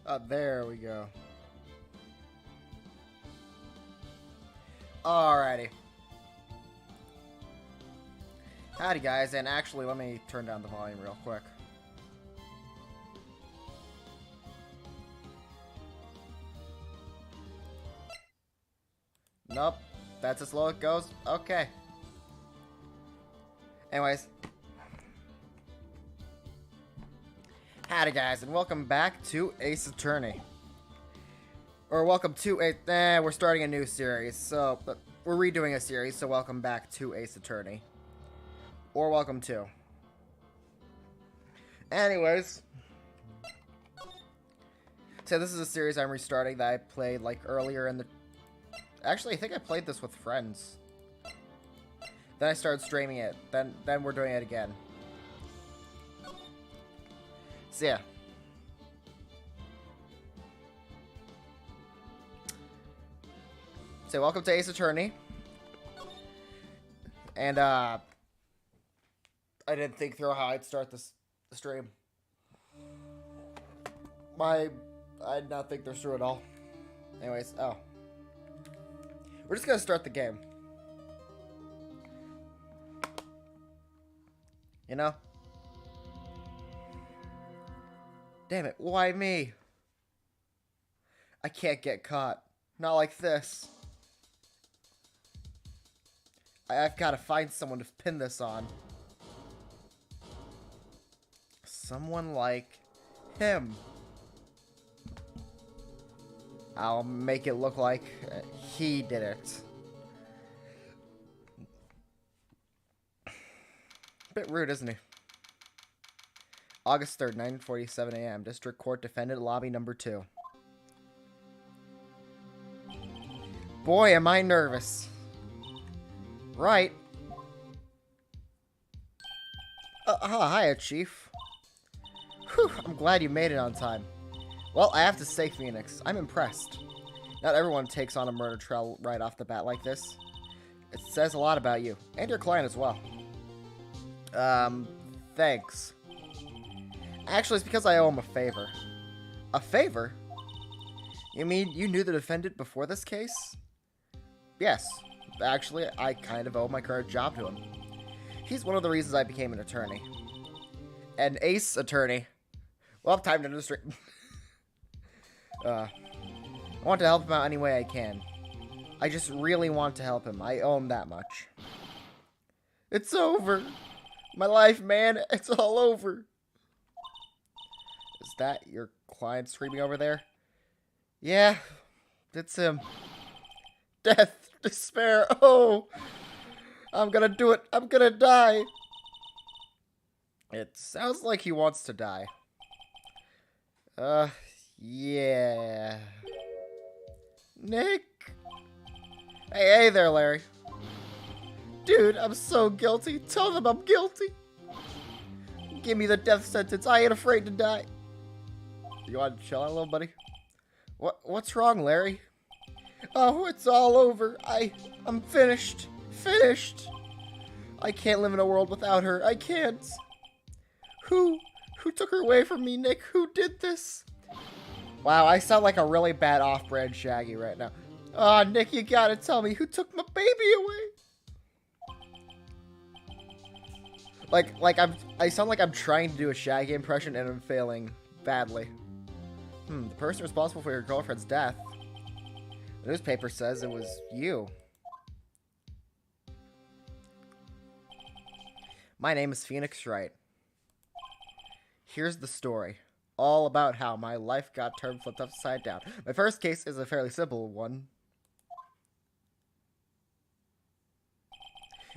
There we go. Alrighty. Howdy guys, and actually let me turn down the volume real quick. Nope, that's as low it goes. Okay. Anyways. Howdy guys, and welcome back to Ace Attorney. Or welcome to we're starting a new series, so but we're redoing a series, so welcome back to Ace Attorney. Or welcome to. Anyways. So this is a series I'm restarting that I played like earlier in the... Actually, I think I played this with friends. Then I started streaming it. Then we're doing it again. So yeah. So welcome to Ace Attorney. And I didn't think through how I'd start the stream. I did not think this through at all. Anyways, oh. We're just gonna start the game. You know? Damn it, why me? I can't get caught. Not like this. I've gotta find someone to pin this on. Someone like him. I'll make it look like he did it. Bit rude, isn't he? August 3rd, 9:47 a.m. District Court Defendant Lobby Number 2. Boy, am I nervous. Right. Hiya, Chief. Whew, I'm glad you made it on time. Well, I have to say, Phoenix, I'm impressed. Not everyone takes on a murder trial right off the bat like this. It says a lot about you, and your client as well. Thanks. Actually, it's because I owe him a favor. A favor? You mean you knew the defendant before this case? Yes. Actually, I kind of owe my current job to him. He's one of the reasons I became an attorney. An ace attorney. Well, time to illustrate. I want to help him out any way I can. I just really want to help him. I owe him that much. It's over. My life, man. It's all over. Is that your client screaming over there? Yeah, it's him. Death, despair. Oh, I'm gonna do it. I'm gonna die. It sounds like he wants to die. Yeah. Nick? Hey there, Larry. Dude, I'm so guilty. Tell them I'm guilty. Give me the death sentence. I ain't afraid to die. You want to chill out a little, buddy? What's wrong, Larry? Oh, it's all over. I'm finished. Finished. I can't live in a world without her. I can't. Who took her away from me, Nick? Who did this? Wow, I sound like a really bad off-brand Shaggy right now. Oh, Nick, you gotta tell me who took my baby away. I sound like I'm trying to do a Shaggy impression and I'm failing badly. The person responsible for your girlfriend's death. The newspaper says it was you. My name is Phoenix Wright. Here's the story. All about how my life got turned flipped upside down. My first case is a fairly simple one.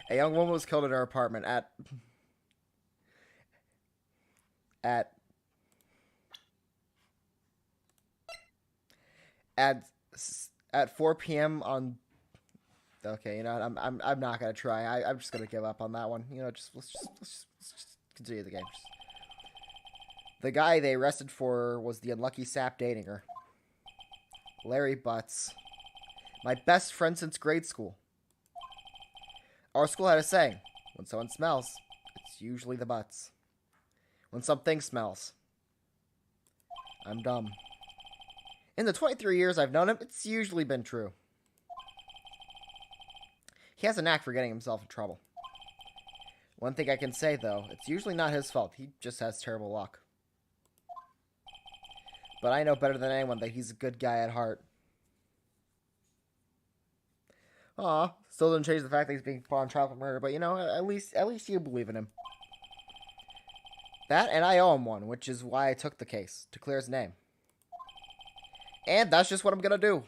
A young woman was killed in her apartment at 4 p.m. on. Okay, you know what, I'm not gonna try. I'm just gonna give up on that one. You know, let's just continue the game. The guy they arrested for was the unlucky sap dating her. Larry Butts. My best friend since grade school. Our school had a saying, when someone smells, it's usually the butts. When something smells, I'm dumb. In the 23 years I've known him, it's usually been true. He has a knack for getting himself in trouble. One thing I can say, though, it's usually not his fault. He just has terrible luck. But I know better than anyone that he's a good guy at heart. Aw, still doesn't change the fact that he's being put on trial for murder, but you know, at least you believe in him. That, and I owe him one, which is why I took the case, to clear his name. And that's just what I'm gonna do.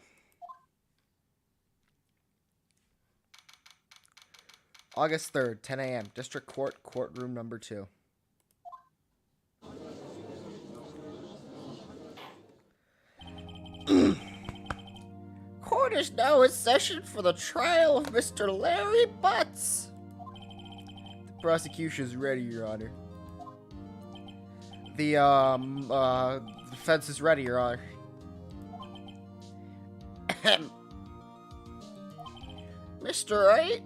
August 3rd, 10 a.m. District Court, courtroom number 2. Court is now in session for the trial of Mr. Larry Butts. The prosecution is ready, Your Honor. The defense is ready, Your Honor. Mr. Wright?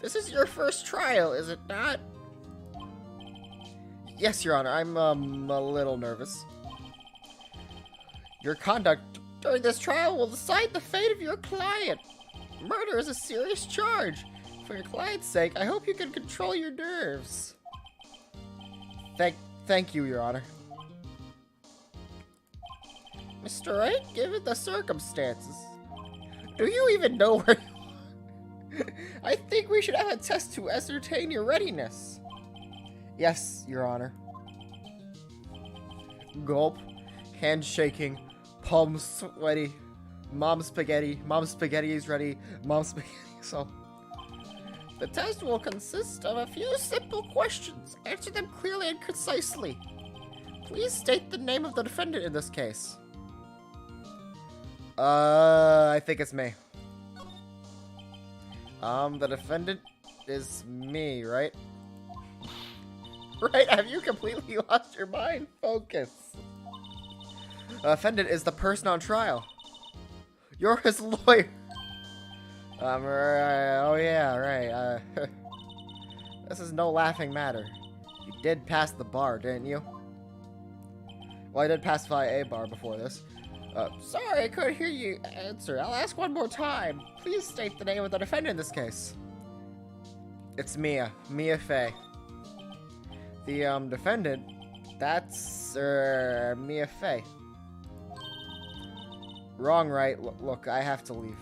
This is your first trial, is it not? Yes, Your Honor. I'm, a little nervous. Your conduct during this trial will decide the fate of your client. Murder is a serious charge. For your client's sake, I hope you can control your nerves. Thank you, Your Honor. Mr. Wright, given the circumstances, do you even know where you are? I think we should have a test to ascertain your readiness. Yes, Your Honor. Gulp, hand shaking, palms sweaty, mom spaghetti is ready, mom spaghetti, so... The test will consist of a few simple questions. Answer them clearly and concisely. Please state the name of the defendant in this case. I think it's me. The defendant is me, right? Right, have you completely lost your mind? Focus. The defendant is the person on trial. You're his lawyer. Oh yeah, right. This is no laughing matter. You did pass the bar, didn't you? Well, I did pass by a bar before this. Sorry, I couldn't hear you answer. I'll ask one more time. Please state the name of the defendant in this case. It's Mia Fey. The, defendant, that's, Mia Fey. Wrong, right? Look, I have to leave.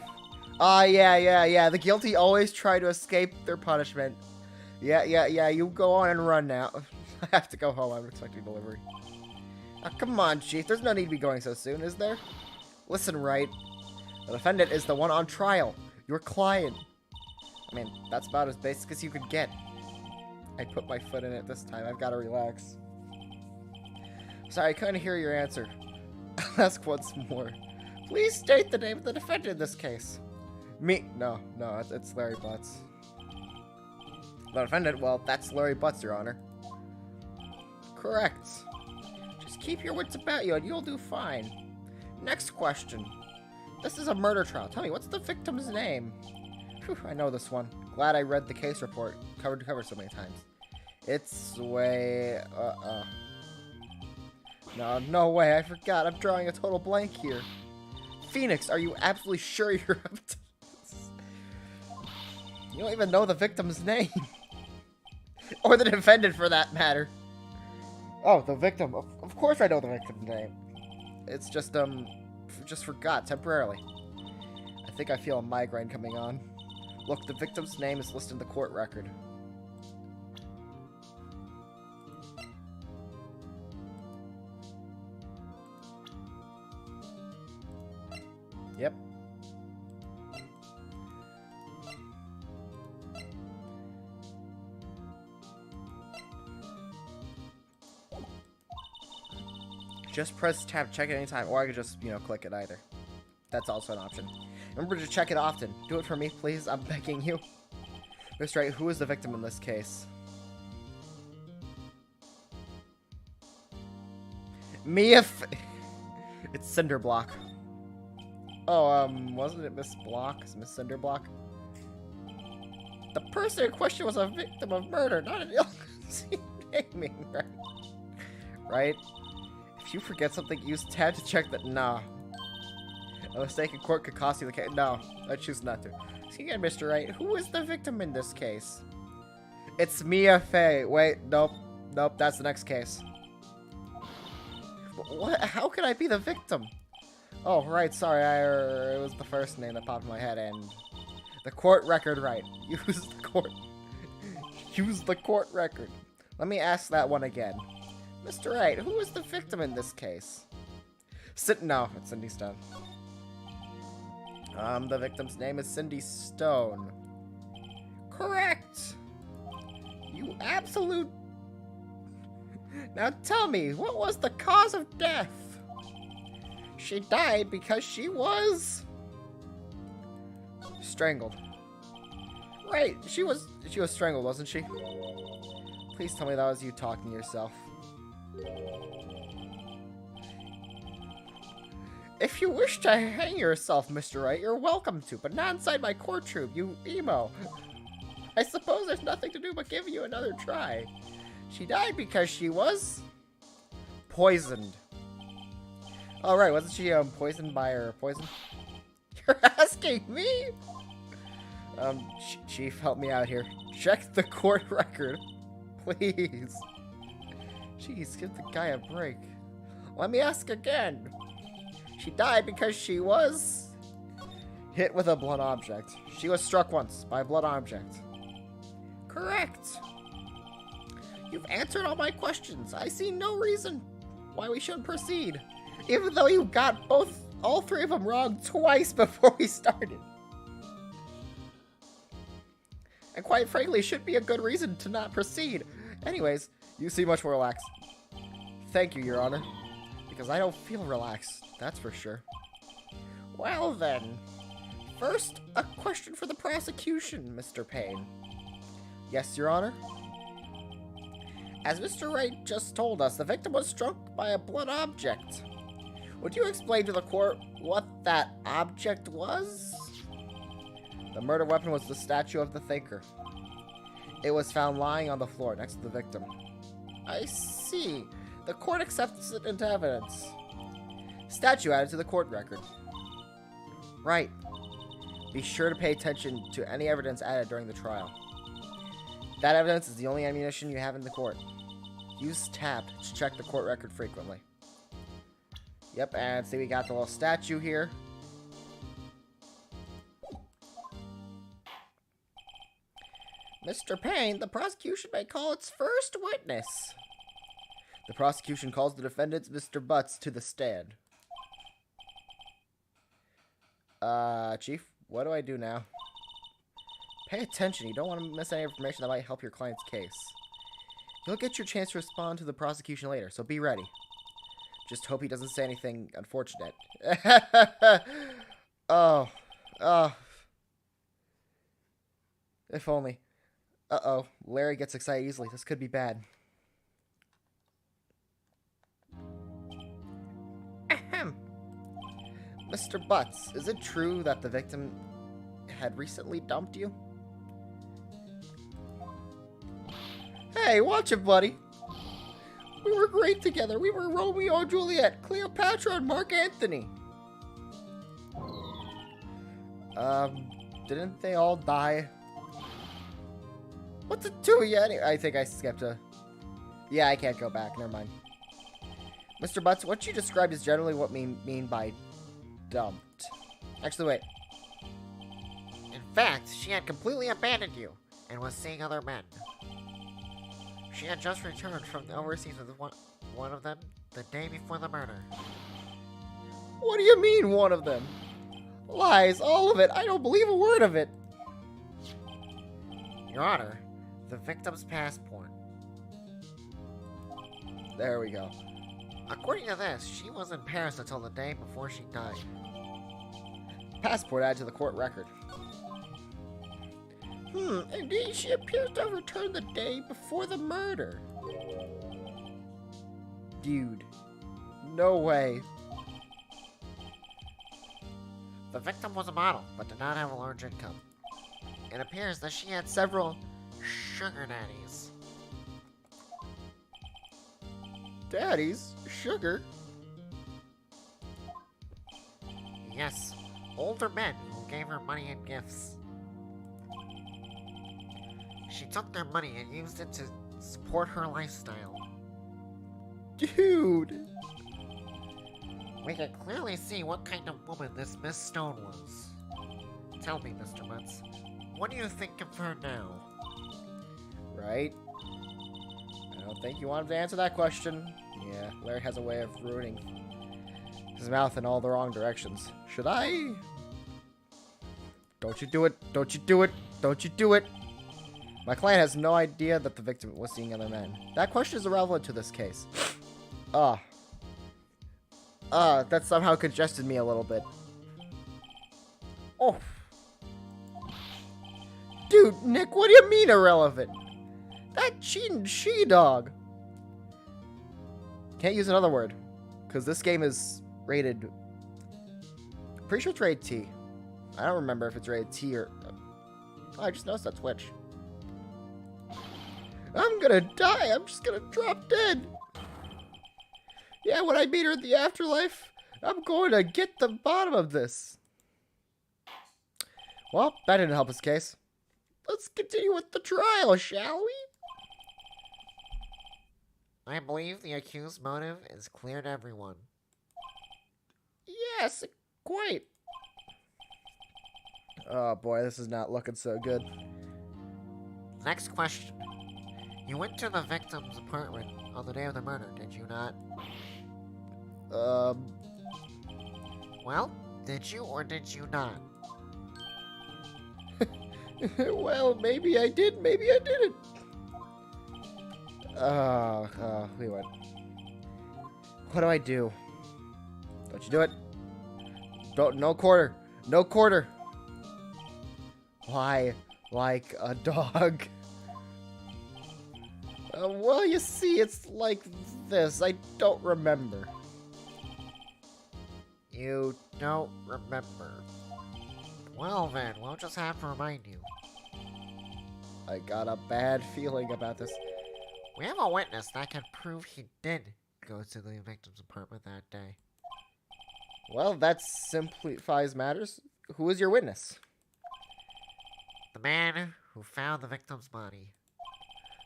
Yeah. The guilty always try to escape their punishment. Yeah, you go on and run now. I have to go home. I'm expecting delivery. Oh, come on, Chief. There's no need to be going so soon, is there? Listen, Wright. The defendant is the one on trial. Your client. I mean, that's about as basic as you could get. I put my foot in it this time. I've got to relax. Sorry, I couldn't hear your answer. I'll ask once more. Please state the name of the defendant in this case. Me? No, it's Larry Butts. The defendant? Well, that's Larry Butts, Your Honor. Correct. Just keep your wits about you and you'll do fine. Next question. This is a murder trial. Tell me, what's the victim's name? Whew, I know this one. Glad I read the case report. Cover to cover so many times. It's way... No way. I forgot. I'm drawing a total blank here. Phoenix, are you absolutely sure you're up to this? You don't even know the victim's name. Or the defendant, for that matter. Oh, the victim. Of course I know the victim's name. It's just forgot temporarily. I think I feel a migraine coming on. Look, the victim's name is listed in the court record. Yep. Just press tab, check it anytime, or I could just, click it either. That's also an option. Remember to check it often. Do it for me, please. I'm begging you. Mr. Wright, who is the victim in this case? Mia It's Cinderblock. Oh, wasn't it Miss Block? Miss Cinderblock? The person in question was a victim of murder, not an illness naming, right? Right? If Did you forget something? Use tab to check that. Nah. A mistake in court could cost you the case. No, I choose not to. See again, Mr. Wright. Who is the victim in this case? It's Mia Fey. Wait, nope. Nope, that's the next case. What? How could I be the victim? Oh, right, sorry. It was the first name that popped in my head, and the court record, right. Use the court. Use the court record. Let me ask that one again. Mr. Wright, who is the victim in this case? No, it's Cindy Stone. The victim's name is Cindy Stone. Correct! You absolute... Now tell me, what was the cause of death? She died because she was... strangled. Right, she was strangled, wasn't she? Please tell me that was you talking to yourself. If you wish to hang yourself, Mr. Wright, you're welcome to, but not inside my courtroom, you emo. I suppose there's nothing to do but give you another try. She died because she was... poisoned. Oh, right, wasn't she poisoned by her poison? You're asking me? Chief, help me out here. Check the court record. Please. Jeez, give the guy a break. Let me ask again. She died because she was hit with a blunt object. She was struck once by a blunt object. Correct. You've answered all my questions. I see no reason why we shouldn't proceed. Even though you got all three of them wrong twice before we started. And quite frankly, should be a good reason to not proceed. Anyways, you seem much more relaxed. Thank you, Your Honor. Because I don't feel relaxed, that's for sure. Well then, first, a question for the prosecution, Mr. Payne. Yes, Your Honor? As Mr. Wright just told us, the victim was struck by a blunt object. Would you explain to the court what that object was? The murder weapon was the statue of the thinker. It was found lying on the floor next to the victim. I see. The court accepts it into evidence. Statue added to the court record. Right. Be sure to pay attention to any evidence added during the trial. That evidence is the only ammunition you have in the court. Use tab to check the court record frequently. Yep, and see we got the little statue here. Mr. Payne, the prosecution may call its first witness. The prosecution calls the defendant, Mr. Butts, to the stand. Chief, what do I do now? Pay attention. You don't want to miss any information that might help your client's case. You'll get your chance to respond to the prosecution later, so be ready. Just hope he doesn't say anything unfortunate. Oh. If only. Uh-oh. Larry gets excited easily. This could be bad. Ahem. Mr. Butts, is it true that the victim had recently dumped you? Hey, watch it, buddy. We were great together. We were Romeo and Juliet, Cleopatra and Mark Antony. Didn't they all die? What's it to you? I think I skipped a... Yeah, I can't go back. Never mind. Mr. Butts, what you described is generally what we mean by dumped. Actually, wait. In fact, she had completely abandoned you and was seeing other men. She had just returned from the overseas with one of them the day before the murder. What do you mean, one of them? Lies, all of it. I don't believe a word of it. Your Honor, the victim's passport. There we go. According to this, she was in Paris until the day before she died. Passport added to the court record. Indeed, she appears to have returned the day before the murder. Dude. No way. The victim was a model, but did not have a large income. It appears that she had several sugar daddies. Daddies? Sugar? Yes, older men who gave her money and gifts. She took their money and used it to support her lifestyle. Dude! We can clearly see what kind of woman this Miss Stone was. Tell me, Mr. Mutz, what do you think of her now? Right? I don't think you wanted to answer that question. Yeah, Larry has a way of ruining his mouth in all the wrong directions. Should I? Don't you do it. Don't you do it. Don't you do it. My client has no idea that the victim was seeing other men. That question is irrelevant to this case. That somehow congested me a little bit. Oh. Dude, Nick, what do you mean irrelevant? That cheating she-dog. Can't use another word. Because this game is rated... Pretty sure it's rated T. I don't remember if it's rated T or... Oh, I just noticed that Twitch. I'm gonna die. I'm just gonna drop dead. Yeah, when I meet her in the afterlife, I'm going to get the bottom of this. Well, that didn't help his case. Let's continue with the trial, shall we? I believe the accused's motive is clear to everyone. Yes, quite. Oh boy, this is not looking so good. Next question. You went to the victim's apartment on the day of the murder, did you not? Well, did you or did you not? Well, maybe I did, maybe I didn't. Wait, what do I do? Don't you do it. Don't, no quarter. No quarter. Why, like a dog? Well, you see, it's like this. I don't remember. You don't remember. Well then, we'll just have to remind you. I got a bad feeling about this. We have a witness that can prove he did go to the victim's apartment that day. Well, that simplifies matters. Who is your witness? The man who found the victim's body.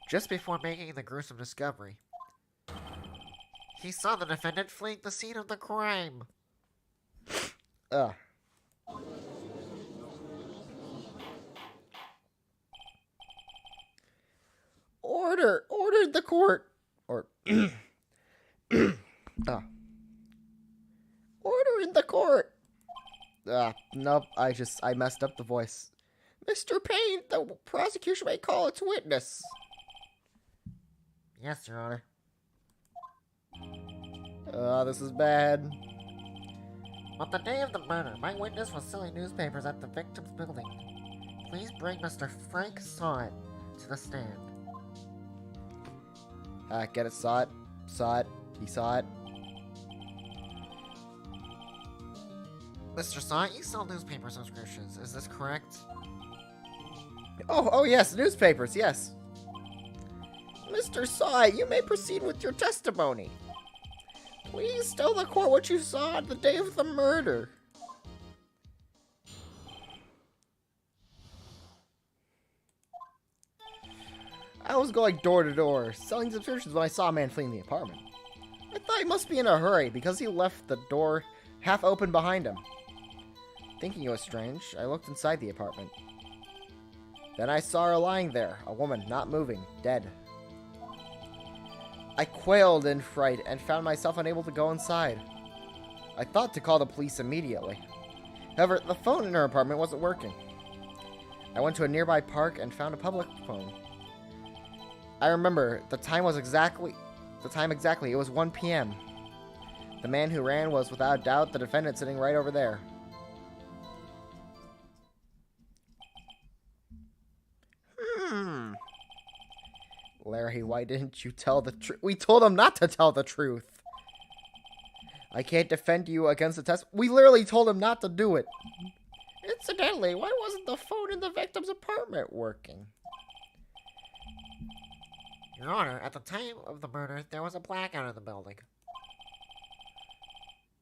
Just before making the gruesome discovery. He saw the defendant fleeing the scene of the crime. Ordered the court. Order in the court. Nope, I messed up the voice. Mr. Payne, the prosecution may call its witness. Yes, Your Honor. This is bad. On the day of the murder, my witness was selling newspapers at the victim's building. Please bring Mr. Frank Sawit to the stand. Get it? Saw it. Saw it. He saw it. Mr. Sawit, you sell newspaper subscriptions. Is this correct? Oh, yes, newspapers, yes. Mr. Sawit, you may proceed with your testimony. Please tell the court what you saw on the day of the murder. I was going door to door, selling subscriptions when I saw a man fleeing the apartment. I thought he must be in a hurry because he left the door half open behind him. Thinking it was strange, I looked inside the apartment. Then I saw her lying there, a woman, not moving, dead. I quailed in fright and found myself unable to go inside. I thought to call the police immediately. However, the phone in her apartment wasn't working. I went to a nearby park and found a public phone. I remember the time exactly. It was 1 p.m. The man who ran was without doubt the defendant sitting right over there. Larry, why didn't you tell the truth? We told him not to tell the truth. I can't defend you against the test. We literally told him not to do it. Incidentally, why wasn't the phone in the victim's apartment working? Your Honor, at the time of the murder, there was a blackout in the building.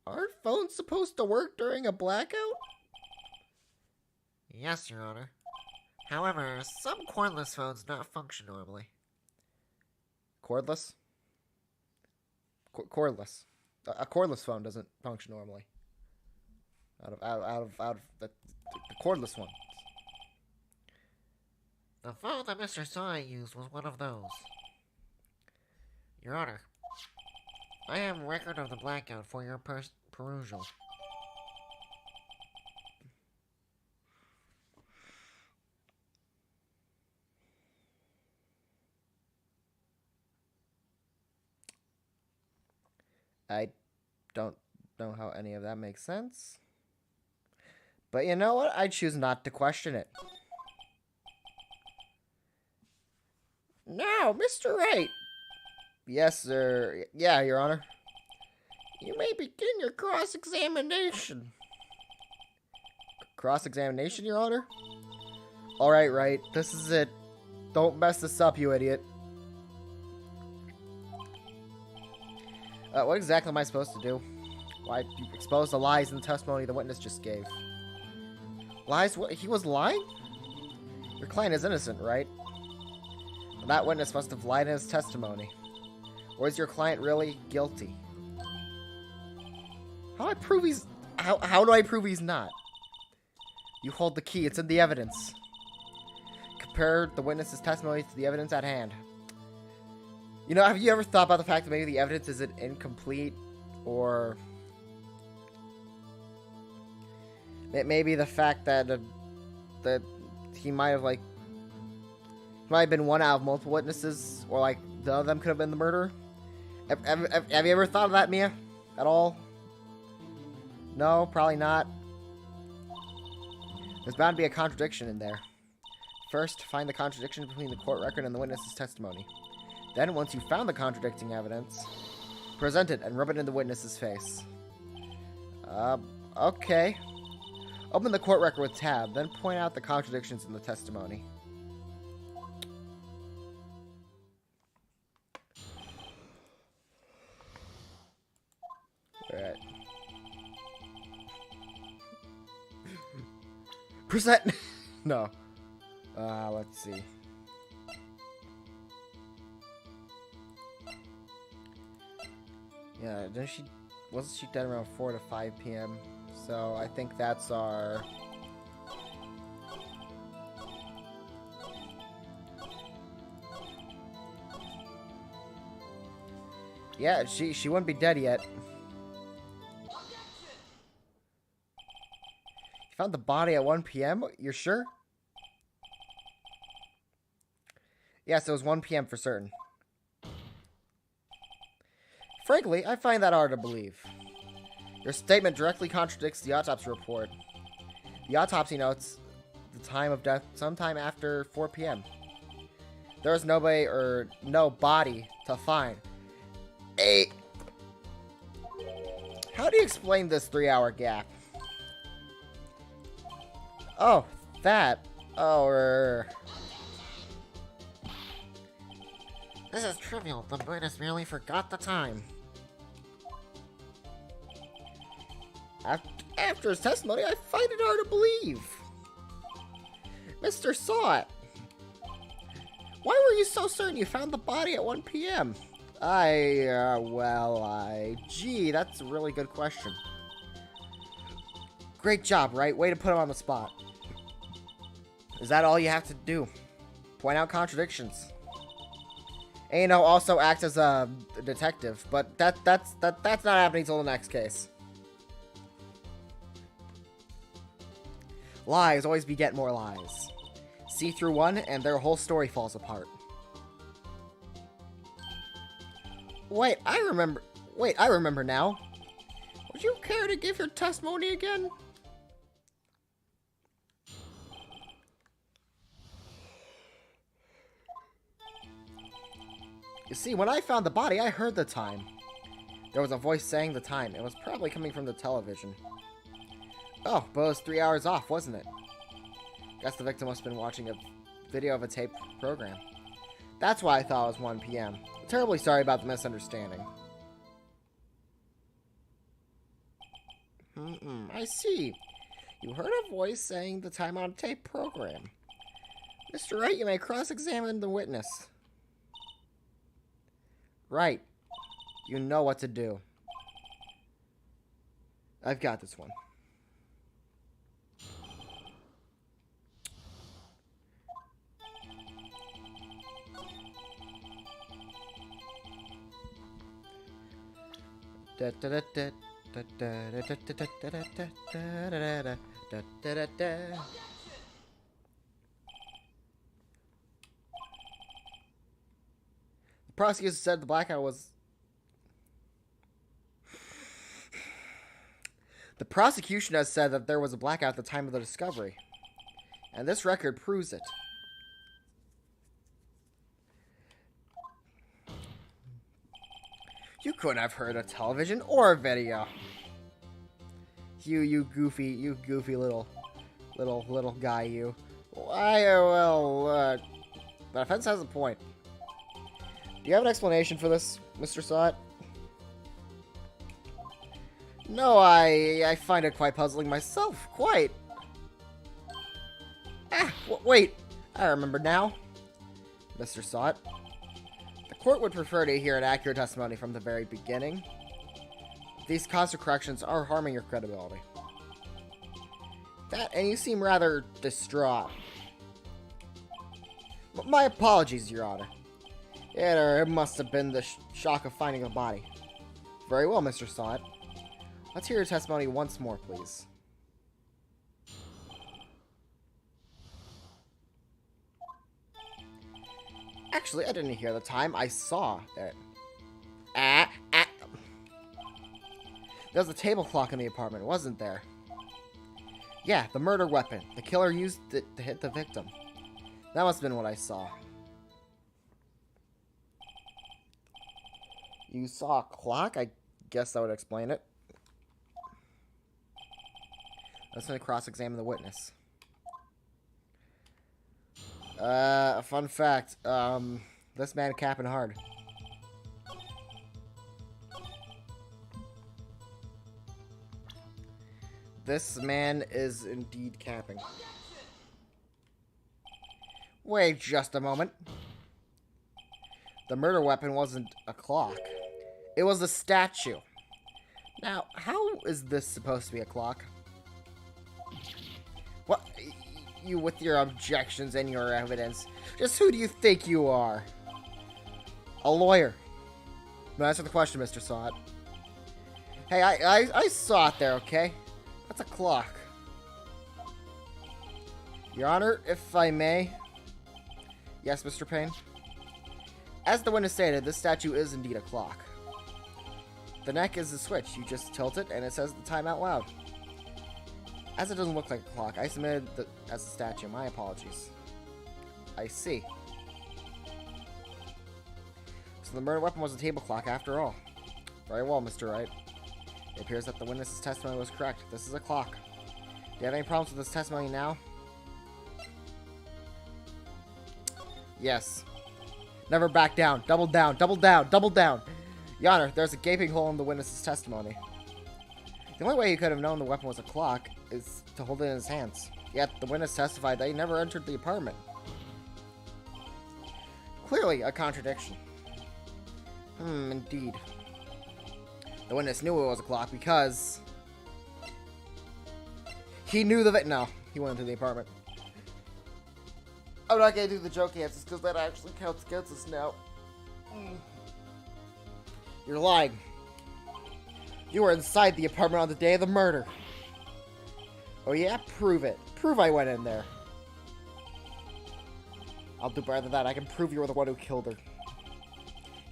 Aren't phones supposed to work during a blackout? Yes, Your Honor. However, some cordless phones do not function normally. Cordless? Cordless. A cordless phone doesn't function normally. Out of the cordless one. The phone that Mr. Saw used was one of those. Your Honor, I have a record of the blackout for your perusal. I don't know how any of that makes sense. But you know what? I choose not to question it. Now, Mr. Wright. Yes, sir. Yeah, Your Honor. You may begin your cross-examination. Cross-examination, Your Honor? Alright, Wright. This is it. Don't mess this up, you idiot. What exactly am I supposed to do? Why, you expose the lies in the testimony the witness just gave. Lies? What? He was lying? Your client is innocent, right? Well, that witness must have lied in his testimony. Or is your client really guilty? How do I prove he's... How do I prove he's not? You hold the key. It's in the evidence. Compare the witness's testimony to the evidence at hand. You know, have you ever thought about the fact that maybe the evidence isn't incomplete? Or... maybe the fact that that he might have, like... might have been one out of multiple witnesses. Or, like, none of them could have been the murderer. Have you ever thought of that, Mia? At all? No, probably not. There's bound to be a contradiction in there. First, find the contradiction between the court record and the witness's testimony. Then, once you've found the contradicting evidence, present it and rub it in the witness's face. Okay. Open the court record with tab, then point out the contradictions in the testimony. Alright. Present. No. Let's see. Yeah, wasn't she dead around 4 to 5 p.m.? So I think that's our... Yeah, she wouldn't be dead yet. You found the body at 1 p.m.? You're sure? Yes, it was 1 p.m. for certain. Frankly, I find that hard to believe. Your statement directly contradicts the autopsy report. The autopsy notes the time of death sometime after 4 p.m. There was nobody or no body to find. How do you explain this 3-hour gap? Oh, that. Oh, This is trivial. The witness merely forgot the time. After his testimony, I find it hard to believe. Mr. Saw it. Why were you so certain you found the body at 1 p.m.? Gee, that's a really good question. Great job, right? Way to put him on the spot. Is that all you have to do? Point out contradictions. And, you know, also act as a detective, but that's not happening till the next case. Lies always beget more lies. See through one, and their whole story falls apart. Wait, I remember now. Would you care to give your testimony again? You see, when I found the body, I heard the time. There was a voice saying the time. It was probably coming from the television. Oh, but it was 3 hours off, wasn't it? Guess the victim must have been watching a video of a taped program. That's why I thought it was 1 p.m. Terribly sorry about the misunderstanding. I see. You heard a voice saying the time on tape program. Mr. Wright, you may cross-examine the witness. Right. You know what to do. I've got this one. The prosecutor said the blackout was... The prosecution has said that there was a blackout at the time of the discovery. And this record proves it. You couldn't have heard a television or a video. You goofy little guy, you. The offense has a point. Do you have an explanation for this, Mr. Sot? No, I find it quite puzzling myself. Quite. Wait. I remember now. Mr. Sot. The court would prefer to hear an accurate testimony from the very beginning. These constant corrections are harming your credibility. And you seem rather distraught. My apologies, Your Honor. It must have been the shock of finding the body. Very well, Mr. Sot. Let's hear your testimony once more, please. Actually, I didn't hear the time. I saw it. There was a table clock in the apartment, wasn't there? Yeah, the murder weapon. The killer used it to hit the victim. That must have been what I saw. You saw a clock? I guess that would explain it. Let's cross-examine the witness. Fun fact. This man capping hard. This man is indeed capping. Wait just a moment. The murder weapon wasn't a clock. It was a statue. Now, how is this supposed to be a clock? What? You with your objections and your evidence. Just who do you think you are? A lawyer. No, answer the question, Mr. Sot. Hey, I saw it there, okay? That's a clock. Your Honor, if I may. Yes, Mr. Payne? As the witness stated, this statue is indeed a clock. The neck is a switch. You just tilt it, and it says the time out loud. As it doesn't look like a clock, I submitted it as a statue. My apologies. I see. So the murder weapon was a table clock after all. Very well, Mr. Wright. It appears that the witness's testimony was correct. This is a clock. Do you have any problems with this testimony now? Yes. Never back down. Double down. Double down. Double down. Your Honor, there's a gaping hole in the witness's testimony. The only way he could have known the weapon was a clock is to hold it in his hands. Yet, the witness testified that he never entered the apartment. Clearly, a contradiction. Indeed. The witness knew it was a clock because... he knew the no, he went into the apartment. I'm not gonna do the joke answers because that actually counts against us now. You're lying. You were inside the apartment on the day of the murder. Oh yeah? Prove it. Prove I went in there. I'll do better than that. I can prove you were the one who killed her.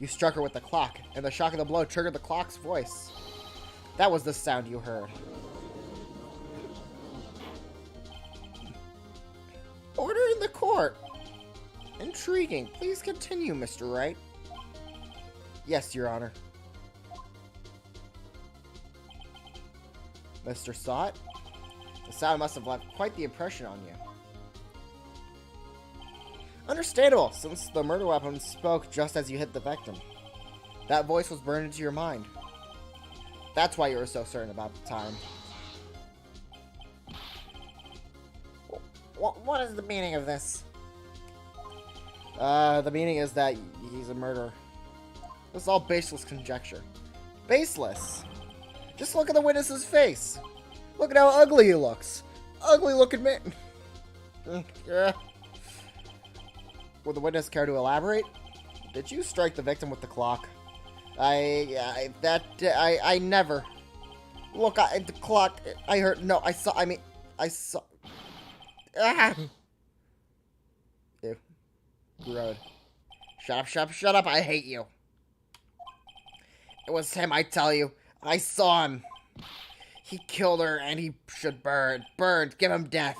You struck her with the clock, and the shock of the blow triggered the clock's voice. That was the sound you heard. Order in the court. Intriguing. Please continue, Mr. Wright. Yes, Your Honor. Mr. Sot, the sound must have left quite the impression on you. Understandable, since the murder weapon spoke just as you hit the victim. That voice was burned into your mind. That's why you were so certain about the time. What is the meaning of this? The meaning is that he's a murderer. This is all baseless conjecture. Baseless? Just look at the witness's face. Look at how ugly he looks. Ugly looking man. Would the witness care to elaborate? Did you strike the victim with the clock? I never. Look, the clock. I heard. No, I saw. I saw. Ah! Ew. Gross. Shut up. I hate you. It was him, I tell you. I saw him. He killed her and he should burn. Burned. Give him death.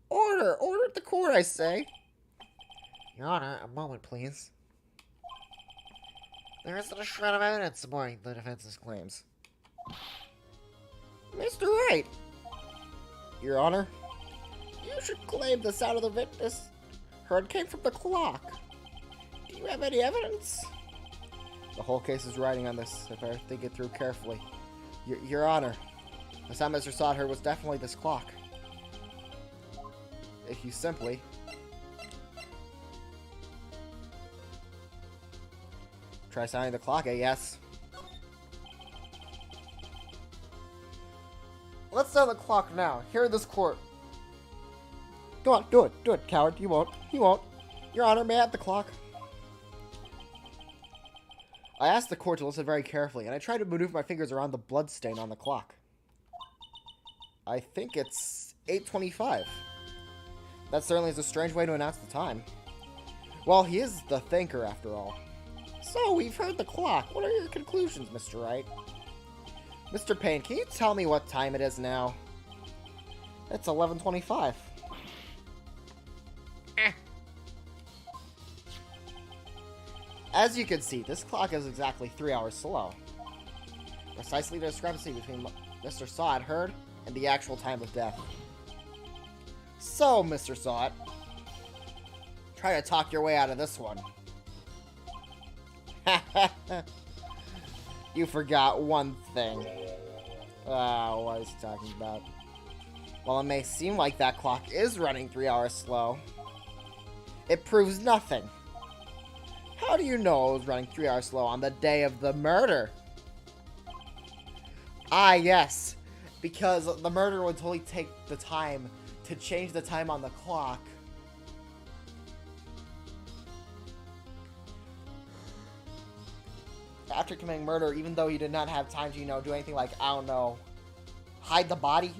Order at the court, I say. Your Honor, a moment, please. There isn't a shred of evidence supporting the defense's claims. Mr. Wright. Your Honor, you should claim the sound of the witness heard came from the clock. Do you have any evidence? The whole case is riding on this, if I think it through carefully. Your Honor, the sound Mr. Sod heard was definitely this clock. If you simply... try sounding the clock, yes. Let's sound the clock now, here in this court. Go on, do it, coward. You won't. Your Honor, may I have the clock? I asked the court to listen very carefully, and I tried to maneuver my fingers around the bloodstain on the clock. I think it's 8:25. That certainly is a strange way to announce the time. Well, he is the thinker, after all. So, we've heard the clock. What are your conclusions, Mr. Wright? Mr. Payne, can you tell me what time it is now? It's 11:25. As you can see, this clock is exactly 3 hours slow. Precisely the discrepancy between Mr. Sod heard and the actual time of death. So, Mr. Sod, try to talk your way out of this one. You forgot one thing. What is he talking about? While it may seem like that clock is running 3 hours slow, it proves nothing. How do you know it was running 3 hours slow on the day of the murder? Ah, yes. Because the murder would totally take the time to change the time on the clock. After committing murder, even though he did not have time to, do anything like, I don't know, hide the body?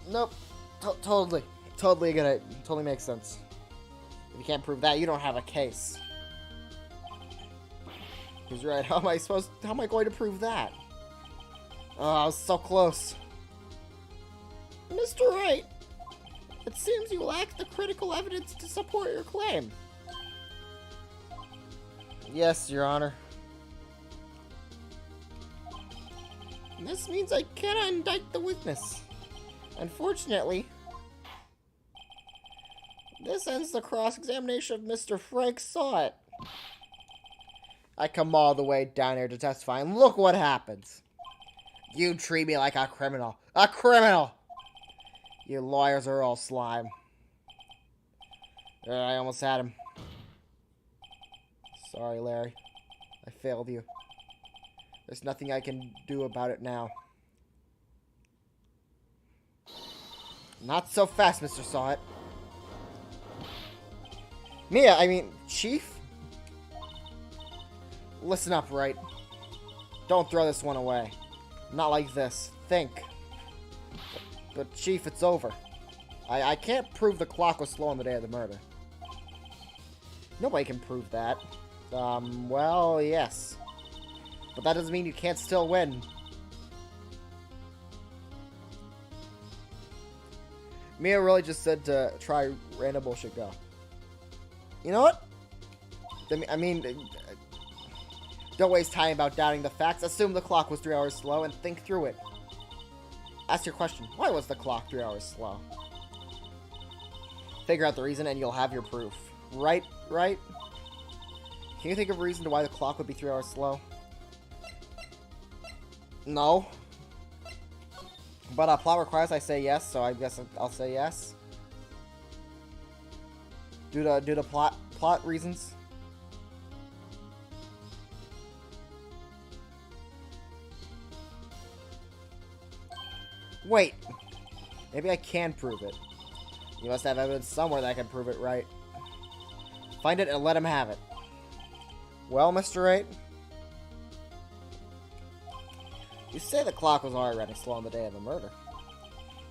Nope. Totally makes sense. If you can't prove that, you don't have a case. He's right. How am I going to prove that? Oh, I was so close. Mr. Wright, it seems you lack the critical evidence to support your claim. Yes, Your Honor. This means I cannot indict the witness. Unfortunately, this ends the cross-examination of Mr. Frank Sawit. I come all the way down here to testify, and look what happens. You treat me like a criminal. A criminal! You lawyers are all slime. I almost had him. Sorry, Larry. I failed you. There's nothing I can do about it now. Not so fast, Mr. Sawit. Chief? Listen up, Wright. Don't throw this one away. Not like this. Think. But Chief, it's over. I can't prove the clock was slow on the day of the murder. Nobody can prove that. Well, yes. But that doesn't mean you can't still win. Mia really just said to try random bullshit go. You know what? Don't waste time about doubting the facts. Assume the clock was 3 hours slow and think through it. Ask your question. Why was the clock 3 hours slow? Figure out the reason and you'll have your proof. Right? Can you think of a reason to why the clock would be 3 hours slow? No. But plot requires I say yes, so I guess I'll say yes. Due to plot reasons. Wait. Maybe I can prove it. You must have evidence somewhere that can prove it, right? Find it and let him have it. Well, Mr. 8? You say the clock was already running slow on the day of the murder.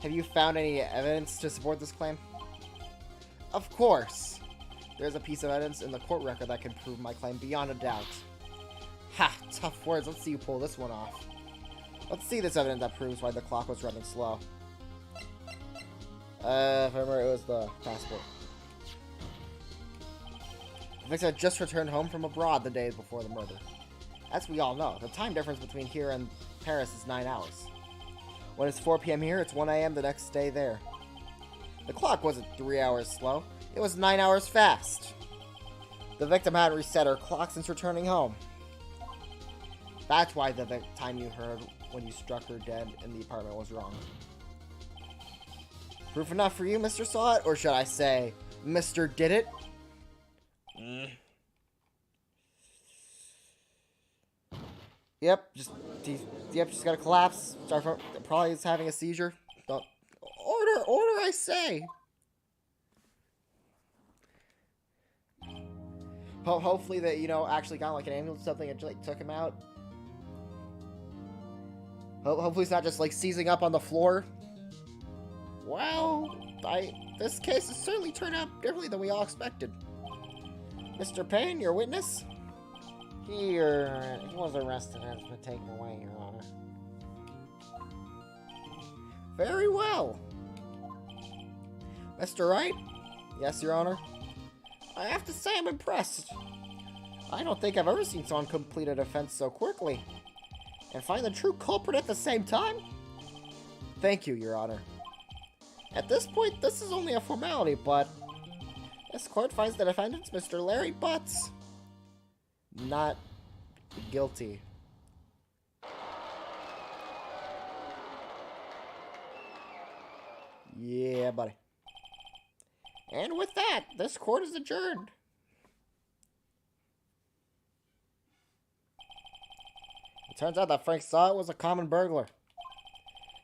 Have you found any evidence to support this claim? Of course! There's a piece of evidence in the court record that can prove my claim beyond a doubt. Ha! Tough words. Let's see you pull this one off. Let's see this evidence that proves why the clock was running slow. If I remember, it was the passport. The victim had just returned home from abroad the day before the murder. As we all know, the time difference between here and Paris is 9 hours. When it's 4 p.m. here, it's 1 a.m. the next day there. The clock wasn't 3 hours slow, it was 9 hours fast. The victim hadn't reset her clock since returning home. That's why the time you heard when you struck her dead in the apartment was wrong. Proof enough for you, Mr. Saw It? Or should I say, Mr. Did It? Yep, just gotta collapse. Start from, probably is having a seizure. Don't, order, I say. Hopefully that, actually got like an ambulance or something and like took him out. Hopefully it's not just like seizing up on the floor. Well, this case has certainly turned out differently than we all expected. Mr. Payne, your witness? He was arrested and has been taken away, Your Honor. Very well. Mr. Wright? Yes, Your Honor? I have to say I'm impressed. I don't think I've ever seen someone complete a defense so quickly. And find the true culprit at the same time? Thank you, Your Honor. At this point, this is only a formality, but this court finds the defendants, Mr. Larry Butts, not guilty. Yeah, buddy. And with that, this court is adjourned. It turns out that Frank Saw It was a common burglar.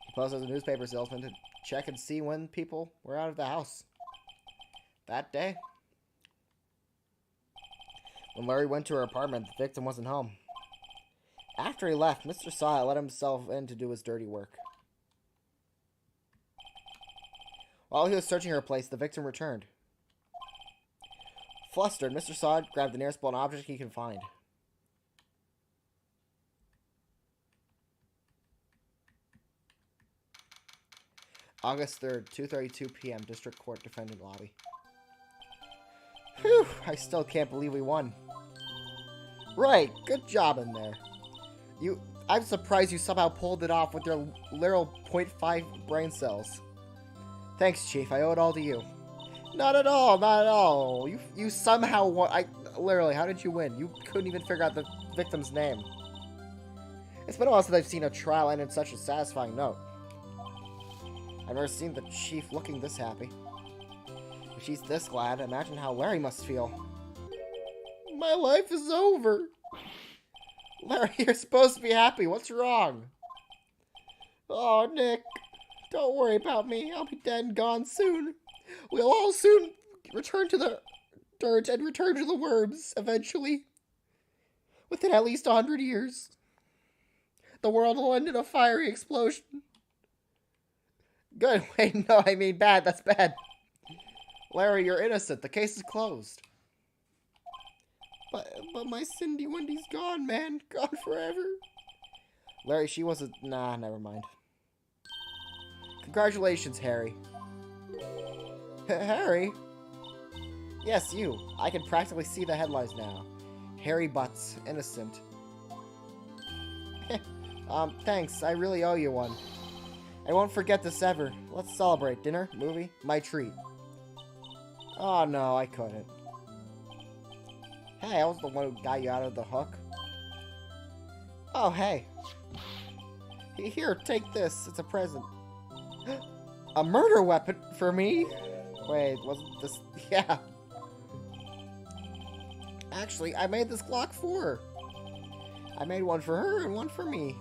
He posed as a newspaper salesman to check and see when people were out of the house. That day, when Larry went to her apartment, the victim wasn't home. After he left, Mr. Saw It let himself in to do his dirty work. While he was searching her place, the victim returned. Flustered, Mr. Saw It grabbed the nearest blunt object he could find. August 3rd, 2:32 p.m., District Court Defendant Lobby. Whew, I still can't believe we won. Right, good job in there. I'm surprised you somehow pulled it off with your literal 0.5 brain cells. Thanks, Chief, I owe it all to you. Not at all, not at all. You somehow won. Literally, how did you win? You couldn't even figure out the victim's name. It's been a while since I've seen a trial end in such a satisfying note. I've never seen the Chief looking this happy. If she's this glad, imagine how Larry must feel. My life is over. Larry, you're supposed to be happy. What's wrong? Oh, Nick. Don't worry about me. I'll be dead and gone soon. We'll all soon return to the dirt and return to the worms, eventually. Within at least 100 years. The world will end in a fiery explosion. Good. Wait, no, I mean bad. That's bad. Larry, you're innocent. The case is closed. But my Cindy Wendy's gone, man. Gone forever. Larry, she wasn't... Nah, never mind. Congratulations, Harry. Harry? Yes, you. I can practically see the headlines now. Harry Butts, innocent. Thanks. I really owe you one. I won't forget this ever. Let's celebrate. Dinner? Movie? My treat. Oh, no, I couldn't. Hey, I was the one who got you out of the hook. Oh, hey. Here, take this. It's a present. A murder weapon for me? Wait, wasn't this... Yeah. Actually, I made this clock for her. I made one for her and one for me.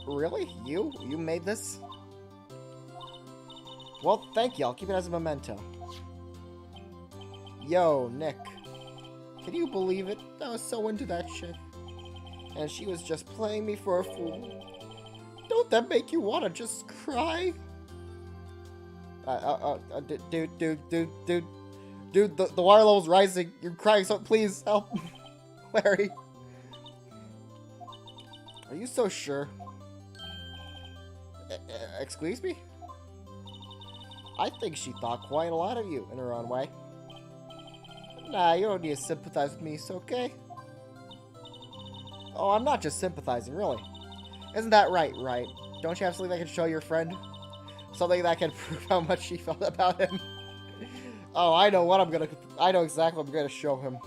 Really? You? You made this? Well, thank you. I'll keep it as a memento. Yo, Nick. Can you believe it? I was so into that chick. And she was just playing me for a fool. Don't that make you want to just cry? Dude, the water level's rising. You're crying, so please help. Larry. Are you so sure? Excuse me? I think she thought quite a lot of you in her own way. Nah, you don't need to sympathize with me, it's okay? Oh, I'm not just sympathizing, really. Isn't that right? Don't you have something that can show your friend? Something that can prove how much she felt about him? Oh, I know exactly what I'm gonna show him.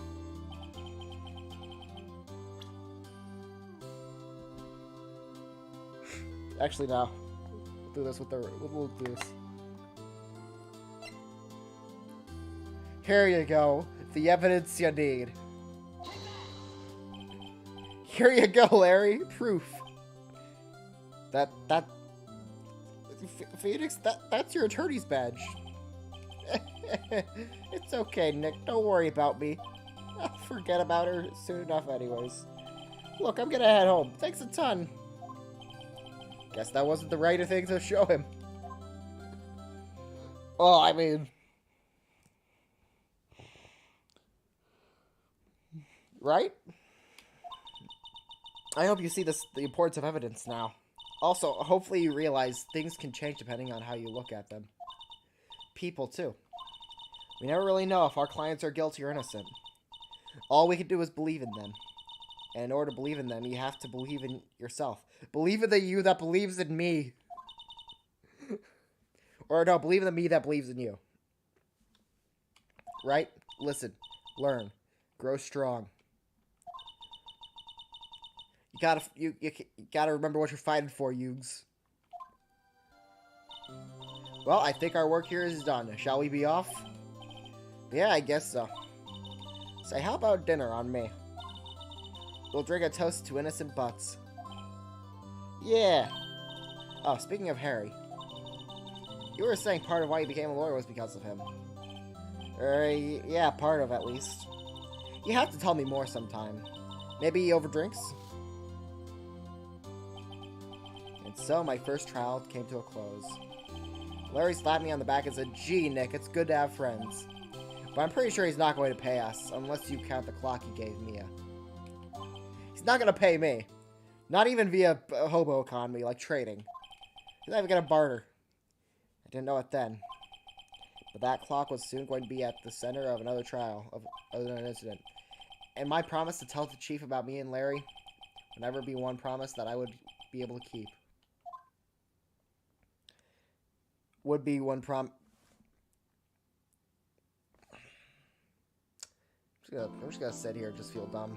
Actually, no. We'll do this with we'll do this. Here you go. The evidence you need. Here you go, Larry. Proof. Phoenix, that's your attorney's badge. It's okay, Nick. Don't worry about me. I'll forget about her soon enough anyways. Look, I'm gonna head home. Thanks a ton. Guess that wasn't the right thing to show him. Oh, I mean... Right? I hope you see the importance of evidence now. Also, hopefully you realize things can change depending on how you look at them. People, too. We never really know if our clients are guilty or innocent. All we can do is believe in them. And in order to believe in them, you have to believe in yourself. Believe in the you that believes in me. Or no, believe in the me that believes in you. Right? Listen. Learn. Grow strong. You gotta remember what you're fighting for, Yugs. Well, I think our work here is done. Shall we be off? Yeah, I guess so. Say, how about dinner on me? We'll drink a toast to innocent butts. Yeah. Oh, speaking of Harry. You were saying part of why you became a lawyer was because of him. Yeah, part of at least. You have to tell me more sometime. Maybe he overdrinks? And so my first trial came to a close. Larry slapped me on the back and said, "Gee, Nick, it's good to have friends. But I'm pretty sure he's not going to pay us, unless you count the clock he gave Mia." He's not going to pay me. Not even via hobo economy, like trading. He's not even going to barter. I didn't know it then. But that clock was soon going to be at the center of another trial, of an incident. And my promise to tell the chief about me and Larry would never be one promise that I would be able to keep. Would be one I'm just gonna sit here and just feel dumb.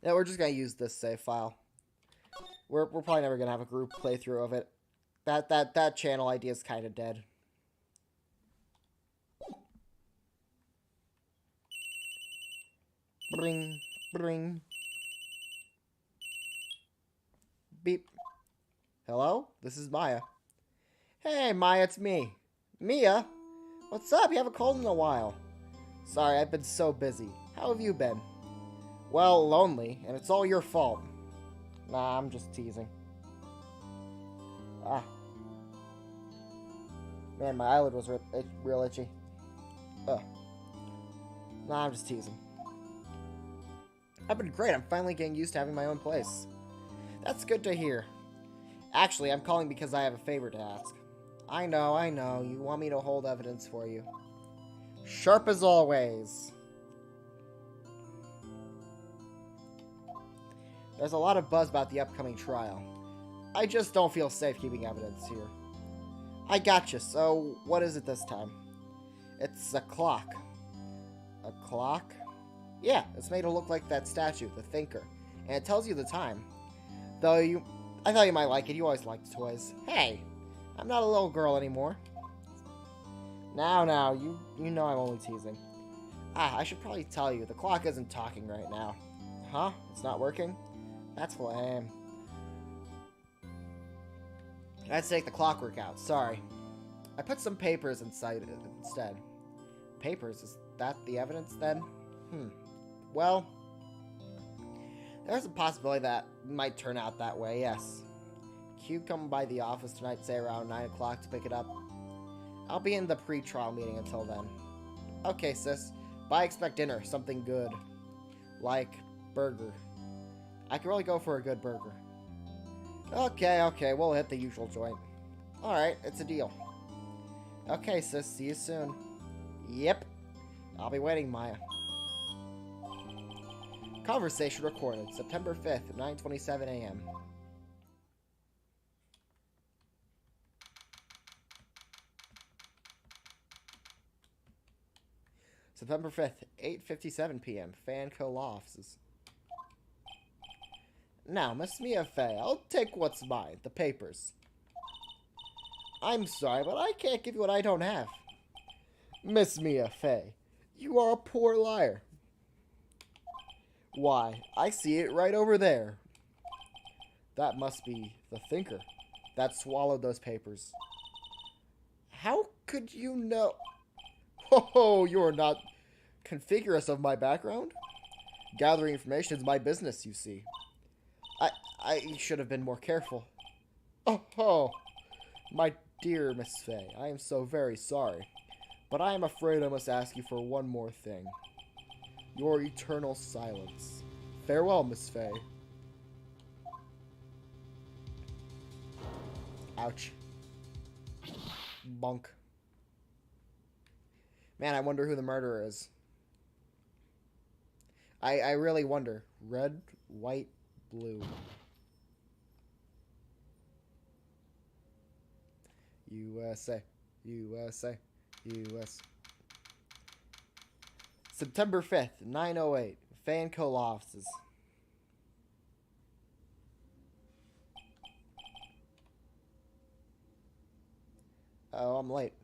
Yeah, we're just gonna use this save file. We're probably never gonna have a group playthrough of it. That channel idea is kind of dead. Bring, bring. Beep. Hello? This is Maya. Hey, Maya, it's me. Mia? What's up? You haven't called in a while. Sorry, I've been so busy. How have you been? Well, lonely, and it's all your fault. Nah, I'm just teasing. Ah. Man, my eyelid was real itchy. Ugh. Nah, I'm just teasing. I've been great. I'm finally getting used to having my own place. That's good to hear. Actually, I'm calling because I have a favor to ask. I know. You want me to hold evidence for you. Sharp as always. There's a lot of buzz about the upcoming trial. I just don't feel safe keeping evidence here. I gotcha. So, what is it this time? It's a clock. A clock? Yeah, it's made to look like that statue, the Thinker. And it tells you the time. I thought you might like it. You always liked toys. Hey, I'm not a little girl anymore. Now, you know I'm only teasing. I should probably tell you, the clock isn't talking right now. Huh? It's not working? That's lame. I had to take the clockwork out, sorry. I put some papers inside it instead. Papers? Is that the evidence then? Well, there's a possibility that might turn out that way, yes. Cube coming by the office tonight, say around 9 o'clock to pick it up. I'll be in the pre-trial meeting until then. Okay, sis. But I expect dinner, something good. Like burger. I could really go for a good burger. Okay, we'll hit the usual joint. Alright, it's a deal. Okay, sis, see you soon. Yep. I'll be waiting, Maya. Conversation recorded, September 5th, 9:27 a.m. September 5th, 8:57 p.m. Fanco Law Offices. Now, Miss Mia Fey, I'll take what's mine, the papers. I'm sorry, but I can't give you what I don't have. Miss Mia Fey, you are a poor liar. Why, I see it right over there. That must be the Thinker that swallowed those papers. How could you know? Oh, you're not conspicuous of my background? Gathering information is my business, you see. I should have been more careful. Oh, my dear Miss Fey, I am so very sorry. But I am afraid I must ask you for one more thing. Your eternal silence. Farewell, Miss Fey. Ouch. Bonk. Man, I wonder who the murderer is. I really wonder. Red, white, blue. USA. USA. US. September 5th, 9:08. Fanco Law Offices. Oh, I'm late.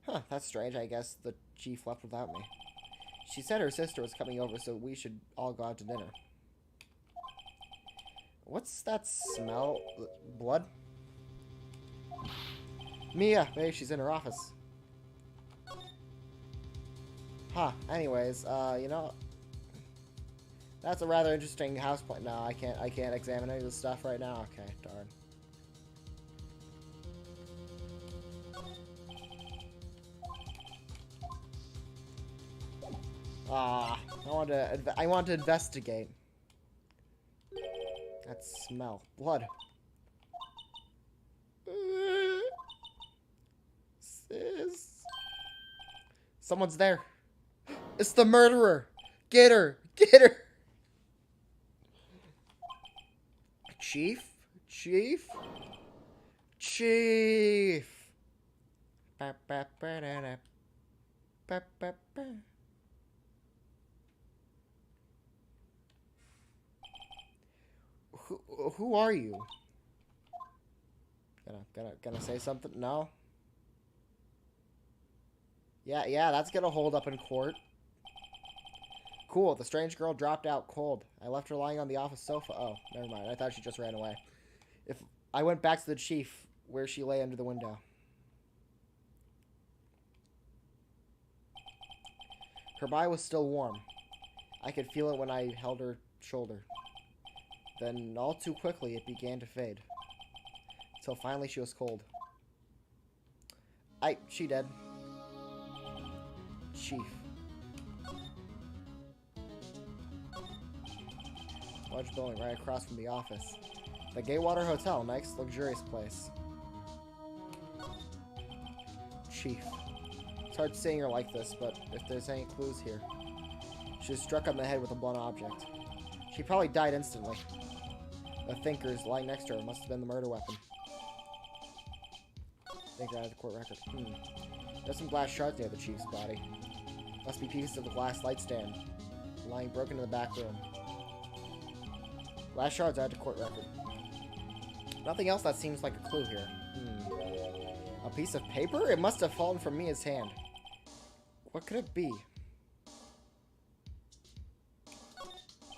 Huh, that's strange. I guess the chief left without me. She said her sister was coming over, so we should all go out to dinner. What's that smell? Blood? Mia, maybe she's in her office. Huh, anyways, you know, that's a rather interesting house plant. No, I can't examine any of this stuff right now. Okay, darn. I want to investigate. That smell. Blood. Sis. Someone's there. It's the murderer. Get her. Get her. Chief? Chief? Chief. Who are you? Gonna say something? No? Yeah, that's gonna hold up in court. Cool, the strange girl dropped out cold. I left her lying on the office sofa. Oh, never mind. I thought she just ran away. I went back to the chief, where she lay under the window. Her body was still warm. I could feel it when I held her shoulder. Then, all too quickly, it began to fade. Until finally she was cold. She dead. Chief. Large building right across from the office. The Gaywater Hotel, nice, luxurious place. Chief. It's hard seeing her like this, but if there's any clues here. She was struck on the head with a blunt object. She probably died instantly. The Thinker's lying next to her must have been the murder weapon. Think I had the court record. There's some glass shards near the chief's body. Must be pieces of the glass light stand, lying broken in the back room. Glass shards add to court record. Nothing else that seems like a clue here. A piece of paper? It must have fallen from Mia's hand. What could it be?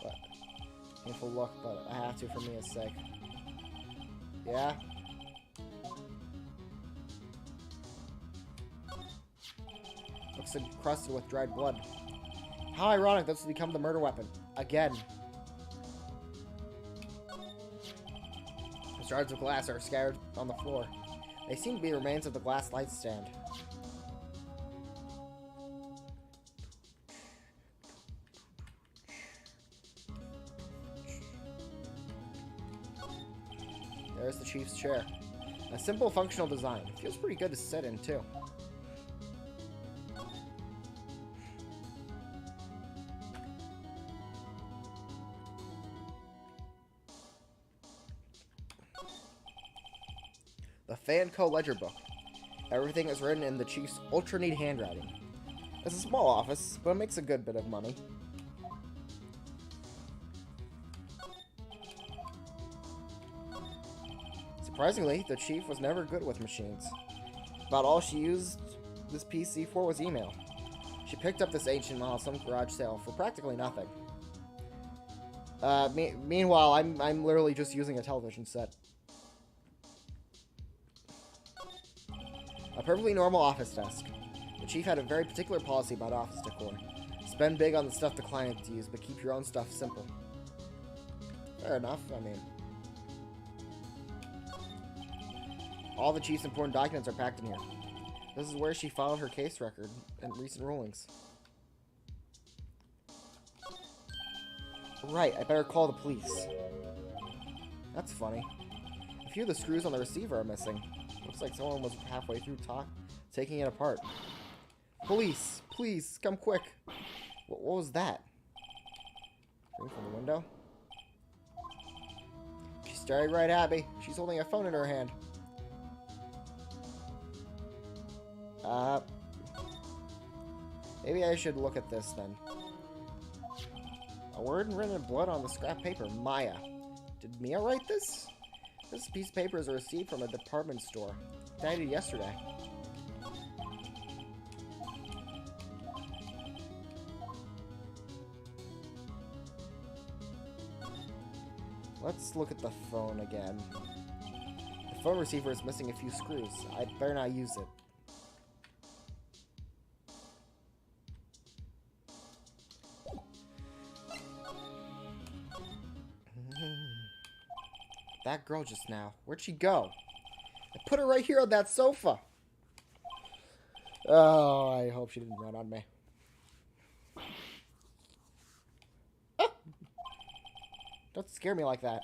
What? Painful look, but I have to for Mia's sake. Yeah? Looks encrusted with dried blood. How ironic this has become the murder weapon. Again. The shards of glass are scattered on the floor. They seem to be remains of the glass light stand. There's the chief's chair. A simple, functional design. It feels pretty good to sit in, too. The Fanco Ledger Book. Everything is written in the chief's ultra-neat handwriting. It's a small office, but it makes a good bit of money. Surprisingly, the chief was never good with machines. About all she used this PC for was email. She picked up this ancient model at some garage sale for practically nothing. Meanwhile, I'm literally just using a television set. A perfectly normal office desk. The chief had a very particular policy about office decor. Spend big on the stuff the clients use, but keep your own stuff simple. Fair enough, I mean. All the chief's important documents are packed in here. This is where she filed her case record and recent rulings. Right, I better call the police. That's funny. A few of the screws on the receiver are missing. Looks like someone was halfway through taking it apart. Police! Please, come quick! What was that? Coming from the window? She's staring right at me. She's holding a phone in her hand. Maybe I should look at this then. A word written in blood on the scrap paper. Maya. Did Mia write this? This piece of paper is a receipt from a department store. Dated yesterday. Let's look at the phone again. The phone receiver is missing a few screws. I'd better not use it. That girl just now. Where'd she go? I put her right here on that sofa. Oh, I hope she didn't run on me. Ah! Don't scare me like that.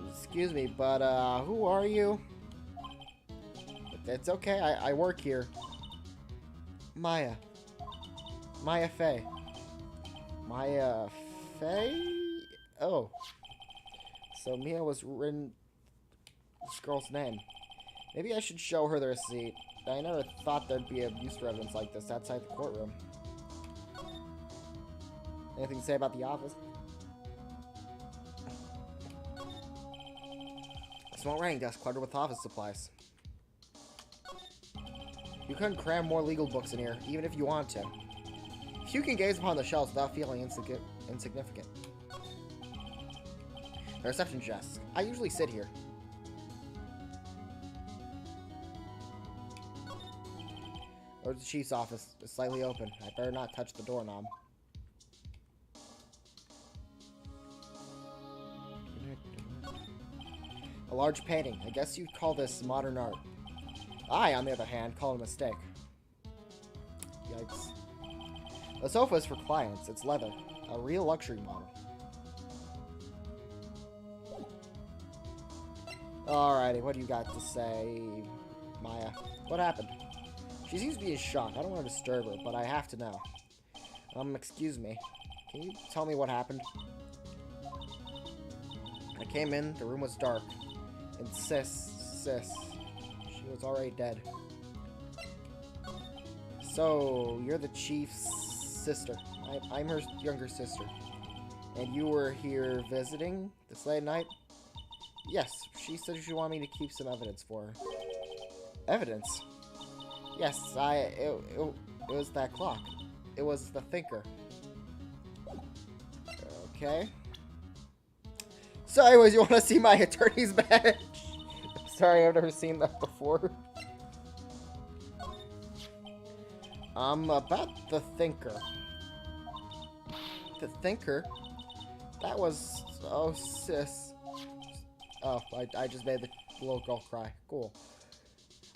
Excuse me, but, who are you? It's okay, I work here. Maya. Maya Fey. Maya Fey? Oh. So Mia was written this girl's name. Maybe I should show her the receipt. I never thought there'd be a use for evidence like this outside the courtroom. Anything to say about the office? A small writing desk cluttered with office supplies. You couldn't cram more legal books in here, even if you want to. Few can gaze upon the shelves without feeling insignificant. The reception desk. I usually sit here. Or the chief's office. It's slightly open. I better not touch the doorknob. A large painting. I guess you'd call this modern art. I, on the other hand, call it a mistake. Yikes. The sofa is for clients. It's leather. A real luxury model. Alrighty, what do you got to say, Maya? What happened? She seems to be in shock. I don't want to disturb her, but I have to know. Excuse me. Can you tell me what happened? I came in, the room was dark. And sis, was already dead. So, you're the chief's sister. I'm her younger sister. And you were here visiting this late night? Yes, she said she wanted me to keep some evidence for her. Evidence? Yes, it was that clock. It was the thinker. Okay. So anyways, you want to see my attorney's badge? Sorry, I've never seen that before. About the thinker. The thinker? That was... Oh, sis. Oh, I just made the little girl cry. Cool.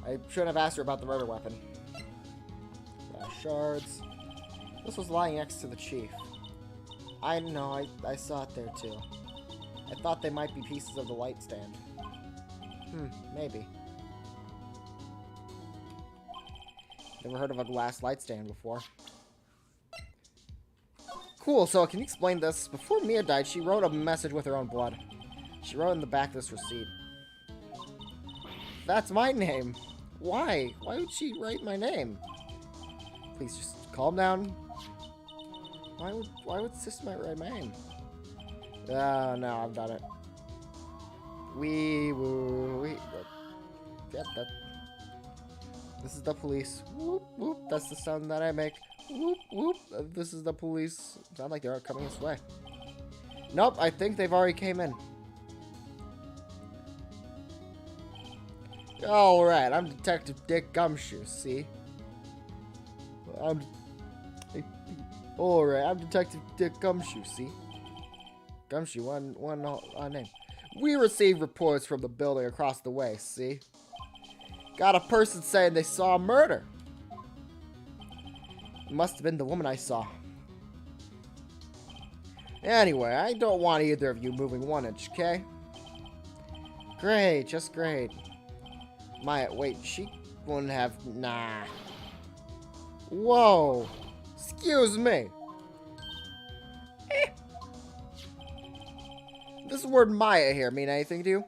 I shouldn't have asked her about the murder weapon. Shards. This was lying next to the chief. I know, I saw it there too. I thought they might be pieces of the light stand. Maybe. Never heard of a glass light stand before. Cool, so can you explain this? Before Mia died, she wrote a message with her own blood. She wrote in the back of this receipt. That's my name. Why? Why would she write my name? Please just calm down. Why would Sis might write my name? No, I've done it. Yep, this is the police. Whoop, whoop. That's the sound that I make. Whoop, whoop. This is the police. Sound like they're coming this way. Nope, I think they've already came in. Alright, I'm Detective Dick Gumshoe, see? Alright, I'm Detective Dick Gumshoe, see? Gumshoe, one name. We received reports from the building across the way, see? Got a person saying they saw a murder. It must have been the woman I saw. Anyway, I don't want either of you moving 1 inch, okay? Great, just great. Maya, wait, she wouldn't have... Nah. Whoa. Excuse me. Does the word Maya here mean anything to you?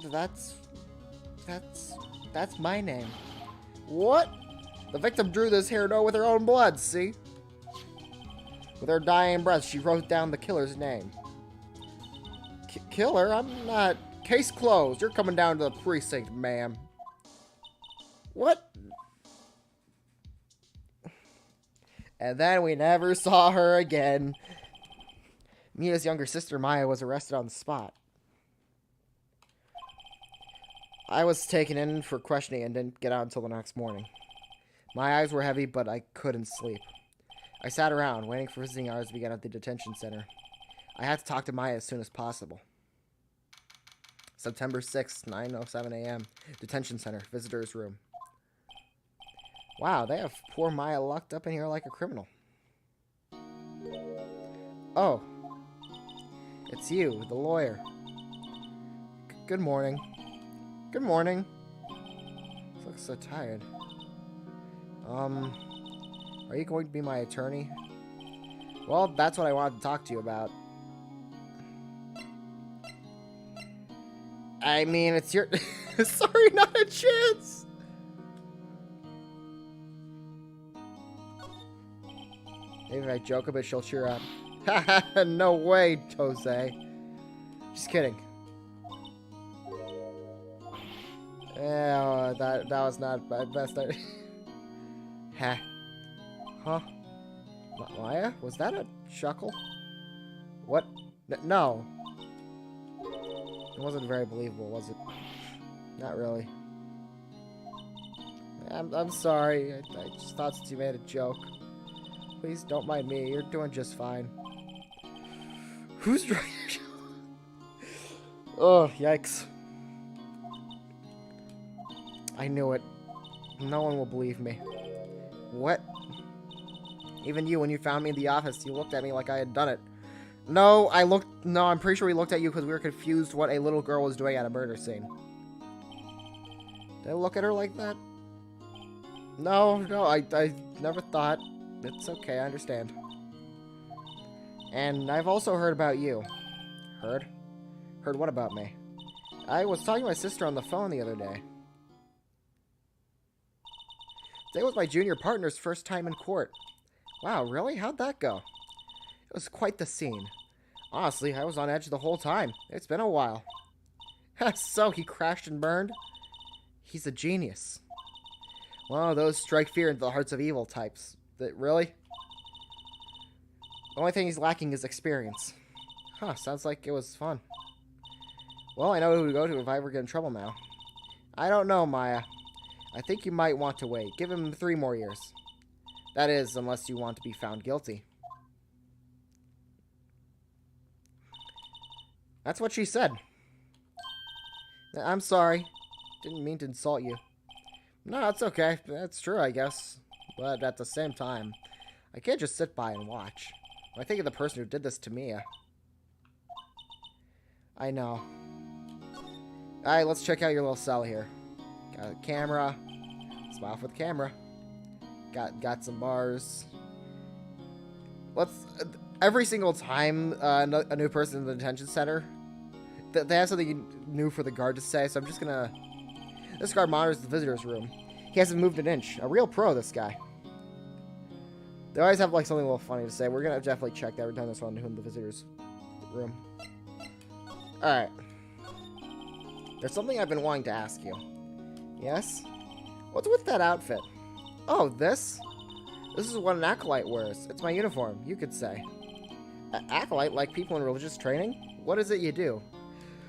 That's my name. What? The victim drew this here note with her own blood, see? With her dying breath, she wrote down the killer's name. Killer? I'm not... Case closed. You're coming down to the precinct, ma'am. What? And then we never saw her again. Mia's younger sister, Maya, was arrested on the spot. I was taken in for questioning and didn't get out until the next morning. My eyes were heavy, but I couldn't sleep. I sat around, waiting for visiting hours to begin at the detention center. I had to talk to Maya as soon as possible. September 6th, 9:07 a.m. Detention center, visitor's room. Wow, they have poor Maya locked up in here like a criminal. Oh. It's you, the lawyer. Good morning. Good morning. You look so tired. Are you going to be my attorney? Well, that's what I wanted to talk to you about. I mean, it's your... Sorry, not a chance! Maybe if I joke a bit, she'll cheer up. Haha, no way, Jose. Just kidding. Yeah, that was not my best idea. Huh? Maya? Was that a chuckle? What? No. It wasn't very believable, was it? Not really. I'm sorry. I just thought since you made a joke. Please don't mind me. You're doing just fine. Who's trying to... Oh, yikes. I knew it. No one will believe me. What? Even you, when you found me in the office, you looked at me like I had done it. No, I'm pretty sure we looked at you because we were confused what a little girl was doing at a murder scene. Did I look at her like that? No, I never thought. It's okay, I understand. And I've also heard about you. Heard? Heard what about me? I was talking to my sister on the phone the other day. Today was my junior partner's first time in court. Wow, really? How'd that go? It was quite the scene. Honestly, I was on edge the whole time. It's been a while. So, he crashed and burned? He's a genius. Well, those strike fear into the hearts of evil types. Really? The only thing he's lacking is experience. Huh, sounds like it was fun. Well, I know who to go to if I ever get in trouble now. I don't know, Maya. I think you might want to wait. Give him 3 more years. That is, unless you want to be found guilty. That's what she said. I'm sorry. Didn't mean to insult you. No, it's okay. That's true, I guess. But at the same time, I can't just sit by and watch. When I think of the person who did this to Mia. I know. Alright, let's check out your little cell here. Got a camera. Smile for the camera. Got some bars. Let's... every single time a new person in the detention center, they have something new for the guard to say, so I'm just gonna... This guard monitors the visitor's room. He hasn't moved an inch. A real pro, this guy. They always have like something a little funny to say. We're gonna definitely check that every time there's one in the visitor's room. Alright. There's something I've been wanting to ask you. Yes? What's with that outfit? Oh, this? This is what an acolyte wears. It's my uniform, you could say. Acolyte, like people in religious training? What is it you do?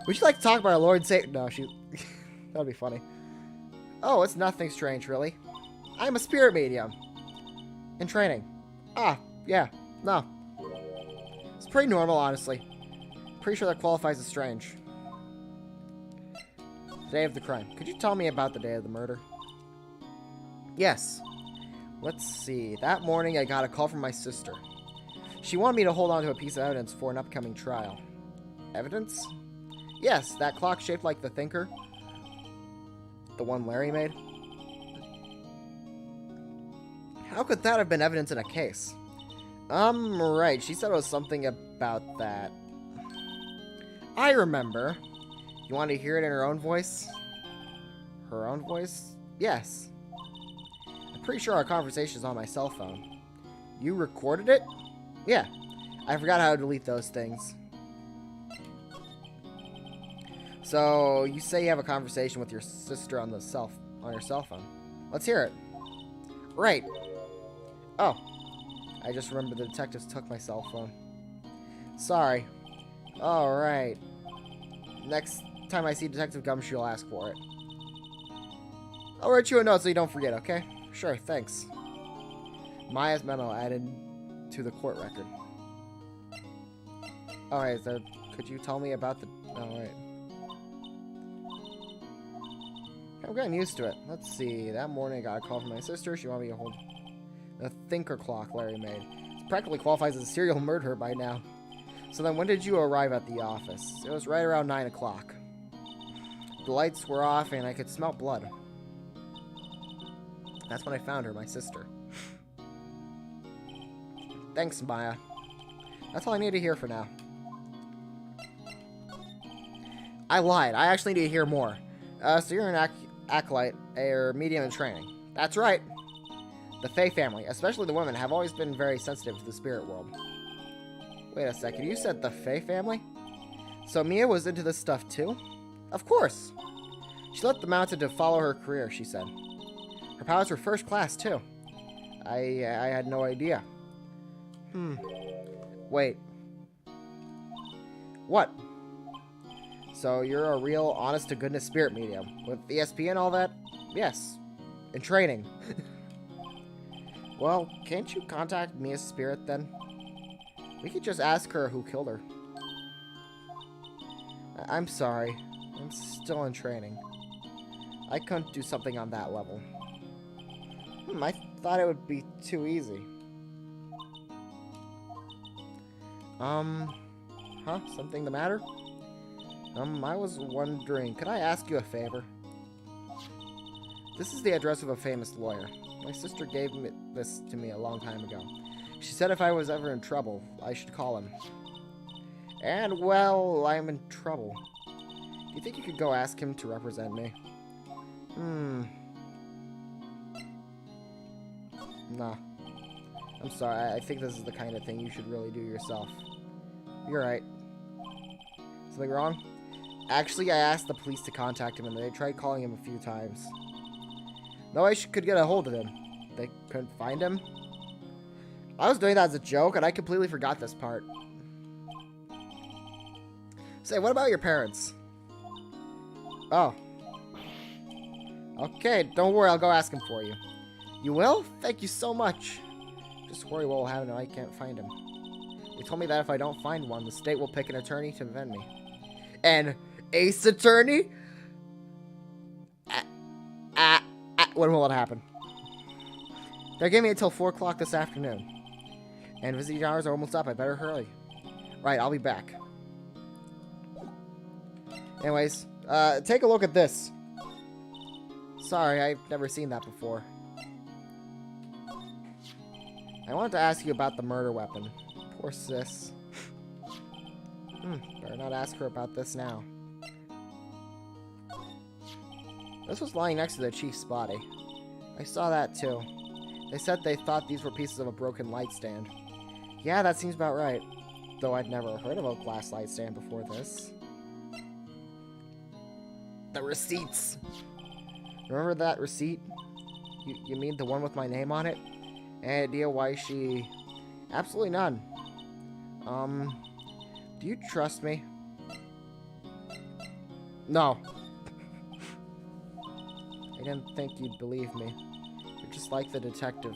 Would you like to talk about our Lord and Savior? No, she... That'd be funny. Oh, it's nothing strange, really. I'm a spirit medium. In training. Ah, yeah. No. It's pretty normal, honestly. Pretty sure that qualifies as strange. Day of the crime. Could you tell me about the day of the murder? Yes. Let's see. That morning, I got a call from my sister. She wanted me to hold on to a piece of evidence for an upcoming trial. Evidence? Yes, that clock shaped like the Thinker. The one Larry made. How could that have been evidence in a case? Right. She said it was something about that. I remember. You want to hear it in her own voice? Her own voice? Yes. I'm pretty sure our conversation is on my cell phone. You recorded it? Yeah. I forgot how to delete those things. So, you say you have a conversation with your sister on your cell phone. Let's hear it. Right. Oh. I just remembered the detectives took my cell phone. Sorry. Alright. Next time I see Detective Gumshoe, I'll ask for it. I'll write you a note so you don't forget, okay? Sure, thanks. Maya's memo added to the court record. Alright, so could you tell me about the... Alright. I'm getting used to it. Let's see. That morning I got a call from my sister. She wanted me to hold the Thinker clock Larry made. It practically qualifies as a serial murderer by now. So then when did you arrive at the office? It was right around 9 o'clock. The lights were off and I could smell blood. That's when I found her, my sister. Thanks, Maya. That's all I need to hear for now. I lied. I actually need to hear more. So you're an acolyte, or medium in training. That's right. The Fae family, especially the women, have always been very sensitive to the spirit world. Wait a second, you said the Fae family? So Mia was into this stuff too? Of course. She let the mountain to follow her career, she said. Her powers were first class too. I had no idea. Wait. What? So you're a real honest-to-goodness spirit medium. With ESP and all that? Yes. In training. Well, can't you contact Mia's spirit then? We could just ask her who killed her. I'm sorry. I'm still in training. I couldn't do something on that level. I thought it would be too easy. Huh? Something the matter? I was wondering, could I ask you a favor? This is the address of a famous lawyer. My sister gave this to me a long time ago. She said if I was ever in trouble, I should call him. And, well, I'm in trouble. Do you think you could go ask him to represent me? Nah. I'm sorry. I think this is the kind of thing you should really do yourself. You're right. Something wrong? Actually, I asked the police to contact him, and they tried calling him a few times. No way could get a hold of him. They couldn't find him? I was doing that as a joke, and I completely forgot this part. Say, what about your parents? Oh. Okay, don't worry, I'll go ask him for you. You will? Thank you so much. Just worry what will happen if I can't find him. They told me that if I don't find one, the state will pick an attorney to defend me. An ace attorney? When will it happen? They're giving me until 4 o'clock this afternoon. And visiting hours are almost up. I better hurry. Right, I'll be back. Anyways, take a look at this. Sorry, I've never seen that before. I wanted to ask you about the murder weapon. Poor sis. Better not ask her about this now. This was lying next to the chief's body. I saw that too. They said they thought these were pieces of a broken light stand. Yeah, that seems about right. Though I'd never heard of a glass light stand before this. The receipts! Remember that receipt? You mean the one with my name on it? Any idea why she... Absolutely none. Do you trust me? No. I didn't think you'd believe me. You're just like the detective.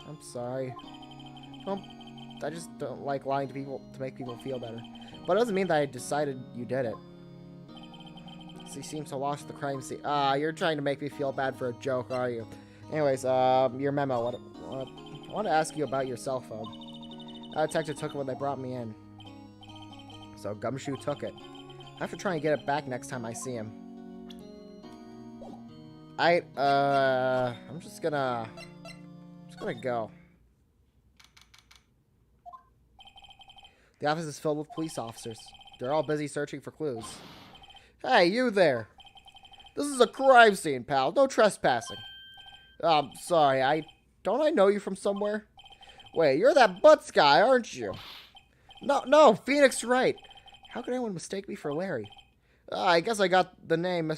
I'm sorry. I just don't like lying to people to make people feel better. But it doesn't mean that I decided you did it. So you seem so lost at the crime scene. You're trying to make me feel bad for a joke, are you? Anyways, your memo. I want to ask you about your cell phone. That detective took it when they brought me in. So Gumshoe took it. I have to try and get it back next time I see him. I'm just gonna go. The office is filled with police officers. They're all busy searching for clues. Hey, you there! This is a crime scene, pal. No trespassing. Sorry, don't I know you from somewhere? Wait, you're that Butts guy, aren't you? No, Phoenix Wright. How could anyone mistake me for Larry? I guess I got the name, I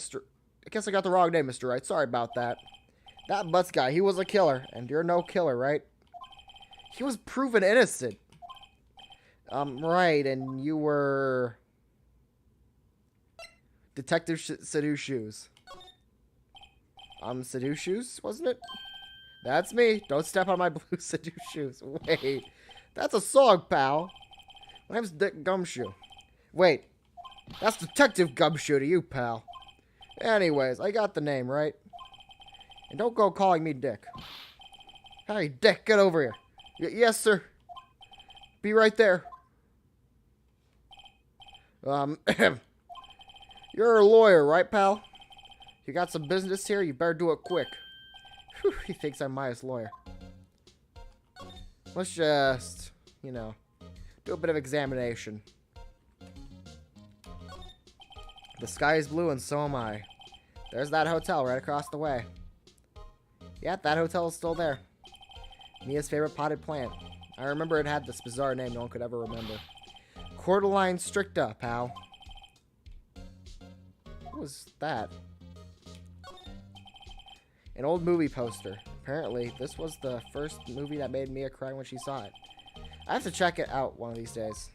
guess I got the wrong name, Mr. Wright. Sorry about that. That Butts guy, he was a killer, and you're no killer, right? He was proven innocent. Right, and you were... Detective Seduce Shoes. Seduce Shoes, wasn't it? That's me. Don't step on my blue Seduce Shoes. Wait, that's a song, pal. My name's Dick Gumshoe. Wait, that's Detective Gumshoe to you, pal. Anyways, I got the name, right? And don't go calling me Dick. Hey, Dick, get over here. Yes, sir. Be right there. You're a lawyer, right, pal? You got some business here? You better do it quick. Whew, he thinks I'm Maya's lawyer. Let's just, do a bit of examination. The sky is blue and so am I. There's that hotel right across the way. Yeah, that hotel is still there. Mia's favorite potted plant. I remember it had this bizarre name no one could ever remember. Cordyline stricta, pal. What was that? An old movie poster. Apparently, this was the first movie that made Mia cry when she saw it. I have to check it out one of these days.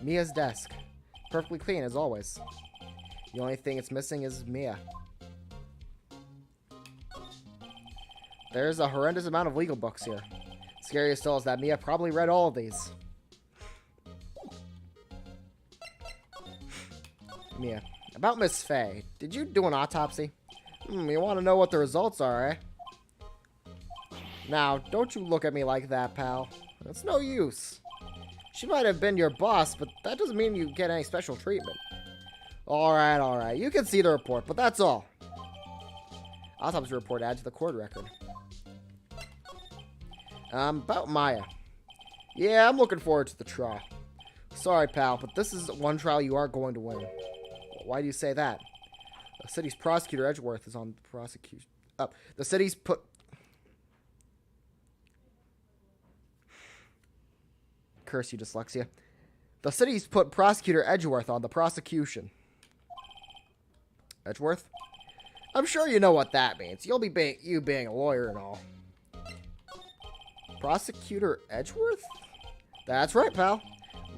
Mia's desk. Perfectly clean, as always. The only thing it's missing is Mia. There's a horrendous amount of legal books here. Scariest still is that Mia probably read all of these. Mia. About Miss Faye. Did you do an autopsy? You want to know what the results are, eh? Now, don't you look at me like that, pal. It's no use. She might have been your boss, but that doesn't mean you get any special treatment. Alright. You can see the report, but that's all. Autopsy report added to the court record. About Maya. Yeah, I'm looking forward to the trial. Sorry, pal, but this is one trial you are going to win. Why do you say that? The city's prosecutor, Edgeworth, is on the prosecution. The city's put... Curse you, dyslexia. The city's put prosecutor Edgeworth on the prosecution. Edgeworth? I'm sure you know what that means. You'll be being a lawyer and all. Prosecutor Edgeworth? That's right, pal.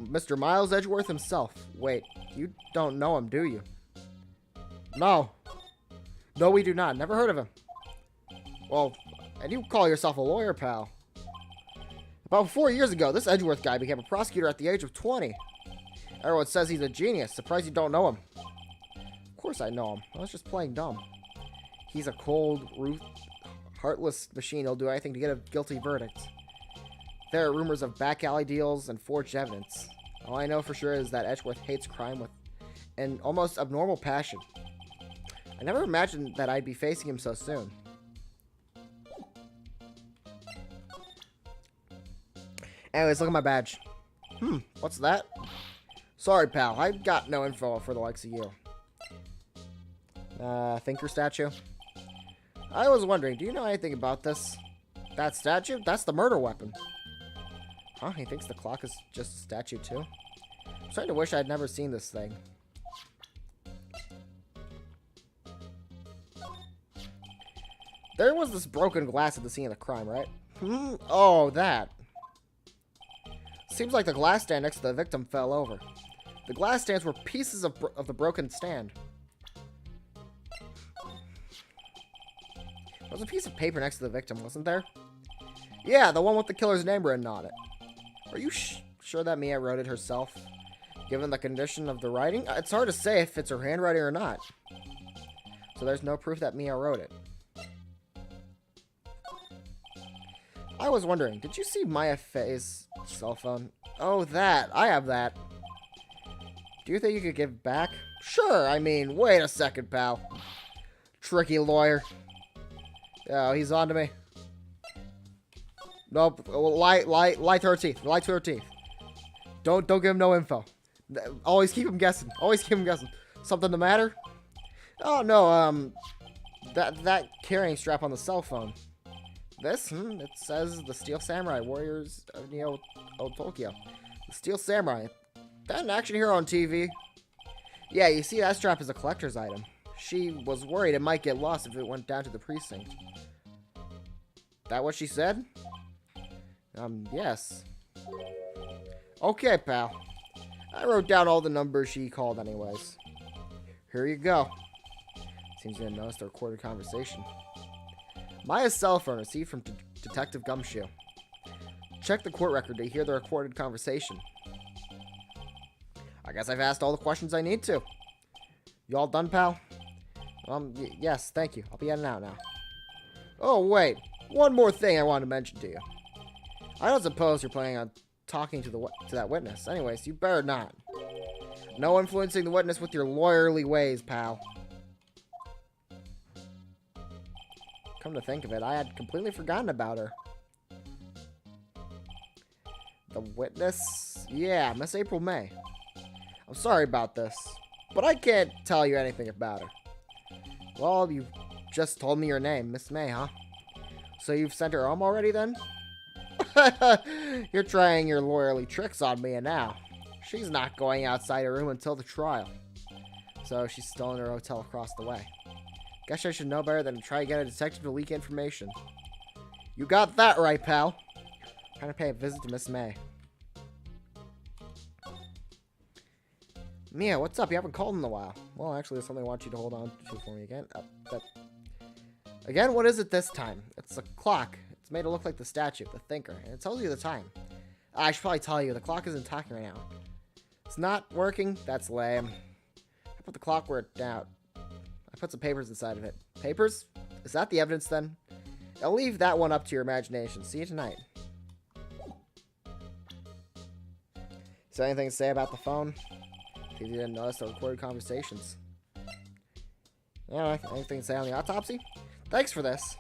Mr. Miles Edgeworth himself. Wait, you don't know him, do you? No. No, we do not. Never heard of him. Well, and you call yourself a lawyer, pal. About 4 years ago, this Edgeworth guy became a prosecutor at the age of 20. Everyone says he's a genius. Surprised you don't know him. Of course I know him. I was just playing dumb. He's a cold, heartless machine. He'll do anything to get a guilty verdict. There are rumors of back alley deals and forged evidence. All I know for sure is that Edgeworth hates crime with an almost abnormal passion. I never imagined that I'd be facing him so soon. Anyways, look at my badge. What's that? Sorry, pal. I got no info for the likes of you. Thinker statue? I was wondering, do you know anything about this? That statue? That's the murder weapon. Huh? He thinks the clock is just a statue, too? I'm starting to wish I'd never seen this thing. There was this broken glass at the scene of the crime, right? Oh, that. Seems like the glass stand next to the victim fell over. The glass stands were pieces of the broken stand. There was a piece of paper next to the victim, wasn't there? Yeah, the one with the killer's name written on it. Are you sure that Mia wrote it herself? Given the condition of the writing? It's hard to say if it's her handwriting or not. So there's no proof that Mia wrote it. I was wondering, did you see Maya Faye's cell phone? Oh, that. I have that. Do you think you could give back? Sure, I mean, wait a second, pal. Tricky lawyer. Oh, he's on to me. Nope. Lie to her teeth. Lie to her teeth. Don't give him no info. Always keep him guessing. Always keep him guessing. Something the matter? Oh, no, that carrying strap on the cell phone. This? It says the Steel Samurai Warriors of Neo Tokyo. The Steel Samurai. That an action hero on TV? Yeah, you see, that strap is a collector's item. She was worried it might get lost if it went down to the precinct. That what she said? Yes. Okay, pal. I wrote down all the numbers she called anyways. Here you go. Seems you didn't notice the recorded conversation. Maya's cell phone received from Detective Gumshoe. Check the court record to hear the recorded conversation. I guess I've asked all the questions I need to. You all done, pal? Yes, thank you. I'll be heading out now. Oh, wait. One more thing I wanted to mention to you. I don't suppose you're planning on talking to that witness. Anyways, you better not. No influencing the witness with your lawyerly ways, pal. Come to think of it, I had completely forgotten about her. The witness? Yeah, Miss April May. I'm sorry about this, but I can't tell you anything about her. Well, you just told me your name, Miss May, huh? So you've sent her home already, then? You're trying your lawyerly tricks on me now. She's not going outside her room until the trial. So she's still in her hotel across the way. Guess I should know better than to try to get a detective to leak information. You got that right, pal. I'm trying to pay a visit to Miss May. Mia, what's up? You haven't called in a while. Well, actually, there's something I want you to hold on to for me again. Again, what is it this time? It's a clock. It's made to look like the statue, the thinker, and it tells you the time. I should probably tell you, the clock isn't talking right now. It's not working? That's lame. I put the clock where it down. I put some papers inside of it. Papers? Is that the evidence then? I'll leave that one up to your imagination. See you tonight. Is there anything to say about the phone? If you didn't notice the recorded conversations. Yeah, anything to say on the autopsy? Thanks for this.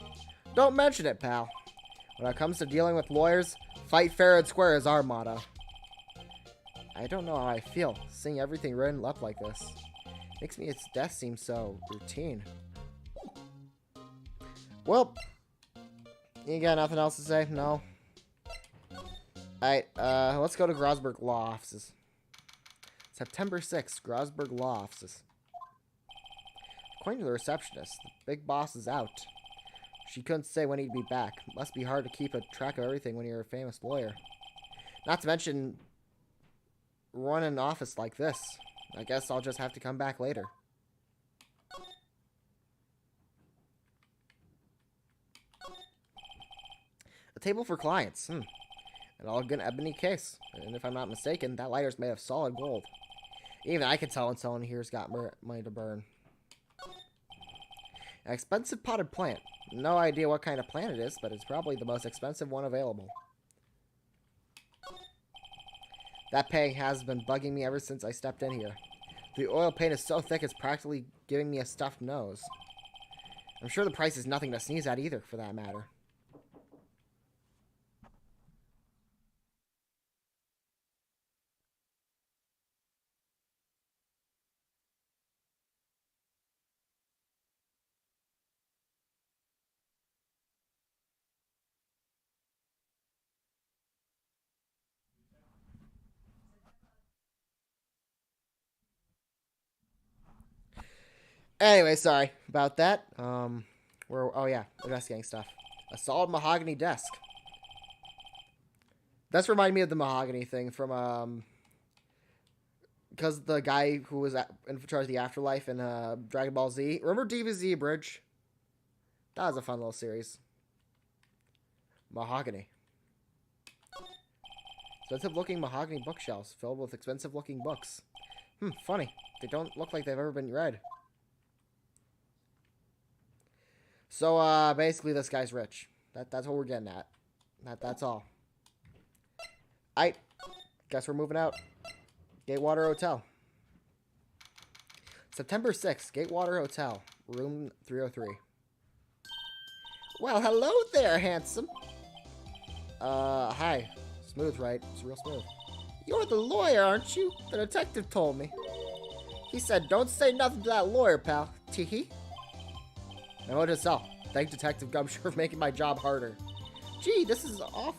Don't mention it, pal. When it comes to dealing with lawyers, fight fair and square is our motto. I I don't know how I feel. Seeing everything written up like this makes me its death seem so routine. Well, you got nothing else to say? No? Alright, let's go to Grosberg Law Offices. September 6th, Grosberg Law Offices. According to the receptionist, the big boss is out. She couldn't say when he'd be back. Must be hard to keep a track of everything when you're a famous lawyer. Not to mention, run an office like this. I guess I'll just have to come back later. A table for clients. An elegant ebony case. And if I'm not mistaken, that lighter's made of solid gold. Even I can tell when someone here's got money to burn. An expensive potted plant. No idea what kind of plant it is, but it's probably the most expensive one available. That peg has been bugging me ever since I stepped in here. The oil paint is so thick it's practically giving me a stuffed nose. I'm sure the price is nothing to sneeze at either, for that matter. Anyway, sorry about that. Oh yeah, investigating stuff. A solid mahogany desk. That's reminding me of the mahogany thing from because the guy who was in charge of the afterlife in Dragon Ball Z. Remember DBZ Bridge? That was a fun little series. Mahogany. Expensive looking mahogany bookshelves filled with expensive looking books. Funny. They don't look like they've ever been read. So, basically this guy's rich. That's what we're getting at. That's all. I guess we're moving out. Gatewater Hotel. September 6th, Gatewater Hotel, room 303. Well, hello there, handsome. Hi. Smooth, right? It's real smooth. You're the lawyer, aren't you? The detective told me. He said, don't say nothing to that lawyer, pal. Teehee. No, to sell. Thank Detective Gumshoe for making my job harder. Gee, this is all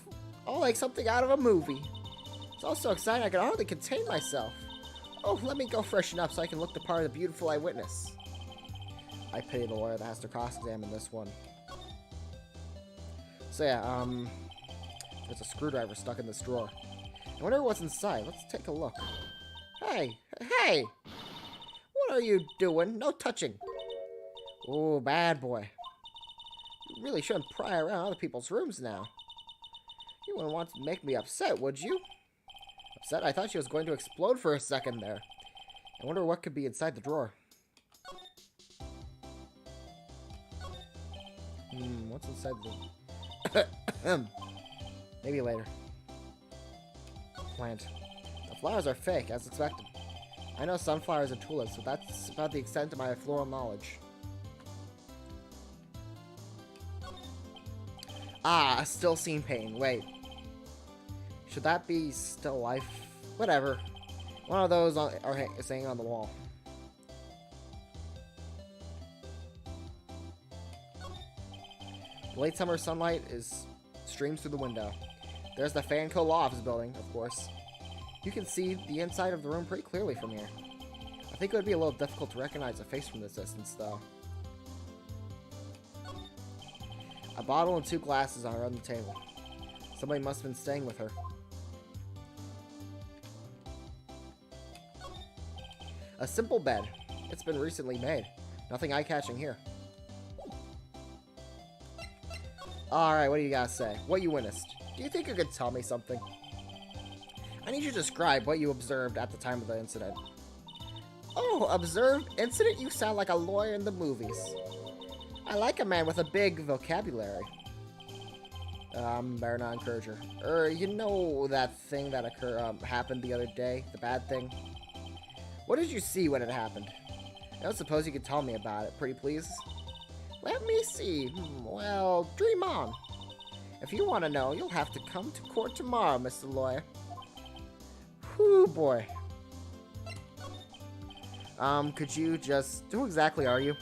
like something out of a movie. It's all so exciting I can hardly contain myself. Oh, let me go freshen up so I can look the part of the beautiful eyewitness. I pity the lawyer that has to cross-examine this one. So yeah, there's a screwdriver stuck in this drawer. I wonder what's inside. Let's take a look. Hey! What are you doing? No touching. Oh, bad boy. You really shouldn't pry around other people's rooms now. You wouldn't want to make me upset, would you? Upset? I thought she was going to explode for a second there. I wonder what could be inside the drawer. What's inside the... Maybe later. Plant. The flowers are fake, as expected. I know sunflowers and tulips, but that's about the extent of my floral knowledge. Ah, a still seen painting. Wait. Should that be still life? Whatever. One of those are hanging on the wall. The late summer sunlight streams through the window. There's the Fanco Law Office building, of course. You can see the inside of the room pretty clearly from here. I think it would be a little difficult to recognize a face from this distance, though. A bottle and 2 glasses are on the table. Somebody must have been staying with her. A simple bed. It's been recently made. Nothing eye-catching here. Alright, what do you guys say? What you witnessed? Do you think you could tell me something? I need you to describe what you observed at the time of the incident. Oh, observed incident? You sound like a lawyer in the movies. I like a man with a big vocabulary. Better not encourage her. You know that thing that happened the other day? The bad thing? What did you see when it happened? I don't suppose you could tell me about it, pretty please? Let me see. Well, dream on. If you want to know, you'll have to come to court tomorrow, Mr. Lawyer. Whoo, boy. Could you just... Who exactly are you?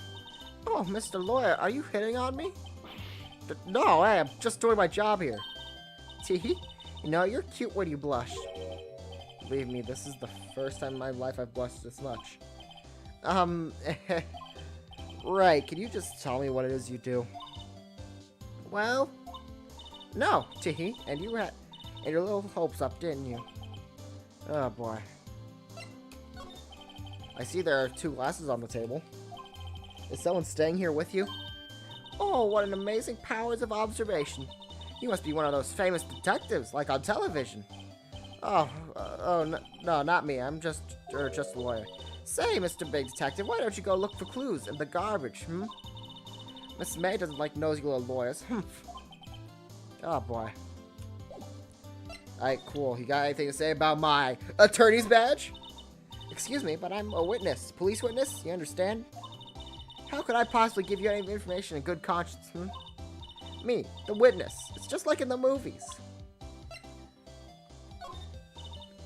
Oh, Mr. Lawyer, are you hitting on me? No, hey, I'm just doing my job here. Teehee. You know, you're cute when you blush. Believe me, this is the first time in my life I've blushed this much. Right, can you just tell me what it is you do? Well, no, Teehee, and you had your little hopes up, didn't you? Oh, boy. I see there are 2 glasses on the table. Is someone staying here with you? Oh, what an amazing powers of observation. You must be one of those famous detectives, like on television. Oh, no, not me. I'm just a lawyer. Say, Mr. Big Detective, why don't you go look for clues in the garbage, Miss May doesn't like nosy little lawyers. Oh, boy. Alright, cool. You got anything to say about my attorney's badge? Excuse me, but I'm a witness. Police witness, you understand? How could I possibly give you any information in good conscience, Me, the witness. It's just like in the movies.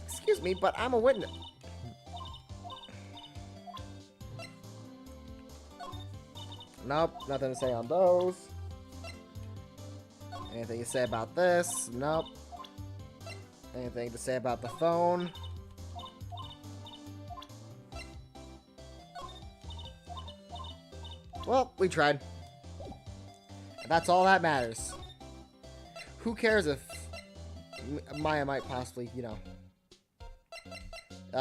Excuse me, but I'm a witness. Nope, nothing to say on those. Anything to say about this? Nope. Anything to say about the phone? Well, we tried. And that's all that matters. Who cares if Maya might possibly, you know.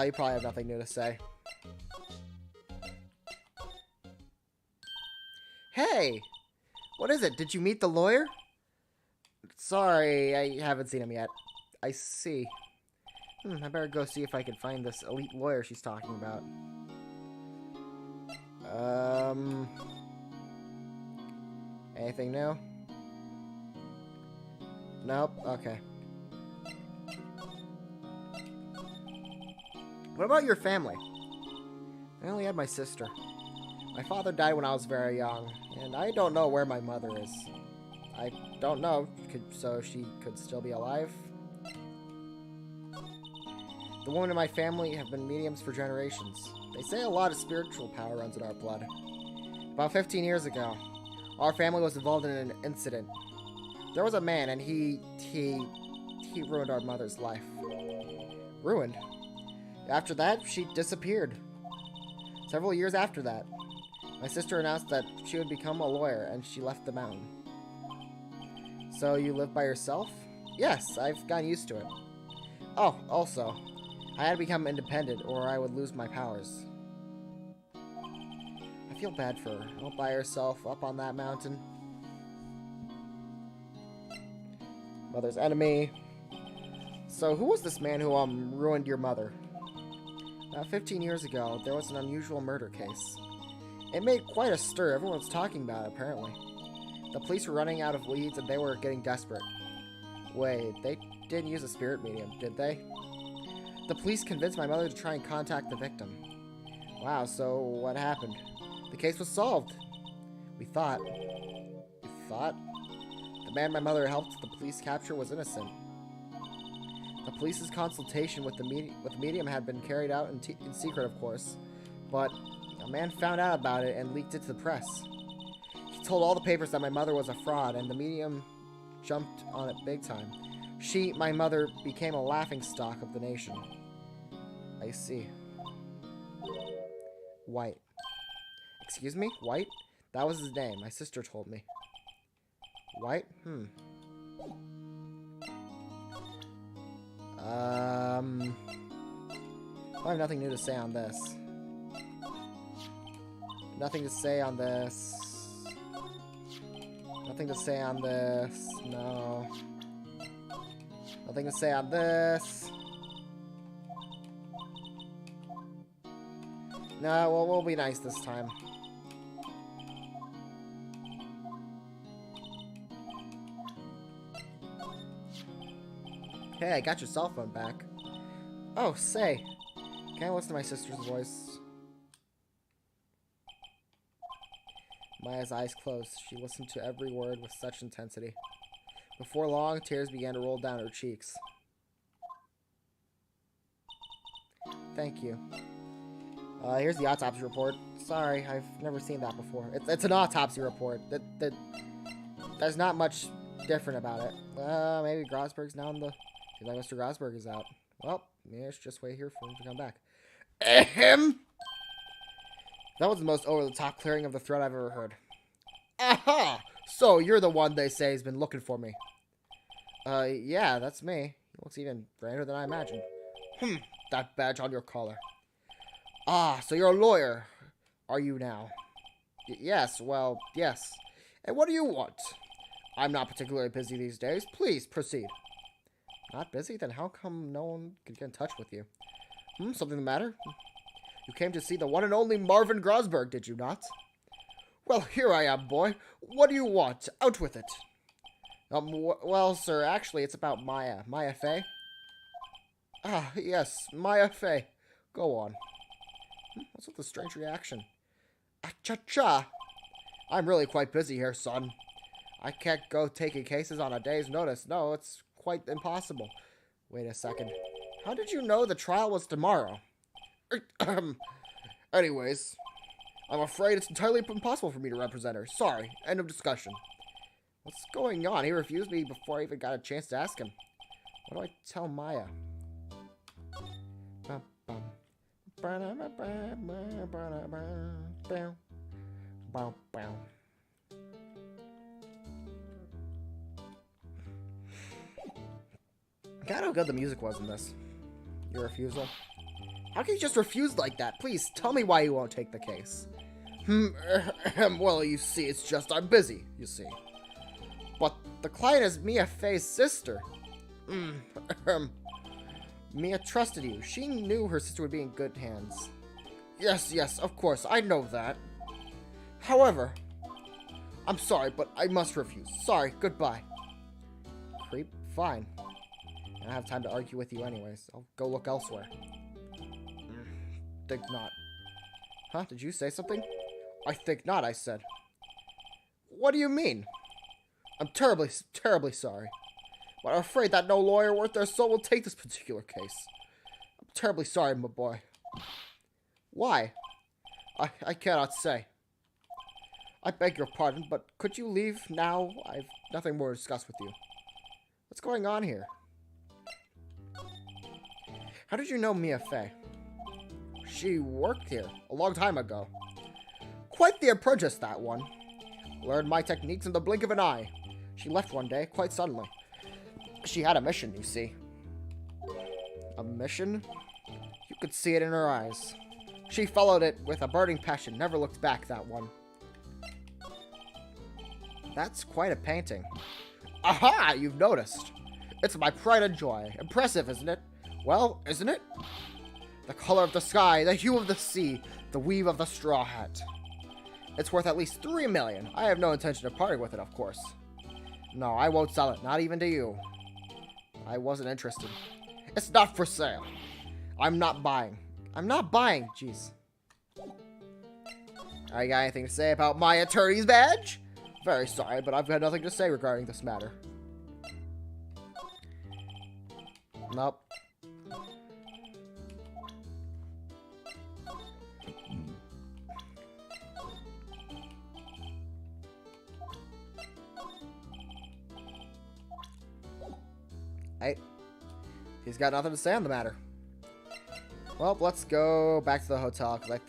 You probably have nothing new to say. Hey! What is it? Did you meet the lawyer? Sorry, I haven't seen him yet. I see. I better go see if I can find this elite lawyer she's talking about. Anything new? Nope. Okay. What about your family? I only had my sister. My father died when I was very young, and I don't know where my mother is. I don't know, so she could still be alive? The women in my family have been mediums for generations. They say a lot of spiritual power runs in our blood. About 15 years ago, our family was involved in an incident. There was a man, and he ruined our mother's life. Ruined? After that, she disappeared. Several years after that, my sister announced that she would become a lawyer, and she left the mountain. So you live by yourself? Yes, I've gotten used to it. Oh, also, I had to become independent, or I would lose my powers. I feel bad for her. All by herself, up on that mountain. Mother's enemy. So, who was this man who, ruined your mother? About 15 years ago, there was an unusual murder case. It made quite a stir. Everyone was talking about it, apparently. The police were running out of leads, and they were getting desperate. Wait, they didn't use a spirit medium, did they? The police convinced my mother to try and contact the victim. Wow, so what happened? The case was solved. We thought. We thought? The man my mother helped the police capture was innocent. The police's consultation with the medium had been carried out in secret, of course, but a man found out about it and leaked it to the press. He told all the papers that my mother was a fraud, and the medium jumped on it big time. My mother, became a laughingstock of the nation. I see. White. Excuse me? White? That was his name. My sister told me. White? I have nothing new to say on this. Nothing to say on this. Nothing to say on this. No. Nothing to say on this. No, well, we'll be nice this time. Hey, I got your cell phone back. Oh, say. Can I listen to my sister's voice? Maya's eyes closed. She listened to every word with such intensity. Before long, tears began to roll down her cheeks. Thank you. Here's the autopsy report. Sorry, I've never seen that before. It's an autopsy report. There's not much different about it. Maybe Grosberg's now in the... Seems like Mr. Grosberg is out. Well, yeah, let's just wait here for him to come back. Ahem! That was the most over-the-top clearing of the threat I've ever heard. Aha! So, you're the one they say has been looking for me. Yeah, that's me. He looks even grander than I imagined. That badge on your collar. Ah, so you're a lawyer, are you now? Yes, well, yes. And what do you want? I'm not particularly busy these days. Please, proceed. Not busy? Then how come no one could get in touch with you? Something the matter? You came to see the one and only Marvin Grosberg, did you not? Well, here I am, boy. What do you want? Out with it. Well, sir, actually, it's about Maya. Maya Fey? Ah, yes, Maya Fey. Go on. What's with the strange reaction? Cha-cha! I'm really quite busy here, son. I can't go taking cases on a day's notice. No, it's quite impossible. Wait a second. How did you know the trial was tomorrow? Anyways, I'm afraid it's entirely impossible for me to represent her. Sorry. End of discussion. What's going on? He refused me before I even got a chance to ask him. What do I tell Maya? God, how good the music was in this. Your refusal? How can you just refuse like that? Please, tell me why you won't take the case. Well, you see, it's just I'm busy, you see. But the client is Mia Fey's sister. Mia trusted you. She knew her sister would be in good hands. Yes, of course, I know that. However, I'm sorry, but I must refuse. Sorry, goodbye. Creep, fine. I don't have time to argue with you anyways. I'll go look elsewhere. Think not. Huh? Did you say something? I think not, I said. What do you mean? I'm terribly sorry. But I'm afraid that no lawyer worth their salt will take this particular case. I'm terribly sorry, my boy. Why? I cannot say. I beg your pardon, but could you leave now? I've nothing more to discuss with you. What's going on here? How did you know Mia Fey? She worked here a long time ago. Quite the apprentice, that one. Learned my techniques in the blink of an eye. She left one day, quite suddenly. She had a mission, you see. A mission? You could see it in her eyes. She followed it with a burning passion, never looked back, that one. That's quite a painting. Aha! You've noticed. It's my pride and joy. Impressive, isn't it? Well, isn't it? The color of the sky, the hue of the sea, the weave of the straw hat. It's worth at least 3 million. I have no intention of parting with it, of course. No, I won't sell it, not even to you. I wasn't interested. It's not for sale. I'm not buying. I'm not buying, jeez. I got anything to say about my attorney's badge? Very sorry, but I've got nothing to say regarding this matter. Nope. Hey, he's got nothing to say on the matter. Well, let's go back to the hotel, because I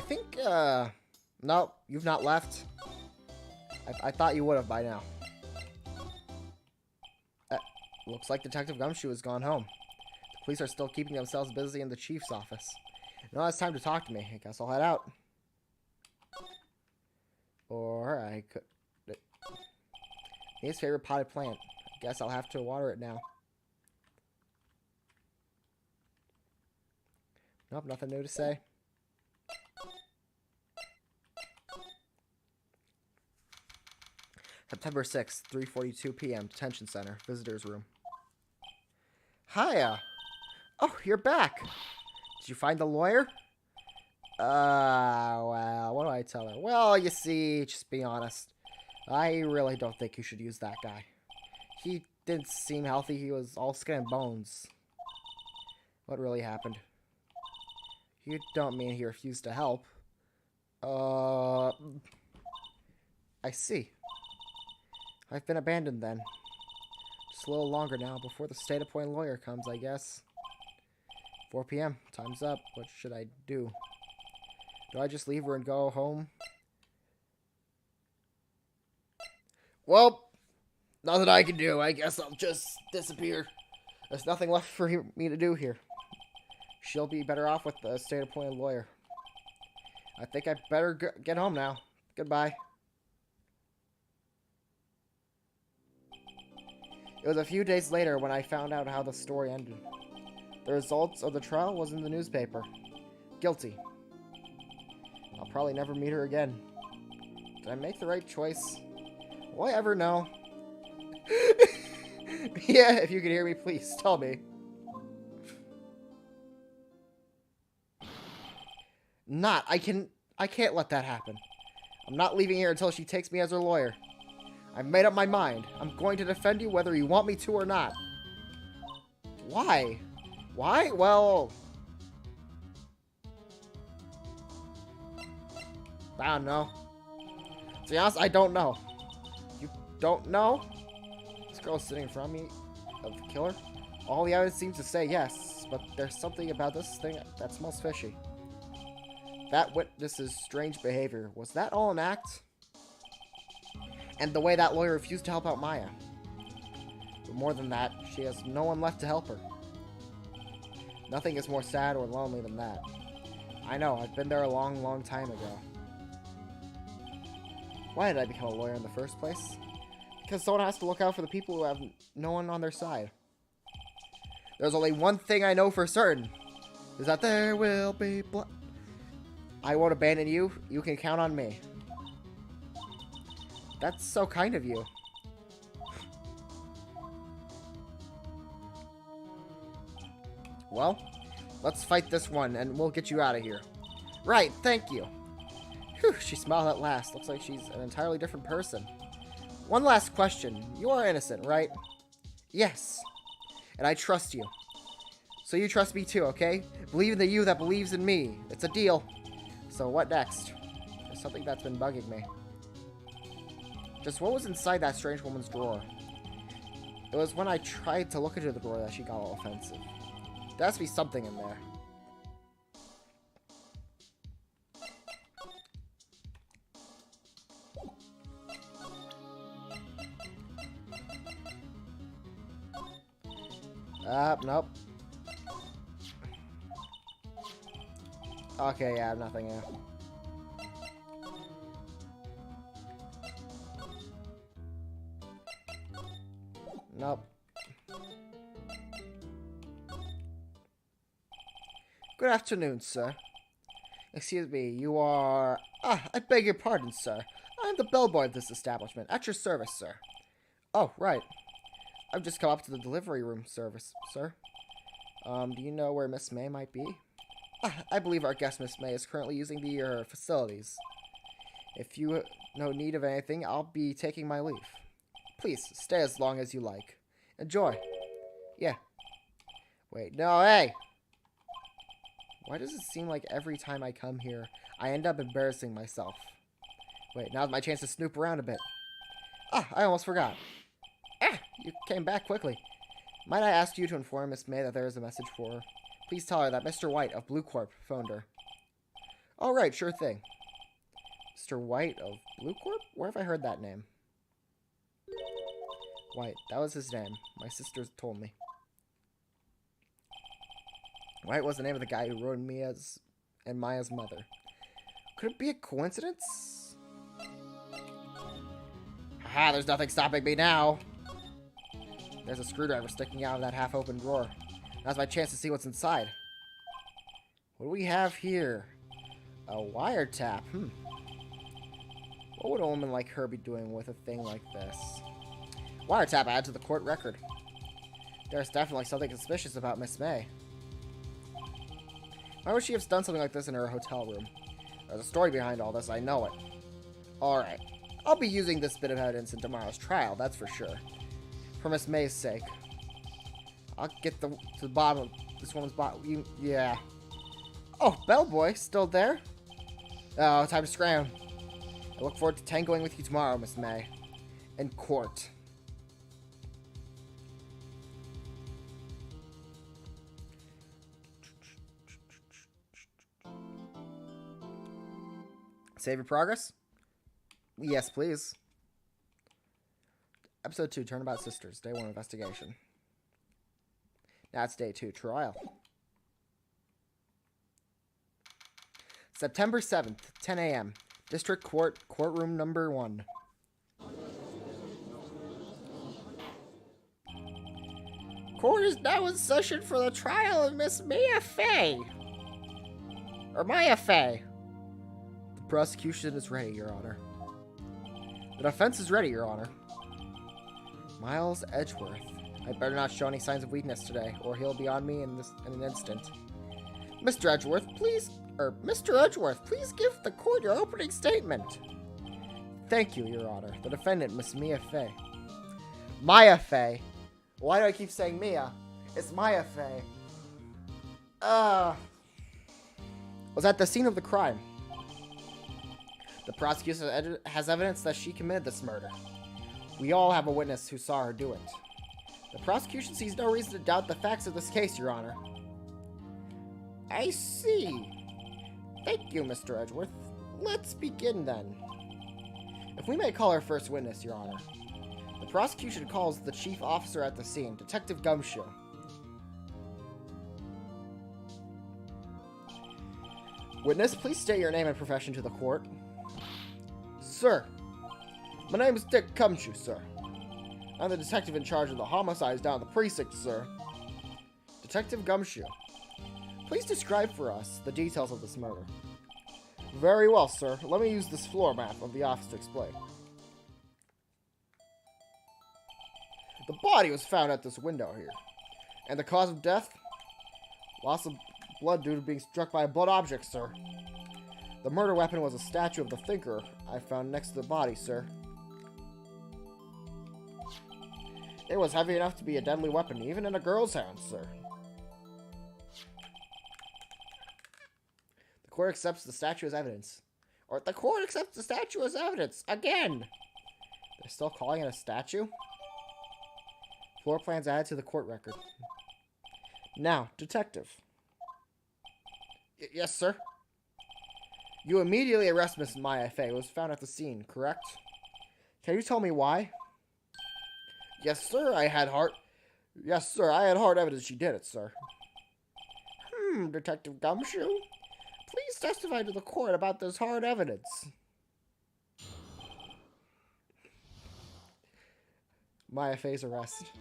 think, no, you've not left. I thought you would have by now. Looks like Detective Gumshoe has gone home. The police are still keeping themselves busy in the chief's office. Now it's time to talk to me. I guess I'll head out. Or I could... His favorite potted plant. I guess I'll have to water it now. Nope, nothing new to say. September 6th, 3:42 p.m. Detention Center, Visitors Room. Hiya! Oh, you're back! Did you find the lawyer? Well, what do I tell her? Well, you see, just be honest. I really don't think you should use that guy. He didn't seem healthy. He was all skin and bones. What really happened? You don't mean he refused to help. I see. I've been abandoned then. Just a little longer now before the state-appointed lawyer comes, I guess. 4 p.m. Time's up. What should I do? Do I just leave her and go home? Well, nothing I can do. I guess I'll just disappear. There's nothing left for me to do here. She'll be better off with the state-appointed lawyer. I think I better get home now. Goodbye. It was a few days later when I found out how the story ended. The results of the trial was in the newspaper. Guilty. I'll probably never meet her again. Did I make the right choice? Will I ever know? Yeah, if you can hear me, please tell me. I can't let that happen. I'm not leaving here until she takes me as her lawyer. I've made up my mind. I'm going to defend you whether you want me to or not. Why? Why? Well, I don't know. To be honest, I don't know. You don't know? This girl is sitting in front of me, of the killer. All the evidence seems to say yes, but there's something about this thing that smells fishy. That witness's strange behavior, was that all an act? And the way that lawyer refused to help out Maya. But more than that, she has no one left to help her. Nothing is more sad or lonely than that. I know, I've been there a long, long time ago. Why did I become a lawyer in the first place? Because someone has to look out for the people who have no one on their side. There's only one thing I know for certain, is that there will be blood. I won't abandon you. You can count on me. That's so kind of you. Well, let's fight this one, and we'll get you out of here. Right, thank you. Whew, she smiled at last. Looks like she's an entirely different person. One last question. You are innocent, right? Yes. And I trust you. So you trust me too, okay? Believe in the you that believes in me. It's a deal. So what next? There's something that's been bugging me. Just what was inside that strange woman's drawer? It was when I tried to look into the drawer that she got all offensive. There has to be something in there. Nope. Okay, yeah, nothing here. Nope. Good afternoon, sir. Excuse me, you are... I beg your pardon, sir. I'm the bellboy of this establishment. At your service, sir. Oh, right. I've just come up to the delivery room service, sir. Do you know where Miss May might be? I believe our guest, Miss May, is currently using the facilities. If you no need of anything, I'll be taking my leave. Please, stay as long as you like. Enjoy. Yeah. Wait, no, hey! Why does it seem like every time I come here, I end up embarrassing myself? Wait, now's my chance to snoop around a bit. I almost forgot. You came back quickly. Might I ask you to inform Miss May that there is a message for her? Please tell her that Mr. White of Blue Corp phoned her. All right, sure thing. Mr. White of Blue Corp? Where have I heard that name? White, that was his name. My sister told me. White was the name of the guy who ruined Mia's and Maya's mother. Could it be a coincidence? Haha, there's nothing stopping me now. There's a screwdriver sticking out of that half-open drawer. Now's my chance to see what's inside. What do we have here? A wiretap. What would a woman like her be doing with a thing like this? Wiretap added to the court record. There's definitely something suspicious about Miss May. Why would she have done something like this in her hotel room? There's a story behind all this, I know it. Alright. I'll be using this bit of evidence in tomorrow's trial, that's for sure. For Miss May's sake. I'll get to the bottom of this woman's body. Yeah. Oh, bellboy, still there? Oh, time to scram. I look forward to tangoing with you tomorrow, Miss May. In court. Save your progress? Yes, please. Episode 2, Turnabout Sisters. Day 1, Investigation. Now it's Day 2, Trial. September 7th, 10 a.m. District Court, Courtroom Number 1. Court is now in session for the trial of Miss Mia Fey. Or Maya Fey. The prosecution is ready, Your Honor. The defense is ready, Your Honor. Miles Edgeworth. I better not show any signs of weakness today, or he'll be on me in an instant. Mr. Edgeworth, please give the court your opening statement. Thank you, Your Honor. The defendant, Miss Mia Fey. Maya Fey. Why do I keep saying Mia? It's Maya Fey. Was at the scene of the crime. The prosecution has evidence that she committed this murder. We all have a witness who saw her do it. The prosecution sees no reason to doubt the facts of this case, Your Honor. I see. Thank you, Mr. Edgeworth. Let's begin, then. If we may call our first witness, Your Honor. The prosecution calls the chief officer at the scene, Detective Gumshoe. Witness, please state your name and profession to the court. Sir, my name is Dick Gumshoe, sir. I'm the detective in charge of the homicides down the precinct, sir. Detective Gumshoe, please describe for us the details of this murder. Very well, sir. Let me use this floor map of the office to explain. The body was found at this window here. And the cause of death? Loss of blood due to being struck by a blunt object, sir. The murder weapon was a statue of the thinker I found next to the body, sir. It was heavy enough to be a deadly weapon, even in a girl's hands, sir. The court accepts the statue as evidence. Or the court accepts the statue as evidence. Again! They're still calling it a statue? Floor plans added to the court record. Now, detective. Yes, sir? You immediately arrest Miss Maya Fey, who was found at the scene, correct? Can you tell me why? Yes, sir, I had hard evidence she did it, sir. Detective Gumshoe? Please testify to the court about this hard evidence. Maya Fey's arrest.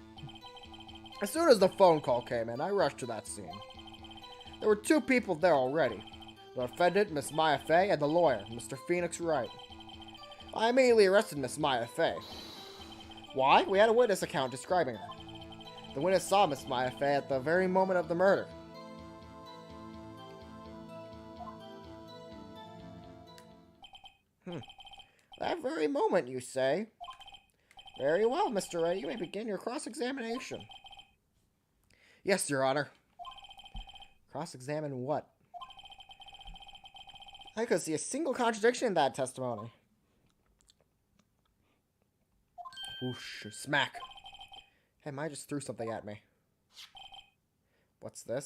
As soon as the phone call came in, I rushed to that scene. There were 2 people there already. The defendant, Miss Maya Fey, and the lawyer, Mr. Phoenix Wright. I immediately arrested Miss Maya Fey. Why? We had a witness account describing her. The witness saw Miss Maya Fey at the very moment of the murder. That very moment, you say? Very well, Mr. Wright. You may begin your cross-examination. Yes, Your Honor. Cross-examine what? I could see a single contradiction in that testimony. Whoosh, smack. Hey, Maya just threw something at me. What's this?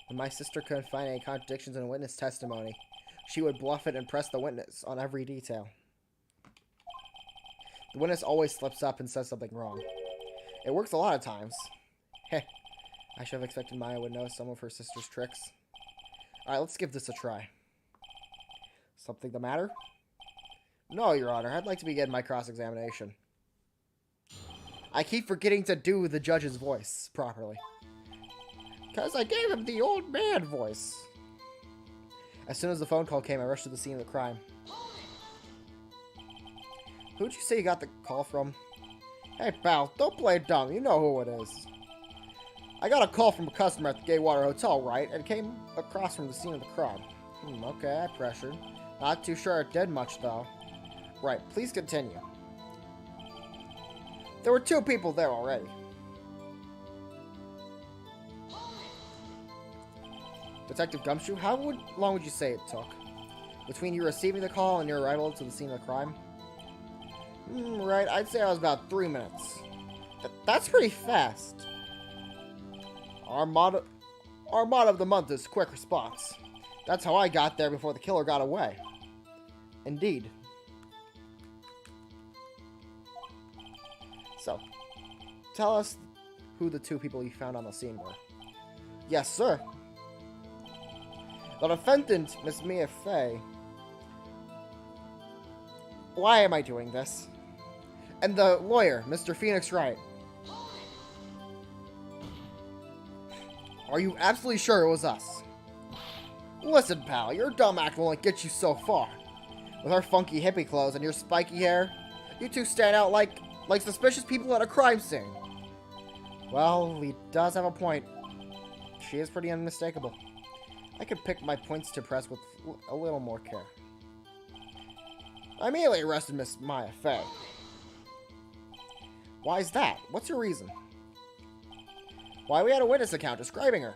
When my sister couldn't find any contradictions in a witness testimony, she would bluff it and press the witness on every detail. The witness always slips up and says something wrong. It works a lot of times. Heh, I should have expected Maya would know some of her sister's tricks. Alright, let's give this a try. Something the matter? No, Your Honor. I'd like to begin my cross-examination. I keep forgetting to do the judge's voice properly. Because I gave him the old man voice. As soon as the phone call came, I rushed to the scene of the crime. Who'd you say you got the call from? Hey, pal, don't play dumb. You know who it is. I got a call from a customer at the Gaywater Hotel, right? And came across from the scene of the crime. Okay, I pressured. Not too sure it did much, though. Right, please continue. There were 2 people there already. Detective Gumshoe, how long would you say it took? Between you receiving the call and your arrival to the scene of the crime? Right, I'd say I was about 3 minutes. That's pretty fast. Our motto of the month is quick response. That's how I got there before the killer got away. Indeed. So, tell us who the 2 people you found on the scene were. Yes, sir. The defendant, Miss Mia Fey. Why am I doing this? And the lawyer, Mr. Phoenix Wright. Are you absolutely sure it was us? Listen, pal, your dumb act will only get you so far. With our funky hippie clothes and your spiky hair, you 2 stand out like suspicious people at a crime scene. Well, he does have a point. She is pretty unmistakable. I could pick my points to press with a little more care. I immediately arrested Miss Maya Fey. Why is that? What's your reason? Why, we had a witness account describing her.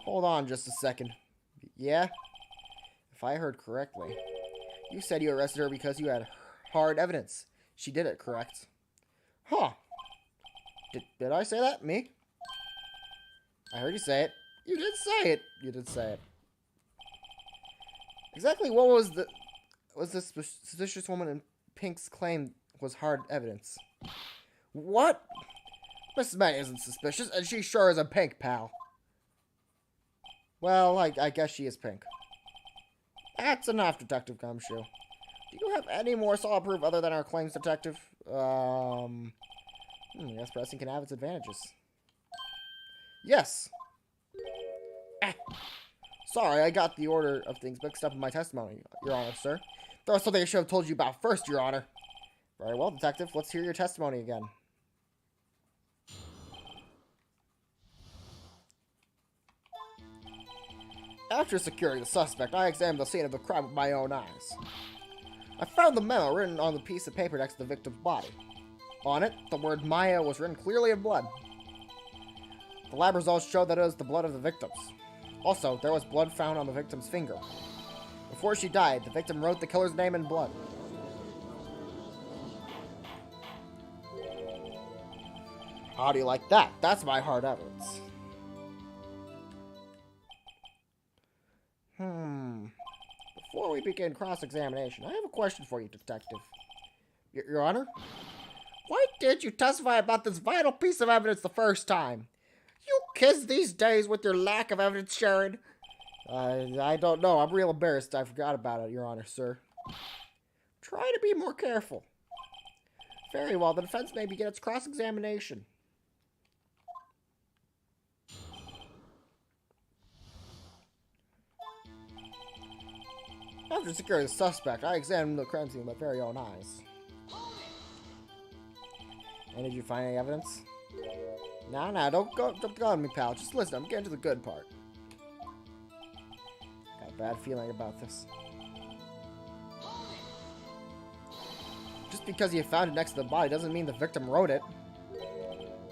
Hold on just a second. Yeah? If I heard correctly, you said you arrested her because you had hard evidence. She did it, correct? Huh. Did I say that? Me? I heard you say it. You did say it. You did say it. Exactly what was this suspicious woman in pink's claim was hard evidence? What? Miss May isn't suspicious, and she sure is a pink, pal. Well, I guess she is pink. That's enough, Detective Gumshoe. Do you have any more solid proof other than our claims, Detective? Yes, pressing can have its advantages. Yes. Sorry, I got the order of things mixed up in my testimony, Your Honor, sir. There was something I should have told you about first, Your Honor. Very well, Detective. Let's hear your testimony again. After securing the suspect, I examined the scene of the crime with my own eyes. I found the memo written on the piece of paper next to the victim's body. On it, the word Maya was written clearly in blood. The lab results showed that it was the blood of the victims. Also, there was blood found on the victim's finger. Before she died, the victim wrote the killer's name in blood. How do you like that? That's my hard evidence. Before we begin cross-examination, I have a question for you, Detective. Your Honor? Why didn't you testify about this vital piece of evidence the first time? You kids these days with your lack of evidence sharing. I don't know. I'm real embarrassed. I forgot about it, Your Honor, sir. Try to be more careful. Very well. The defense may begin its cross-examination. After securing the suspect, I examined the crime scene with my very own eyes. And did you find any evidence? No, don't go on me, pal. Just listen, I'm getting to the good part. Got a bad feeling about this. Just because you found it next to the body doesn't mean the victim wrote it.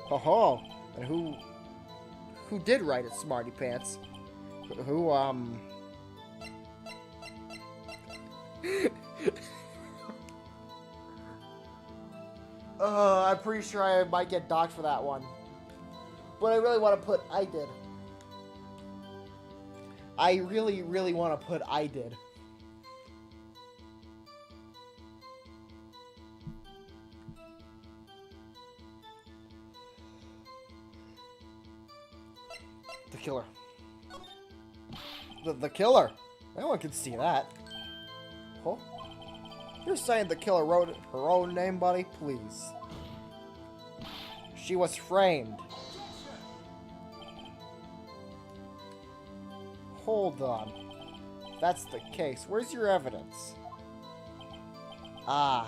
Ho-ho! And who did write it, smarty pants? I'm pretty sure I might get docked for that one. But I really want to put I did. I really, really want to put I did. The killer. The killer. No one can see that. Huh? You're saying the killer wrote her own name, buddy? Please. She was framed. Hold on. If that's the case, where's your evidence? I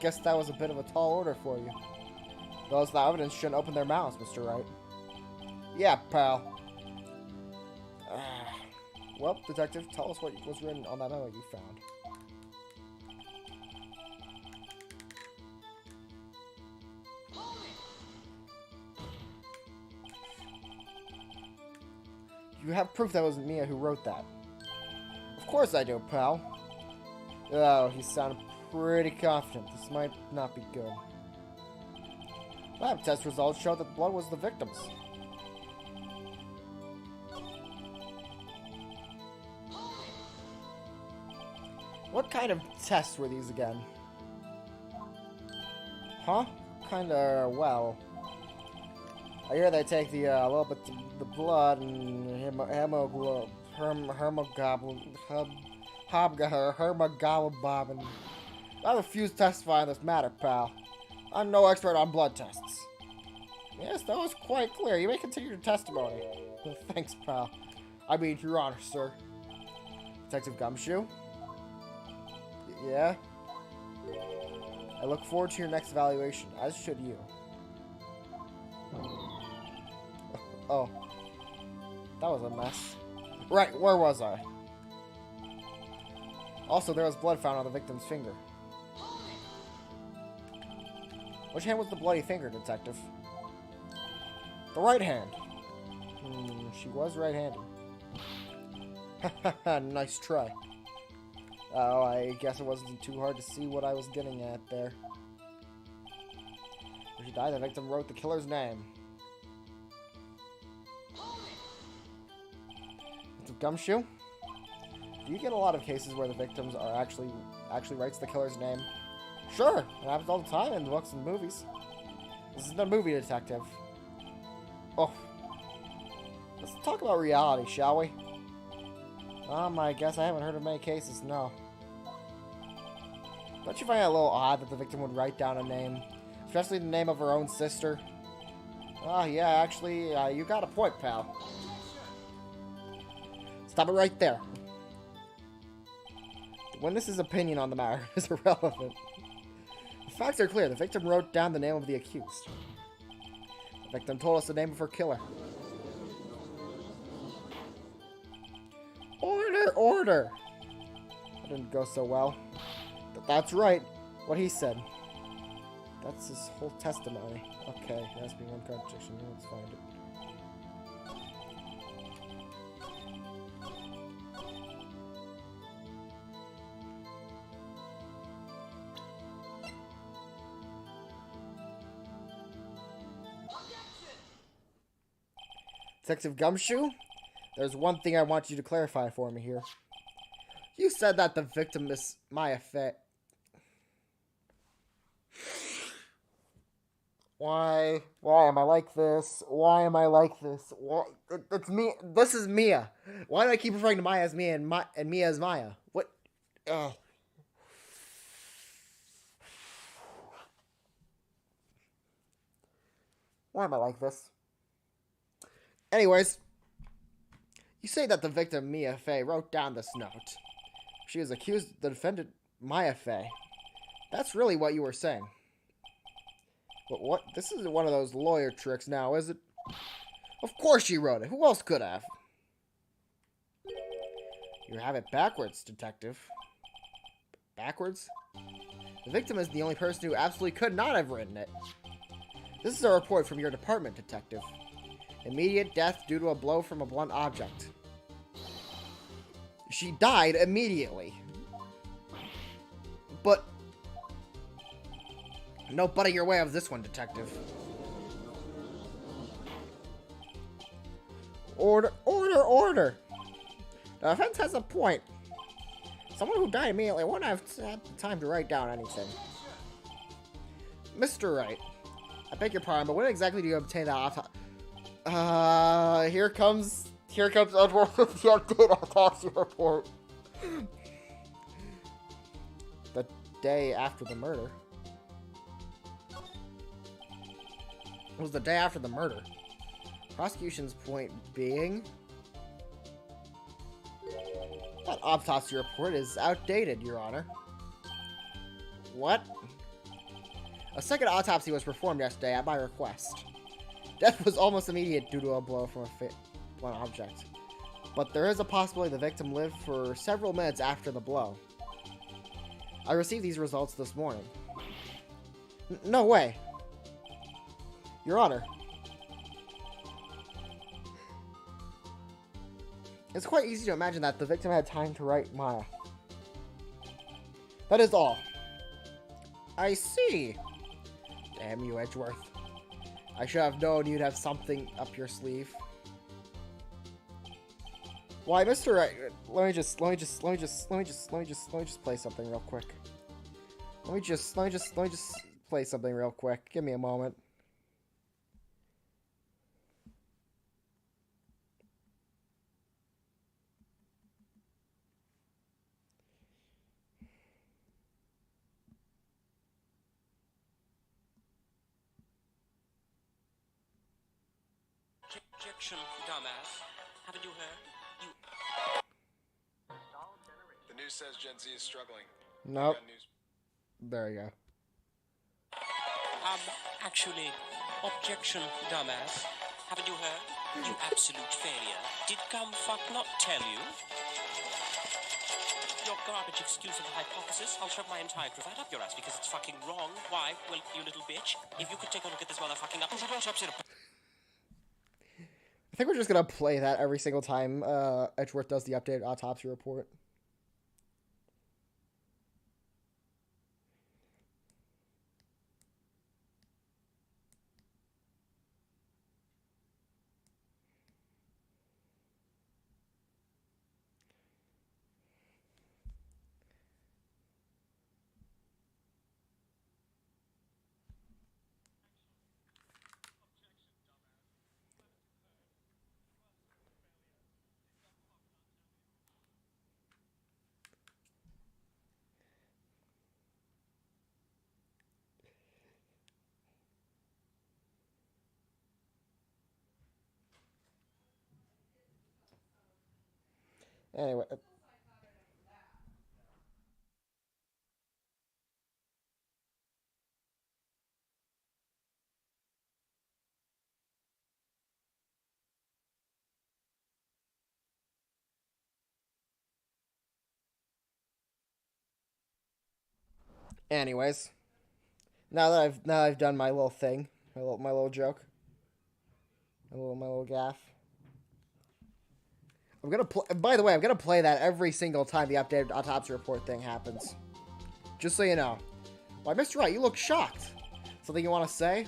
guess that was a bit of a tall order for you. Those without evidence shouldn't open their mouths, Mr. Wright. Yeah, pal. Well, Detective, tell us what was written on that memo you found. you have proof that it was Mia who wrote that? Of course I do, pal. Oh, he sounded pretty confident. This might not be good. Lab test results showed that the blood was the victim's. What kind of tests were these again? Huh? Kinda, well... I hear they take the little bit of the blood and hemoglobin, and I refuse to testify on this matter, pal. I'm no expert on blood tests. Yes, that was quite clear. You may continue your testimony. Thanks, pal. I mean, Your Honor, sir. Detective Gumshoe? Yeah? I look forward to your next evaluation, as should you. Oh. That was a mess. Right, where was I? Also, there was blood found on the victim's finger. Which hand was the bloody finger, Detective? The right hand. She was right-handed. Haha, nice try. Oh, I guess it wasn't too hard to see what I was getting at there. When she died, the victim wrote the killer's name. Gumshoe? Do you get a lot of cases where the victims are actually writes the killer's name? Sure, it happens all the time in books and movies. This is the movie, Detective. Oh. Let's talk about reality, shall we? I guess I haven't heard of many cases, no. Don't you find it a little odd that the victim would write down a name? Especially the name of her own sister? Oh, yeah, actually, you got a point, pal. Stop it right there. The witness's opinion on the matter is irrelevant. The facts are clear. The victim wrote down the name of the accused. The victim told us the name of her killer. Order, order! That didn't go so well. That's right. What he said. That's his whole testimony. Okay, there has to be one contradiction. Let's find it. Detective Gumshoe, there's one thing I want you to clarify for me here. You said that the victim is Maya Fey. Why am I like this? Why am I like this? It's me. This is Mia. Why do I keep referring to Maya as Mia and Mia as Maya? What? Ugh. Why am I like this? Anyways, you say that the victim, Mia Fey, wrote down this note. She was accused of the defendant, Maya Fey. That's really what you were saying. But what? This isn't one of those lawyer tricks now, is it? Of course she wrote it. Who else could have? You have it backwards, Detective. Backwards? The victim is the only person who absolutely could not have written it. This is a report from your department, Detective. Immediate death due to a blow from a blunt object. She died immediately. But... no butting your way of this one, Detective. Order, order, order! The offense has a point. Someone who died immediately wouldn't have had time to write down anything. Mr. Wright, I beg your pardon, but when exactly do you obtain that autopsy? Here comes Edward with the update autopsy report. The day after the murder. It was the day after the murder. Prosecution's point being... that autopsy report is outdated, Your Honor. What? A second autopsy was performed yesterday at my request. Death was almost immediate due to a blow from a blunt object. But there is a possibility the victim lived for several minutes after the blow. I received these results this morning. No way. Your Honor. It's quite easy to imagine that the victim had time to write Maya. That is all. I see. Damn you, Edgeworth. I should have known you'd have something up your sleeve. Why, Mr. Wright? Let me just play something real quick. Let me just play something real quick. Give me a moment. Objection, dumbass. Haven't you heard? The news says Gen Z is struggling. Nope. There you go. Actually, objection, dumbass. Haven't you heard? You absolute failure. Did Gumfuck not tell you? Your garbage excuse of the hypothesis, I'll shove my entire cravat up your ass because it's fucking wrong. Why? Well, you little bitch. If you could take a look at this motherfucking up, I think we're just gonna play that every single time Edgeworth does the updated autopsy report. Anyway. Anyways. Now that I've done my little thing, my little joke, my little gaff. I'm gonna play. By the way, I'm gonna play that every single time the updated autopsy report thing happens. Just so you know. Why, Mr. Wright, you look shocked. Something you want to say?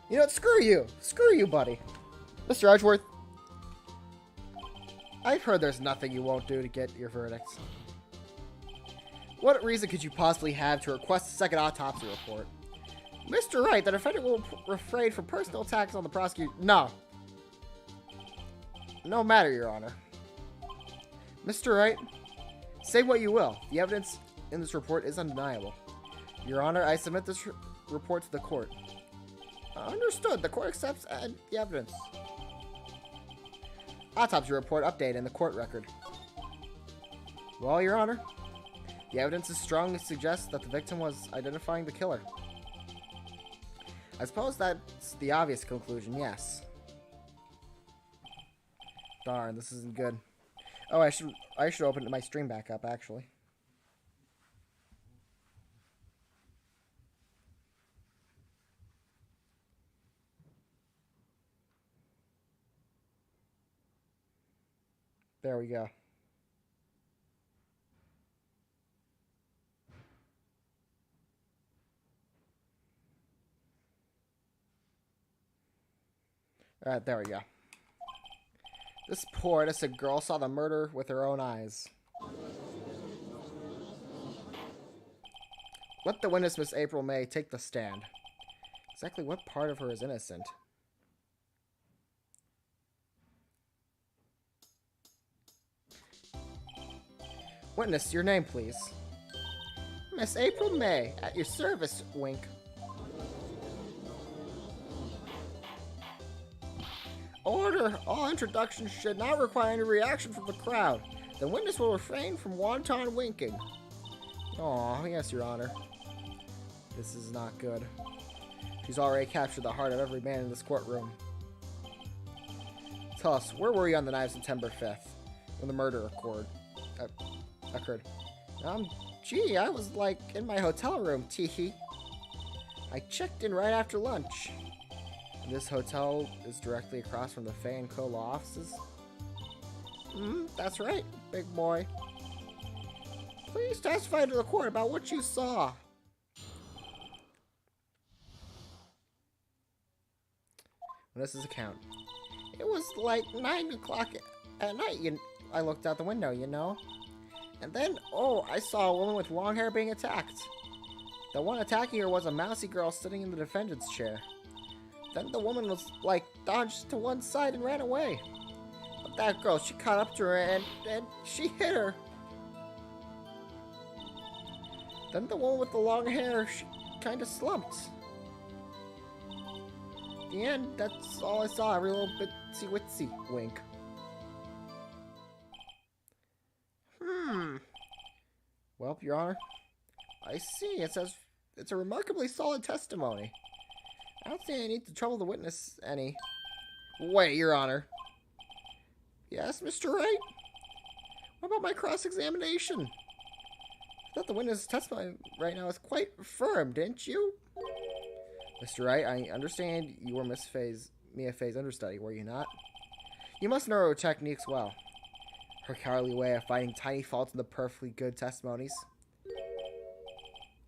You know what? Screw you, buddy. Mr. Edgeworth, I've heard there's nothing you won't do to get your verdict. What reason could you possibly have to request a second autopsy report? Mr. Wright, the defendant will refrain from personal attacks on the prosecutor. No. No matter, Your Honor. Mr. Wright, say what you will. The evidence in this report is undeniable. Your Honor, I submit this report to the court. Understood. The court accepts the evidence. Autopsy report update in the court record. Well, Your Honor, the evidence is strongly suggests that the victim was identifying the killer. I suppose that's the obvious conclusion, yes. Darn, this isn't good. Oh, I should open my stream back up, actually. There we go. Alright, there we go. This poor innocent girl saw the murder with her own eyes. Let the witness, Miss April May, take the stand. Exactly what part of her is innocent? Witness, your name, please. Miss April May, at your service, wink. Order! All introductions should not require any reaction from the crowd. The witness will refrain from wanton winking. Aw, yes, Your Honor. This is not good. She's already captured the heart of every man in this courtroom. Tell us, where were you on the night of September 5th, when the murder occurred? Gee, I was, like, in my hotel room, teehee. I checked in right after lunch. This hotel is directly across from the Fay and Co. law offices. That's right, big boy. Please testify to the court about what you saw. Vanessa's account. It was like 9 o'clock at night. I looked out the window, you know. And then, I saw a woman with long hair being attacked. The one attacking her was a mousy girl sitting in the defendant's chair. Then the woman was, dodged to one side and ran away. But that girl, she caught up to her and she hit her. Then the woman with the long hair, she kind of slumped. At the end, that's all I saw. Every little bitsy-witsy wink. Well, Your Honor, I see. It says it's a remarkably solid testimony. I don't think I need to trouble the witness any. Wait, Your Honor. Yes, Mr. Wright? What about my cross-examination? I thought the witness' testimony right now is quite firm, didn't you? Mr. Wright, I understand you were Mia Fey's understudy, were you not? You must know her techniques well. Her cowardly way of finding tiny faults in the perfectly good testimonies.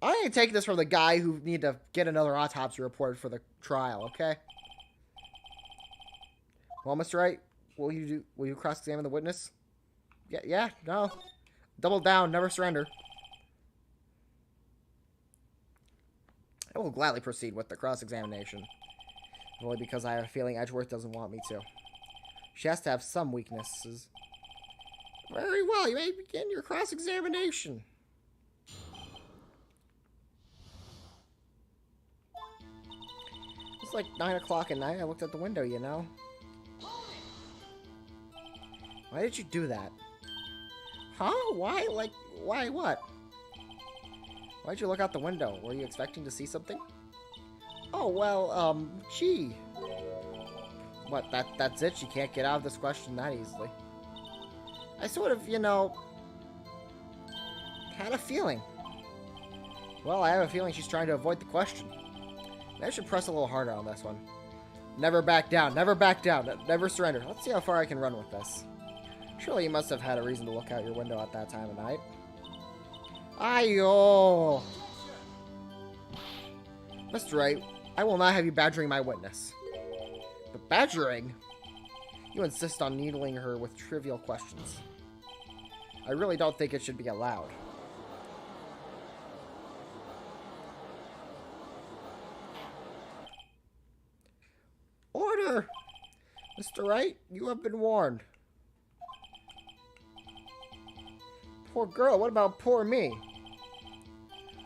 I ain't taking this from the guy who need to get another autopsy report for the trial, okay? Well, Mr. Wright, will you cross-examine the witness? Yeah, no. Double down, never surrender. I will gladly proceed with the cross-examination. Only because I have a feeling Edgeworth doesn't want me to. She has to have some weaknesses. Very well, you may begin your cross-examination. It's like 9 o'clock at night. I looked out the window, you know. Why did you do that? Huh? Why? Why what? Why'd you look out the window? Were you expecting to see something? Oh, well, gee. What, that's it? She can't get out of this question that easily. I sort of, had a feeling. Well, I have a feeling she's trying to avoid the question. Maybe I should press a little harder on this one. Never back down, never back down, never surrender. Let's see how far I can run with this. Surely you must have had a reason to look out your window at that time of night. Ayo! Mr. Wright, I will not have you badgering my witness. But badgering? You insist on needling her with trivial questions. I really don't think it should be allowed. Order! Mr. Wright, you have been warned. Poor girl, what about poor me?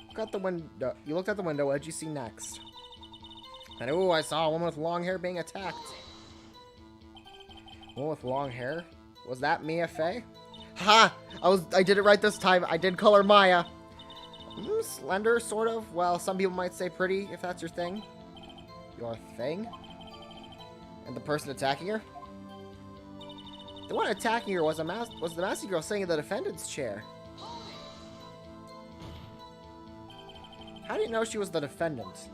Look out the window. You looked out the window, what did you see next? And I saw a woman with long hair being attacked. Woman with long hair? Was that Mia Fey? Ha! I did it right this time. I did color Maya. Slender, sort of. Well, some people might say pretty, if that's your thing. Your thing? And the person attacking her? The one attacking her was the mousy girl sitting in the defendant's chair. How do you know she was the defendant?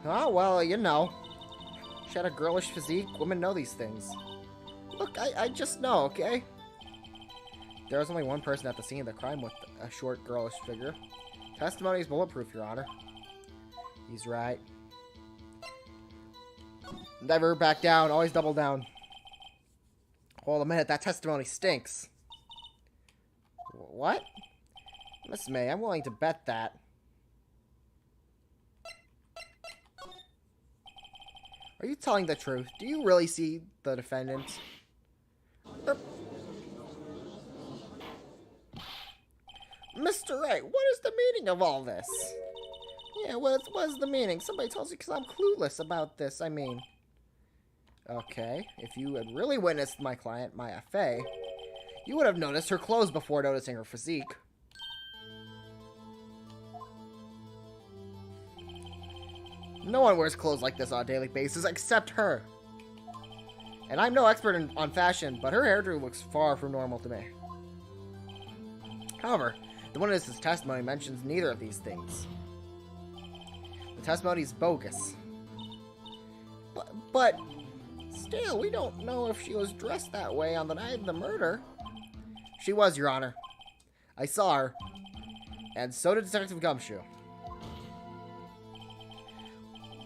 Oh, well, you know. She had a girlish physique. Women know these things. Look, I just know, okay? There was only one person at the scene of the crime with a short, girlish figure. Testimony is bulletproof, Your Honor. He's right. Never back down. Always double down. Hold a minute. That testimony stinks. What? Miss May, I'm willing to bet that. Are you telling the truth? Do you really see the defendant? Mr. Wright, what is the meaning of all this? Yeah, what is the meaning? Somebody tells you because I'm clueless about this, I mean. Okay, if you had really witnessed my client, Maya Fey, you would have noticed her clothes before noticing her physique. No one wears clothes like this on a daily basis except her. And I'm no expert on fashion, but her hairdo looks far from normal to me. However, the witness's testimony mentions neither of these things. The testimony is bogus. But still, we don't know if she was dressed that way on the night of the murder. She was, Your Honor. I saw her. And so did Detective Gumshoe.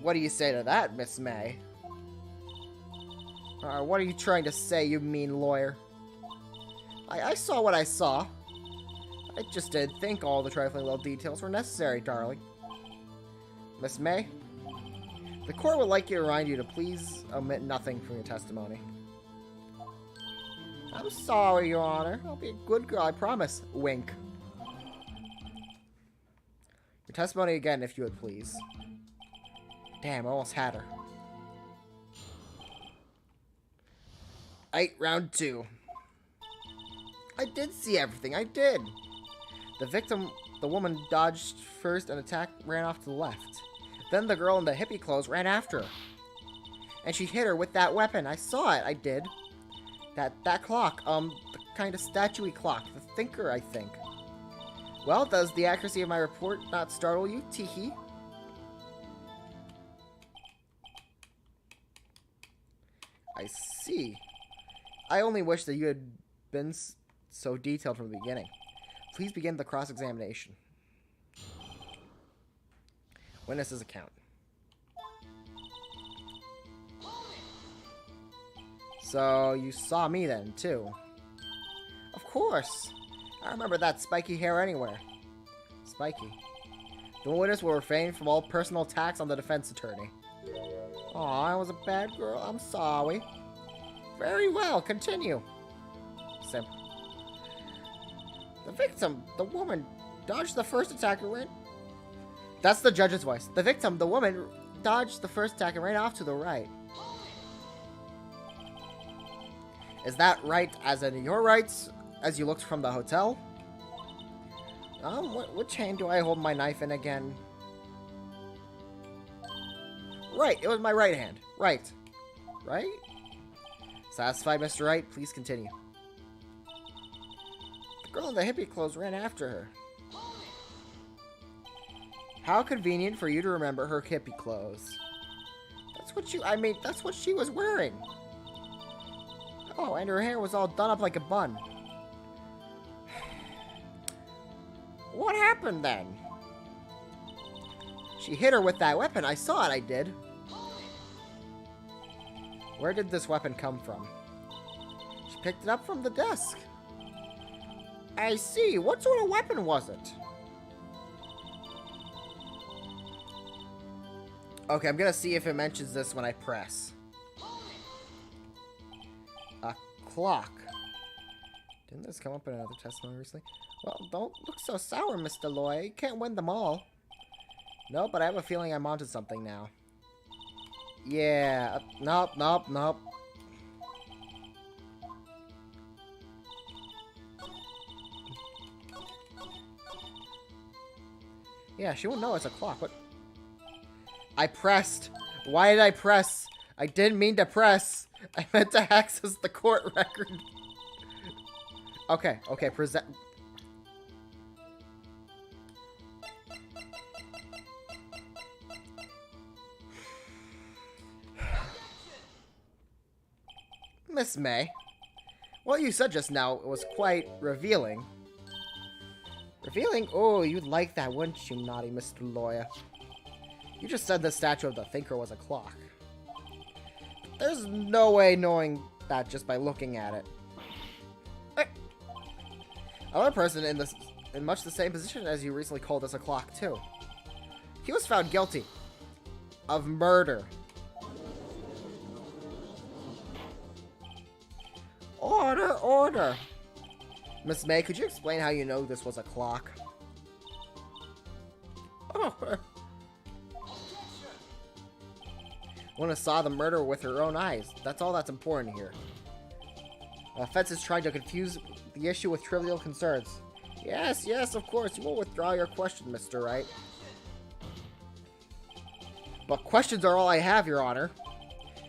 What do you say to that, Miss May? What are you trying to say, you mean lawyer? I saw what I saw. I just didn't think all the trifling little details were necessary, darling. Miss May, the court would like to remind you to please omit nothing from your testimony. I'm sorry, Your Honor. I'll be a good girl, I promise. Wink. Your testimony again, if you would please. Damn, I almost had her. Round 2. I did see everything, I did. The victim, the woman, dodged first and ran off to the left. Then the girl in the hippie clothes ran after her. And she hit her with that weapon. I saw it, I did. That clock, the kind of statue-y clock. The thinker, I think. Well, does the accuracy of my report not startle you, teehee? I see. I only wish that you had been so detailed from the beginning. Please begin the cross-examination. Witness's account. So, you saw me then, too? Of course! I remember that spiky hair anywhere. Spiky. The witness will refrain from all personal attacks on the defense attorney. Aw, I was a bad girl. I'm sorry. Very well, continue. Simple. The victim, the woman, dodged the first attack and ran... That's the judge's voice. The victim, the woman, dodged the first attack and ran off to the right. Is that right as in your rights, as you looked from the hotel? Which hand do I hold my knife in again? Right, it was my right hand. Right. Right? Satisfied, Mr. Wright? Please continue. The girl in the hippie clothes ran after her. How convenient for you to remember her hippie clothes. That's what she was wearing. Oh, and her hair was all done up like a bun. What happened then? She hit her with that weapon. I saw it, I did. Where did this weapon come from? She picked it up from the desk. I see. What sort of weapon was it? Okay, I'm gonna see if it mentions this when I press. A clock. Didn't this come up in another testimony recently? Well, don't look so sour, Mr. Loy. You can't win them all. No, but I have a feeling I'm onto something now. Yeah. Nope. Yeah, she won't know it's a clock. What? I pressed. Why did I press? I didn't mean to press. I meant to access the court record. Okay, present. Miss May, what you said just now was quite revealing. Revealing? Oh, you'd like that, wouldn't you, naughty Mr. Lawyer? You just said the statue of the thinker was a clock. There's no way knowing that just by looking at it. Another person in much the same position as you recently called this a clock, too. He was found guilty of murder. Order! Miss May, could you explain how you know this was a clock? Oh. One saw the murder with her own eyes. That's all that's important here. The offense is trying to confuse the issue with trivial concerns. Yes, of course. You will withdraw your question, Mr. Wright. But questions are all I have, Your Honor.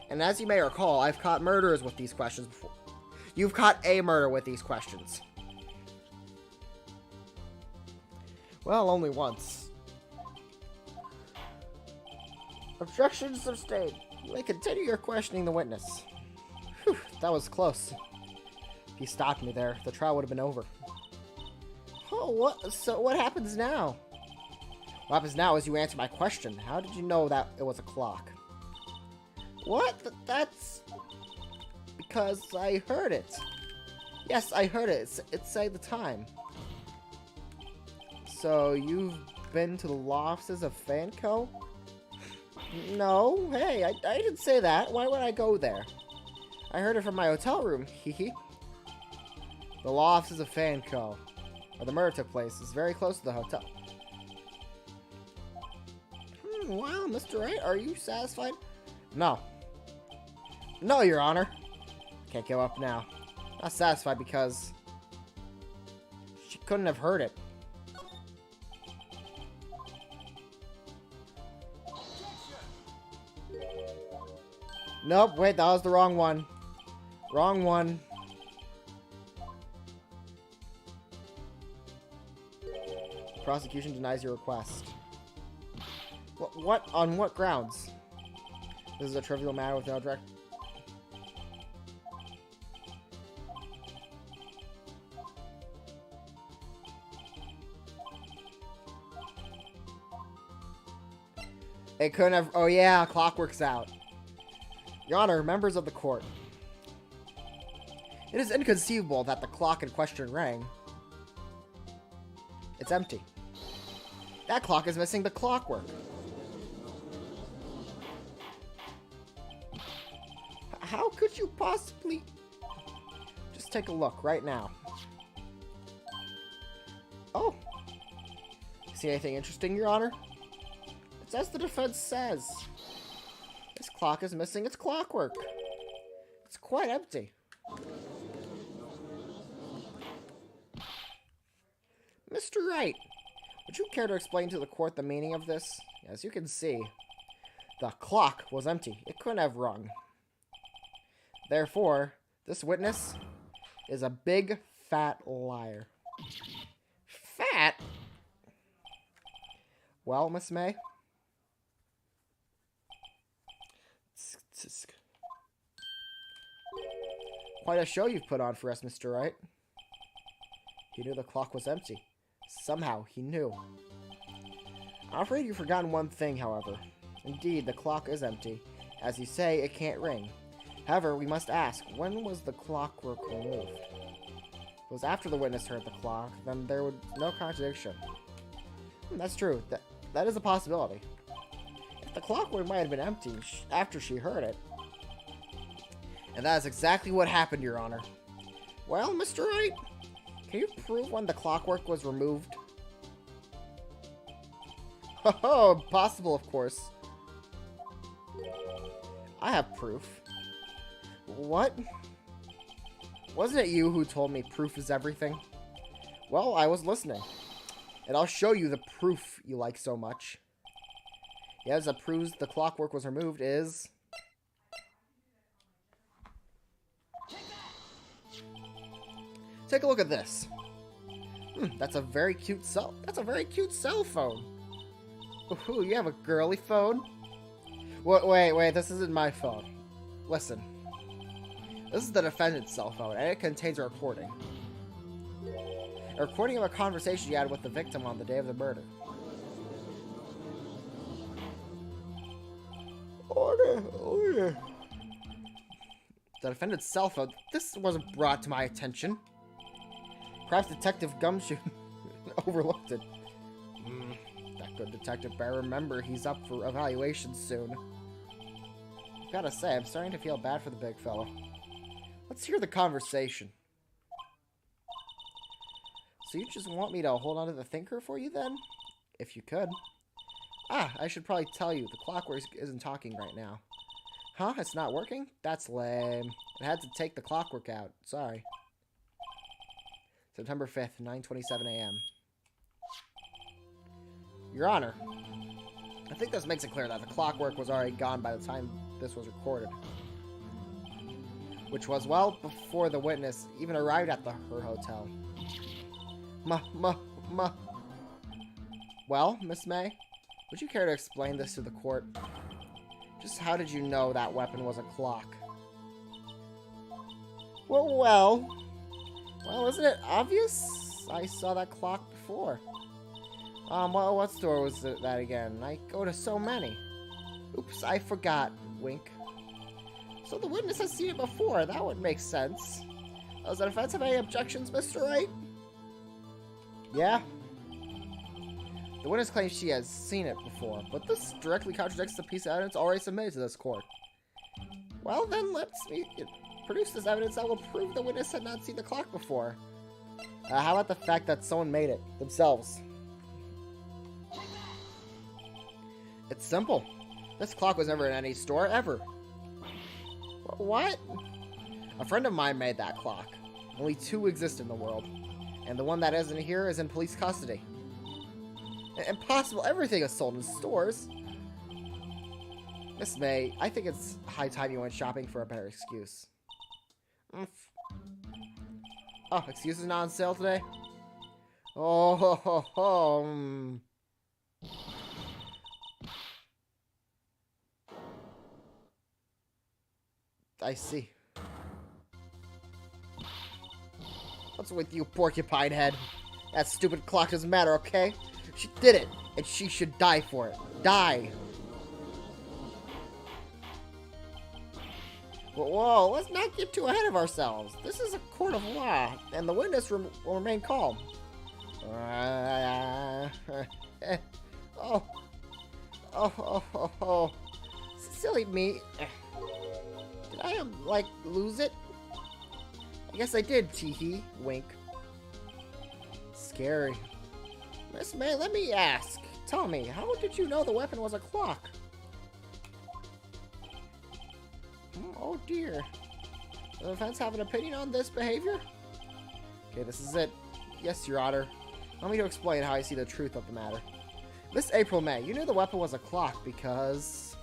And as you may recall, I've caught murderers with these questions before. You've caught a murder with these questions. Well, only once. Objection sustained. You may continue your questioning the witness. Whew, that was close. If you stopped me there, the trial would have been over. Oh, what? So what happens now? What happens now is you answer my question. How did you know that it was a clock? What? That's... because I heard it. Yes, I heard it. It said the time. So, you've been to the law offices of Fanco? No, hey, I didn't say that. Why would I go there? I heard it from my hotel room, hehe. The law offices of Fanco, where the murder took place, is very close to the hotel. Wow, Mr. Wright, are you satisfied? No. No, Your Honor. Can't give up now. Not satisfied because she couldn't have heard it. Nope, wait, that was the wrong one. Wrong one. Prosecution denies your request. What? On what grounds? This is a trivial matter with no direct... It couldn't have... Oh yeah, clock works out. Your Honor, members of the court. It is inconceivable that the clock in question rang. It's empty. That clock is missing the clockwork. How could you possibly... Just take a look right now. Oh. See anything interesting, Your Honor? It's as the defense says. This clock is missing its clockwork. It's quite empty. Mr. Wright, would you care to explain to the court the meaning of this? As you can see, the clock was empty. It couldn't have rung. Therefore, this witness is a big, fat liar. Fat? Well, Miss May? Quite a show you've put on for us, Mr. Wright. He knew the clock was empty. Somehow, he knew. I'm afraid you've forgotten one thing, however. Indeed, the clock is empty. As you say, it can't ring. However, we must ask, when was the clockwork removed? If it was after the witness heard the clock, then there would be no contradiction. That's true. That is a possibility. If the clockwork might have been empty after she heard it. And that is exactly what happened, Your Honor. Well, Mr. Wright, can you prove when the clockwork was removed? Oh, impossible, of course. I have proof. What? Wasn't it you who told me proof is everything? Well, I was listening. And I'll show you the proof you like so much. Yes, that proves the clockwork was removed is... Take a look at this. That's a very cute cell. That's a very cute cell phone. Ooh, you have a girly phone? Wait, this isn't my phone. Listen. This is the defendant's cell phone, and it contains a recording. A recording of a conversation you had with the victim on the day of the murder. Order. The defendant's cell phone. This wasn't brought to my attention. Perhaps Detective Gumshoe overlooked it. That good detective better remember he's up for evaluation soon. Gotta say, I'm starting to feel bad for the big fellow. Let's hear the conversation. So you just want me to hold on to the thinker for you then? If you could. I should probably tell you, the clockwork isn't talking right now. Huh? It's not working? That's lame. I had to take the clockwork out. Sorry. September 5th, 9:27 a.m. Your Honor, I think this makes it clear that the clockwork was already gone by the time this was recorded. Which was well before the witness even arrived at her hotel. Well, Miss May, would you care to explain this to the court? Just how did you know that weapon was a clock? Well, isn't it obvious? I saw that clock before. Well, what store was that again? I go to so many. Oops, I forgot. Wink. So the witness has seen it before. That would make sense. Does the defense have any objections, Mr. Wright? Yeah? The witness claims she has seen it before, but this directly contradicts the piece of evidence already submitted to this court. Well, then let's produce this evidence that will prove the witness had not seen the clock before. How about the fact that someone made it themselves? It's simple. This clock was never in any store, ever. What? A friend of mine made that clock. Only 2 exist in the world. And the one that isn't here is in police custody. Impossible. Everything is sold in stores. Miss May, I think it's high time you went shopping for a better excuse. Oh, excuses not on sale today? Oh, ho, ho, ho. I see. What's with you, porcupine head? That stupid clock doesn't matter, okay? She did it, and she should die for it. Die! Whoa, let's not get too ahead of ourselves. This is a court of law, and the witness will remain calm. Oh. Silly me. Did I, like, lose it? I guess I did, teehee. Wink. Scary. Miss May, let me ask. Tell me, how did you know the weapon was a clock? Oh dear. Does the defense have an opinion on this behavior? Okay, this is it. Yes, Your Honor. Allow me to explain how I see the truth of the matter. Miss April May, you knew the weapon was a clock because...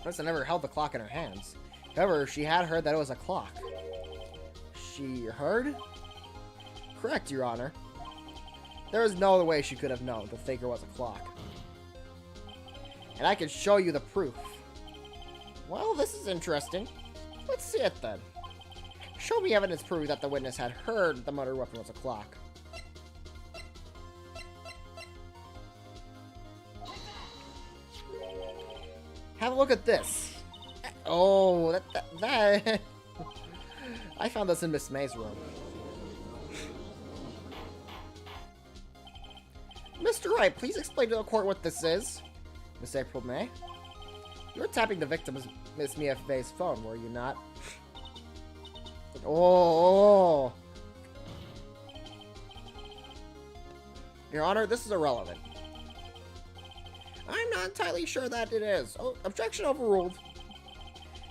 Melissa never held the clock in her hands. However, she had heard that it was a clock. She heard? Correct, Your Honor. There is no other way she could have known the thinker was a clock. And I can show you the proof. Well, this is interesting. Let's see it then. Show me evidence proving that the witness had heard the murder weapon was a clock. Have a look at this. Oh, that I found this in Miss May's room. Mr. Wright, please explain to the court what this is. Miss April May? You were tapping the victim's Miss Mia Fay's phone, were you not? Oh. Your Honor, this is irrelevant. I'm not entirely sure that it is. Oh, objection overruled.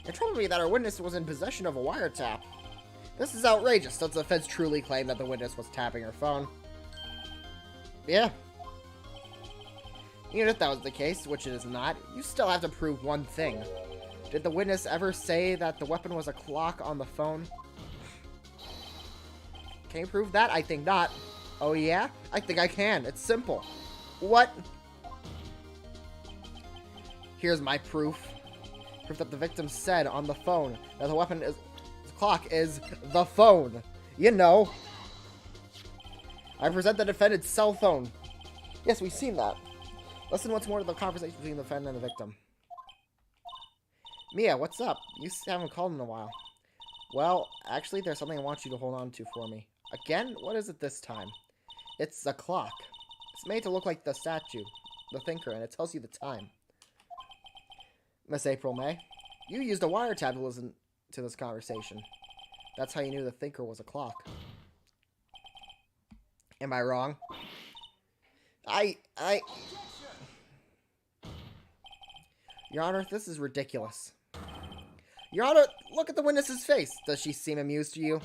It troubled me that our witness was in possession of a wiretap. This is outrageous. Does the defense truly claim that the witness was tapping her phone? Yeah. Even if that was the case, which it is not, you still have to prove one thing. Did the witness ever say that the weapon was a clock on the phone? Can you prove that? I think not. Oh yeah? I think I can. It's simple. What? Here's my proof. Proof that the victim said on the phone that the weapon is... the clock is the phone. You know. I present the defendant's cell phone. Yes, we've seen that. Listen once more to the conversation between the defendant and the victim. Mia, what's up? You haven't called in a while. Well, actually, there's something I want you to hold on to for me. Again? What is it this time? It's a clock. It's made to look like the statue, the thinker, and it tells you the time. Miss April May, you used a wiretap to listen to this conversation. That's how you knew the thinker was a clock. Am I wrong? Your Honor, this is ridiculous. Your Honor, look at the witness's face. Does she seem amused to you?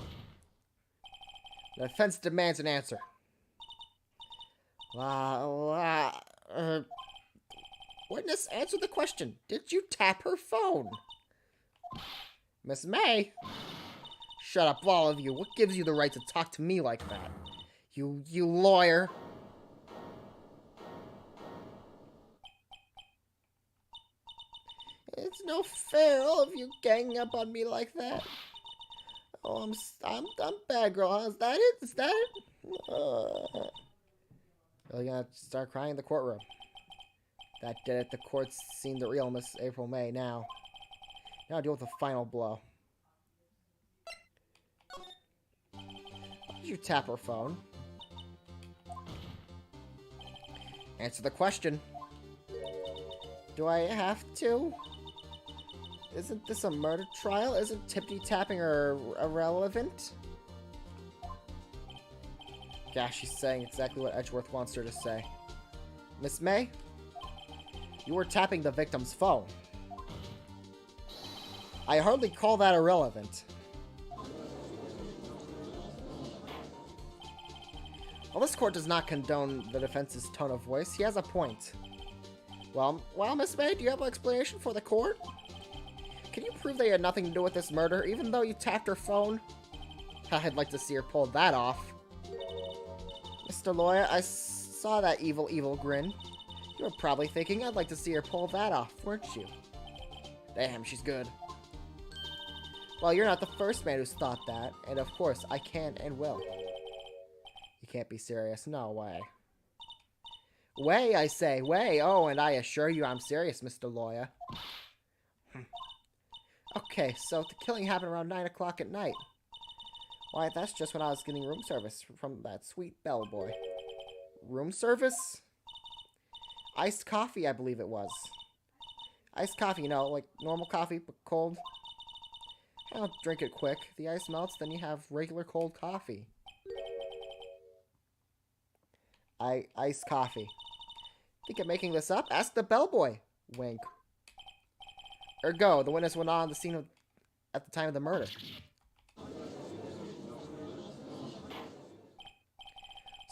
The defense demands an answer. Witness, answer the question. Did you tap her phone? Miss May? Shut up, all of you. What gives you the right to talk to me like that? You lawyer. fair, all of you ganging up on me like that. Oh, I'm bad, girl. Huh? Is that it? Is that it? Really gonna start crying in the courtroom. That did it. The court's seen the real Miss April May now. Now deal with the final blow. Why did you tap her phone? Answer the question. Do I have to? Isn't this a murder trial? Isn't tippity-tapping irrelevant? Gosh, she's saying exactly what Edgeworth wants her to say. Miss May? You were tapping the victim's phone. I hardly call that irrelevant. While this court does not condone the defense's tone of voice, he has a point. Well, Miss May, do you have an explanation for the court? Can you prove they had nothing to do with this murder, even though you tapped her phone? I'd like to see her pull that off. Mr. Lawyer, I saw that evil grin. You were probably thinking I'd like to see her pull that off, weren't you? Damn, she's good. Well, you're not the first man who's thought that, and of course, I can and will. You can't be serious. No way. Way, I say, way. Oh, and I assure you I'm serious, Mr. Lawyer. Okay, so the killing happened around 9 o'clock at night. Why, that's just when I was getting room service from that sweet bellboy. Room service? Iced coffee, I believe it was. Iced coffee, you know, like normal coffee, but cold. I don't drink it quick. The ice melts, then you have regular cold coffee. Iced coffee. Think of making this up? Ask the bellboy. Wink. Ergo, the witness went on the scene at the time of the murder.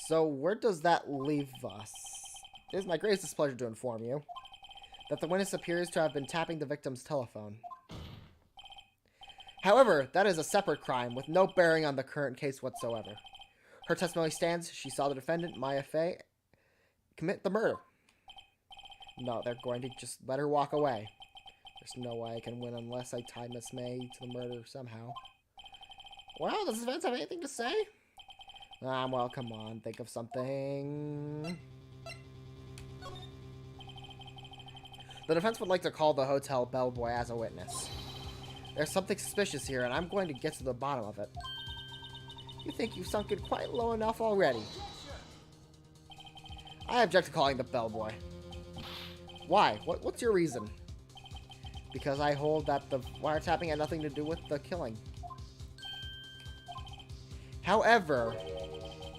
So, where does that leave us? It is my greatest displeasure to inform you that the witness appears to have been tapping the victim's telephone. However, that is a separate crime with no bearing on the current case whatsoever. Her testimony stands. She saw the defendant, Maya Fey, commit the murder. No, they're going to just let her walk away. There's no way I can win unless I tie Miss May to the murder somehow. Well, does the defense have anything to say? Well, come on, think of something. The defense would like to call the hotel bellboy as a witness. There's something suspicious here, and I'm going to get to the bottom of it. You think you've sunk it quite low enough already? I object to calling the bellboy. Why? What's your reason? Because I hold that the wiretapping had nothing to do with the killing. However,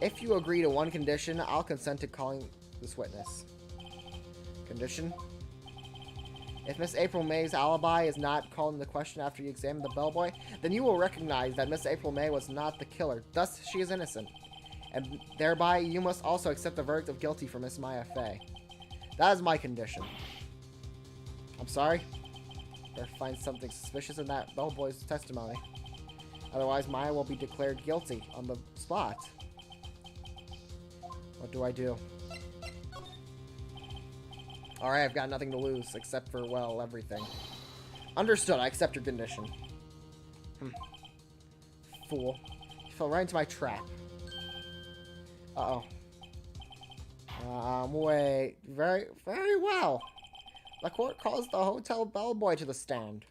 if you agree to one condition, I'll consent to calling this witness. Condition? If Miss April May's alibi is not called into question after you examine the bellboy, then you will recognize that Miss April May was not the killer. Thus, she is innocent. And thereby, you must also accept the verdict of guilty for Miss Maya Fey. That is my condition. I'm sorry? Better find something suspicious in that bellboy's testimony. Otherwise, Maya will be declared guilty on the spot. What do I do? Alright, I've got nothing to lose, except for, well, everything. Understood, I accept your condition. Fool. You fell right into my trap. Uh-oh. Wait. Very well. The court calls the hotel bellboy to the stand.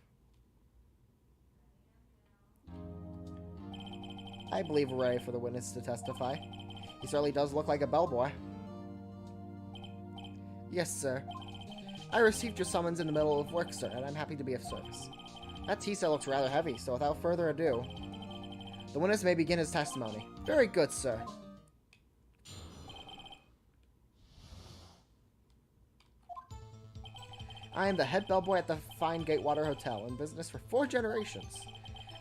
I believe we're ready for the witness to testify. He certainly does look like a bellboy. Yes, sir. I received your summons in the middle of work, sir, and I'm happy to be of service. That tea set looks rather heavy, so without further ado, the witness may begin his testimony. Very good, sir. I am the head bellboy at the Fine Gatewater Hotel, in business for 4 generations.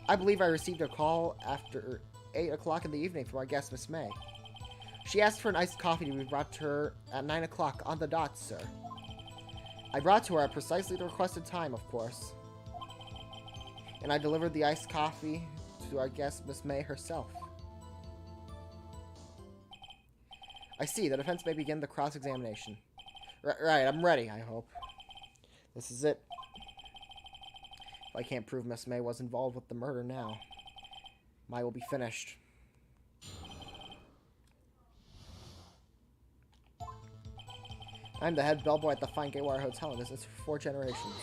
I believe I received a call after 8 o'clock in the evening from our guest, Miss May. She asked for an iced coffee to be brought to her at 9 o'clock on the dot, sir. I brought to her at precisely the requested time, of course. And I delivered the iced coffee to our guest, Miss May herself. I see. The defense may begin the cross-examination. Right, I'm ready, I hope. This is it. If I can't prove Miss May was involved with the murder now, mine will be finished. I'm the head bellboy at the Fine Gatewire Hotel, and this is for 4 generations.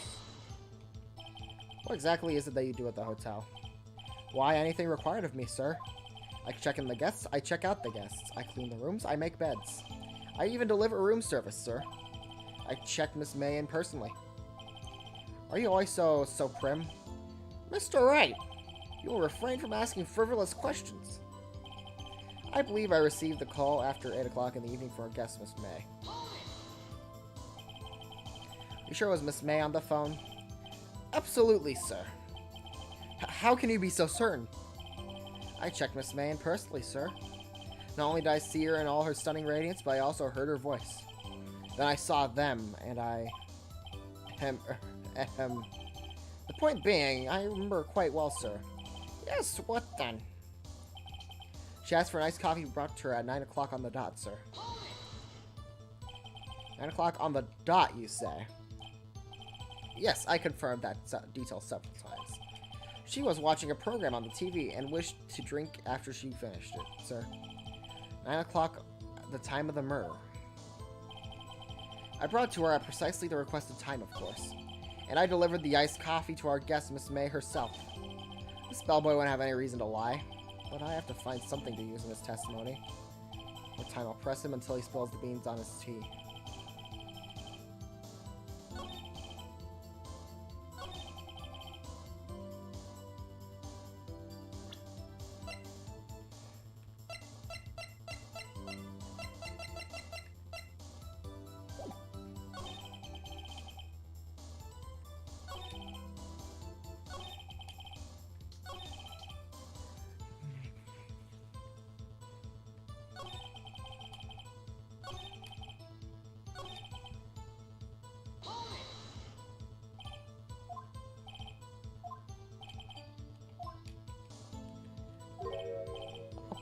What exactly is it that you do at the hotel? Why, anything required of me, sir. I check in the guests, I check out the guests. I clean the rooms, I make beds. I even deliver room service, sir. I check Miss May in personally. Are you always so prim? Mr. Wright, you will refrain from asking frivolous questions. I believe I received the call after 8 o'clock in the evening for our guest, Miss May. You sure it was Miss May on the phone? Absolutely, sir. How can you be so certain? I checked Miss May in personally, sir. Not only did I see her in all her stunning radiance, but I also heard her voice. Then I saw them, and I... The point being, I remember her quite well, sir. Yes, what then? She asked for an iced coffee brought to her at 9 o'clock on the dot, sir. 9 o'clock on the dot, you say? Yes, I confirmed that detail several times. She was watching a program on the TV and wished to drink after she finished it, sir. 9 o'clock, the time of the murder. I brought it to her at precisely the requested time, of course. And I delivered the iced coffee to our guest, Miss May herself. This bellboy wouldn't have any reason to lie, but I have to find something to use in his testimony. One time I'll press him until he spills the beans on his tea.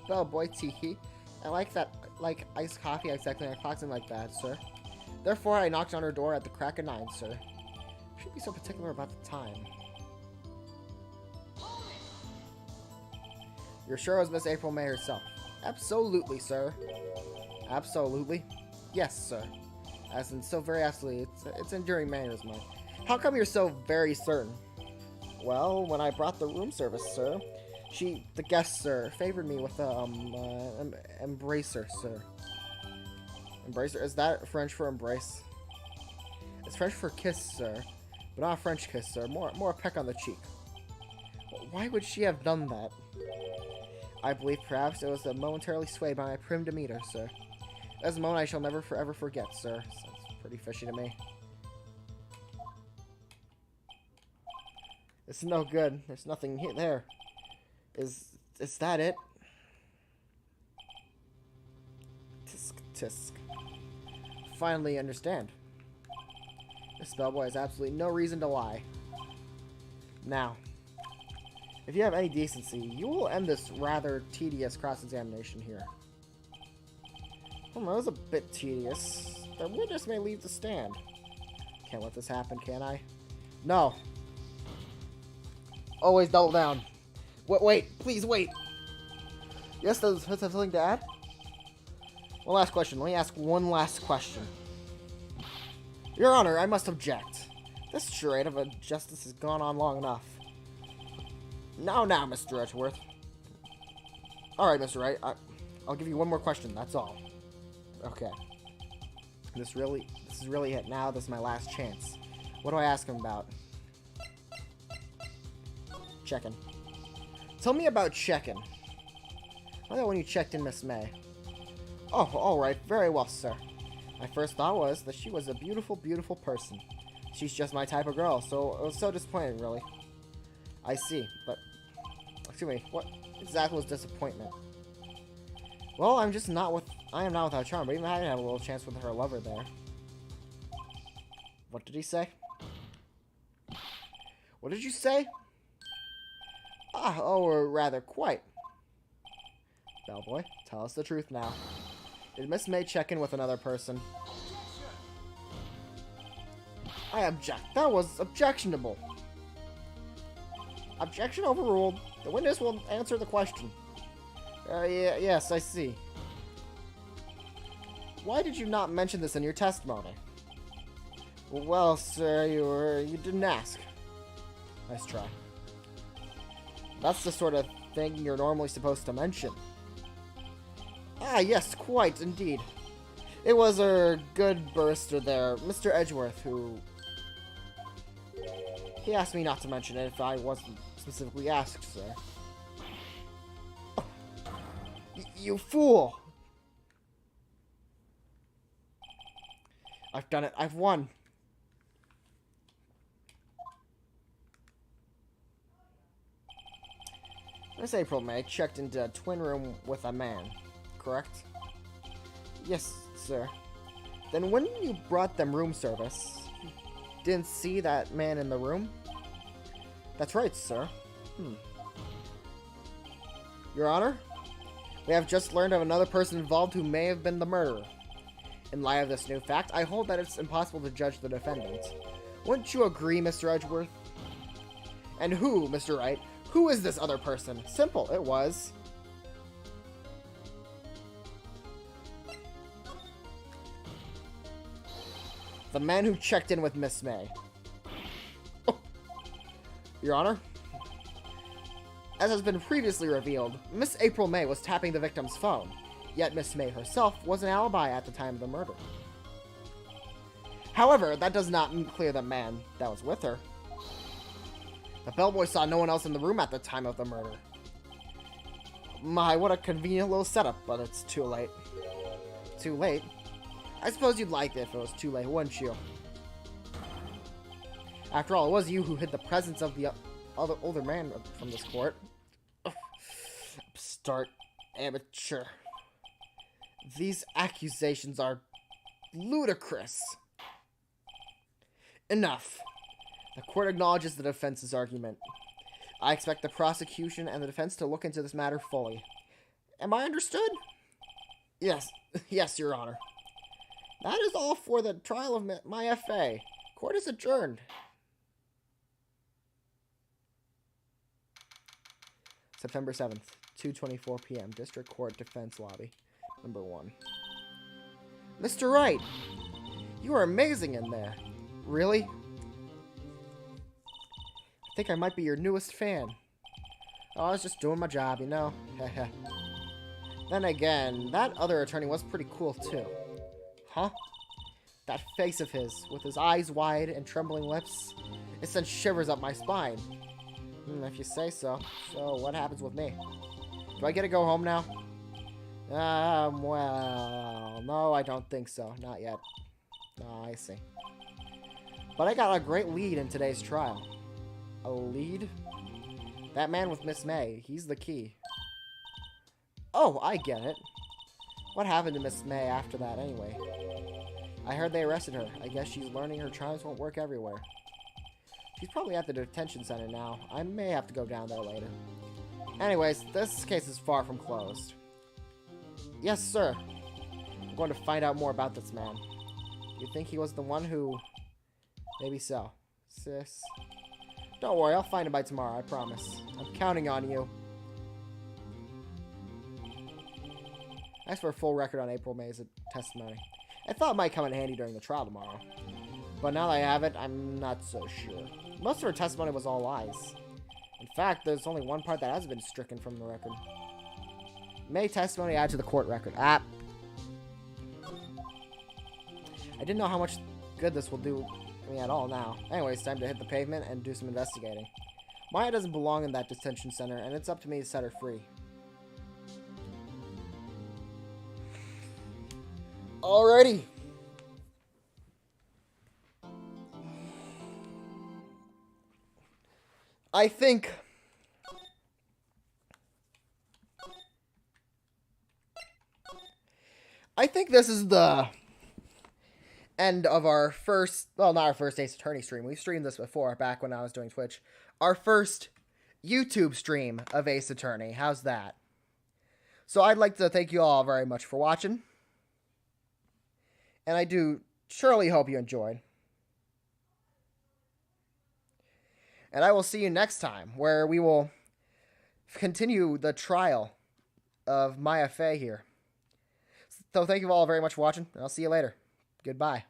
Bellboy tee. I like iced coffee exactly 9 o'clock, something like that, sir. Therefore, I knocked on her door at the crack of 9, sir. Should be so particular about the time. You're sure it was Miss April May herself? Absolutely, sir. Absolutely? Yes, sir. As in, so very absolutely. It's enduring manners, man. How come you're so very certain? Well, when I brought the room service, sir, the guest, sir, favored me with embracer, sir. Embracer? Is that French for embrace? It's French for kiss, sir. But not a French kiss, sir. More a peck on the cheek. Why would she have done that? I believe perhaps it was momentarily swayed by my prim demeanor, sir. That's a moment I shall never forever forget, sir. Sounds pretty fishy to me. It's no good. There's nothing there. Is that it? Tisk, tisk. Finally understand. This bellboy has absolutely no reason to lie. Now, if you have any decency, you will end this rather tedious cross-examination here. That was a bit tedious. The witness may leave the stand. Can't let this happen, can I? No. Always double down. Wait, please wait. Yes, does have something to add? One last question. Let me ask one last question. Your Honor, I must object. This charade of a justice has gone on long enough. Now, Mr. Edgeworth. Alright, Mr. Wright. I'll give you one more question, that's all. Okay. This is really it now. This is my last chance. What do I ask him about? Checking. Tell me about checking. How about when you checked in Miss May? Oh, alright. Very well, sir. My first thought was that she was a beautiful, beautiful person. She's just my type of girl, so it was so disappointing, really. I see, but... Excuse me, what exactly was disappointment? Well, I am not without charm, but even I didn't have a little chance with her lover there. What did he say? What did you say? Or rather, quite. Bellboy, tell us the truth now. Did Miss May check in with another person? I object. That was objectionable. Objection overruled. The witness will answer the question. Yes, I see. Why did you not mention this in your testimony? Well, sir, you didn't ask. Nice try. That's the sort of thing you're normally supposed to mention. Ah, yes, quite, indeed. It was our good barrister there, Mr. Edgeworth, who... He asked me not to mention it if I wasn't specifically asked, sir. Oh, you fool! I've done it. I've won. This April May checked into a twin room with a man, correct? Yes, sir. Then when you brought them room service, you didn't see that man in the room? That's right, sir. Your Honor, we have just learned of another person involved who may have been the murderer. In light of this new fact, I hold that it's impossible to judge the defendant. Wouldn't you agree, Mr. Edgeworth? And who, Mr. Wright? Who is this other person? Simple, it was... the man who checked in with Miss May. Oh. Your Honor? As has been previously revealed, Miss April May was tapping the victim's phone, yet Miss May herself was an alibi at the time of the murder. However, that does not clear the man that was with her. The bellboy saw no one else in the room at the time of the murder. My, what a convenient little setup, but it's too late. Too late? I suppose you'd like it if it was too late, wouldn't you? After all, it was you who hid the presence of the older man from this court. Ugh. Upstart amateur. These accusations are ludicrous. Enough. The court acknowledges the defense's argument. I expect the prosecution and the defense to look into this matter fully. Am I understood? Yes. Yes, Your Honor. That is all for the trial of my FA. Court is adjourned. September 7th, 2:24 p.m. District Court Defense Lobby. Number 1. Mr. Wright! You are amazing in there. Really? I think I might be your newest fan. Oh, I was just doing my job, you know. Then again, that other attorney was pretty cool, too. Huh? That face of his, with his eyes wide and trembling lips, it sends shivers up my spine. If you say so. So, what happens with me? Do I get to go home now? Well, no, I don't think so. Not yet. Oh, I see. But I got a great lead in today's trial. A lead? That man with Miss May, he's the key. Oh, I get it. What happened to Miss May after that, anyway? I heard they arrested her. I guess she's learning her charms won't work everywhere. She's probably at the detention center now. I may have to go down there later. Anyways, this case is far from closed. Yes, sir. I'm going to find out more about this man. You think he was the one who... Maybe so. Sis. Don't worry, I'll find him by tomorrow, I promise. I'm counting on you. As for a full record on April May's testimony, I thought it might come in handy during the trial tomorrow. But now that I have it, I'm not so sure. Most of her testimony was all lies. In fact, there's only one part that hasn't been stricken from the record. May testimony added to the court record. I didn't know how much good this will do me at all now. Anyway, it's time to hit the pavement and do some investigating. Maya doesn't belong in that detention center, and it's up to me to set her free. Alrighty. I think this is the end of our first, well, not our first Ace Attorney stream. We've streamed this before, back when I was doing Twitch. Our first YouTube stream of Ace Attorney. How's that? So I'd like to thank you all very much for watching. And I do surely hope you enjoyed. And I will see you next time, where we will continue the trial of Maya Fey here. So thank you all very much for watching, and I'll see you later. Goodbye.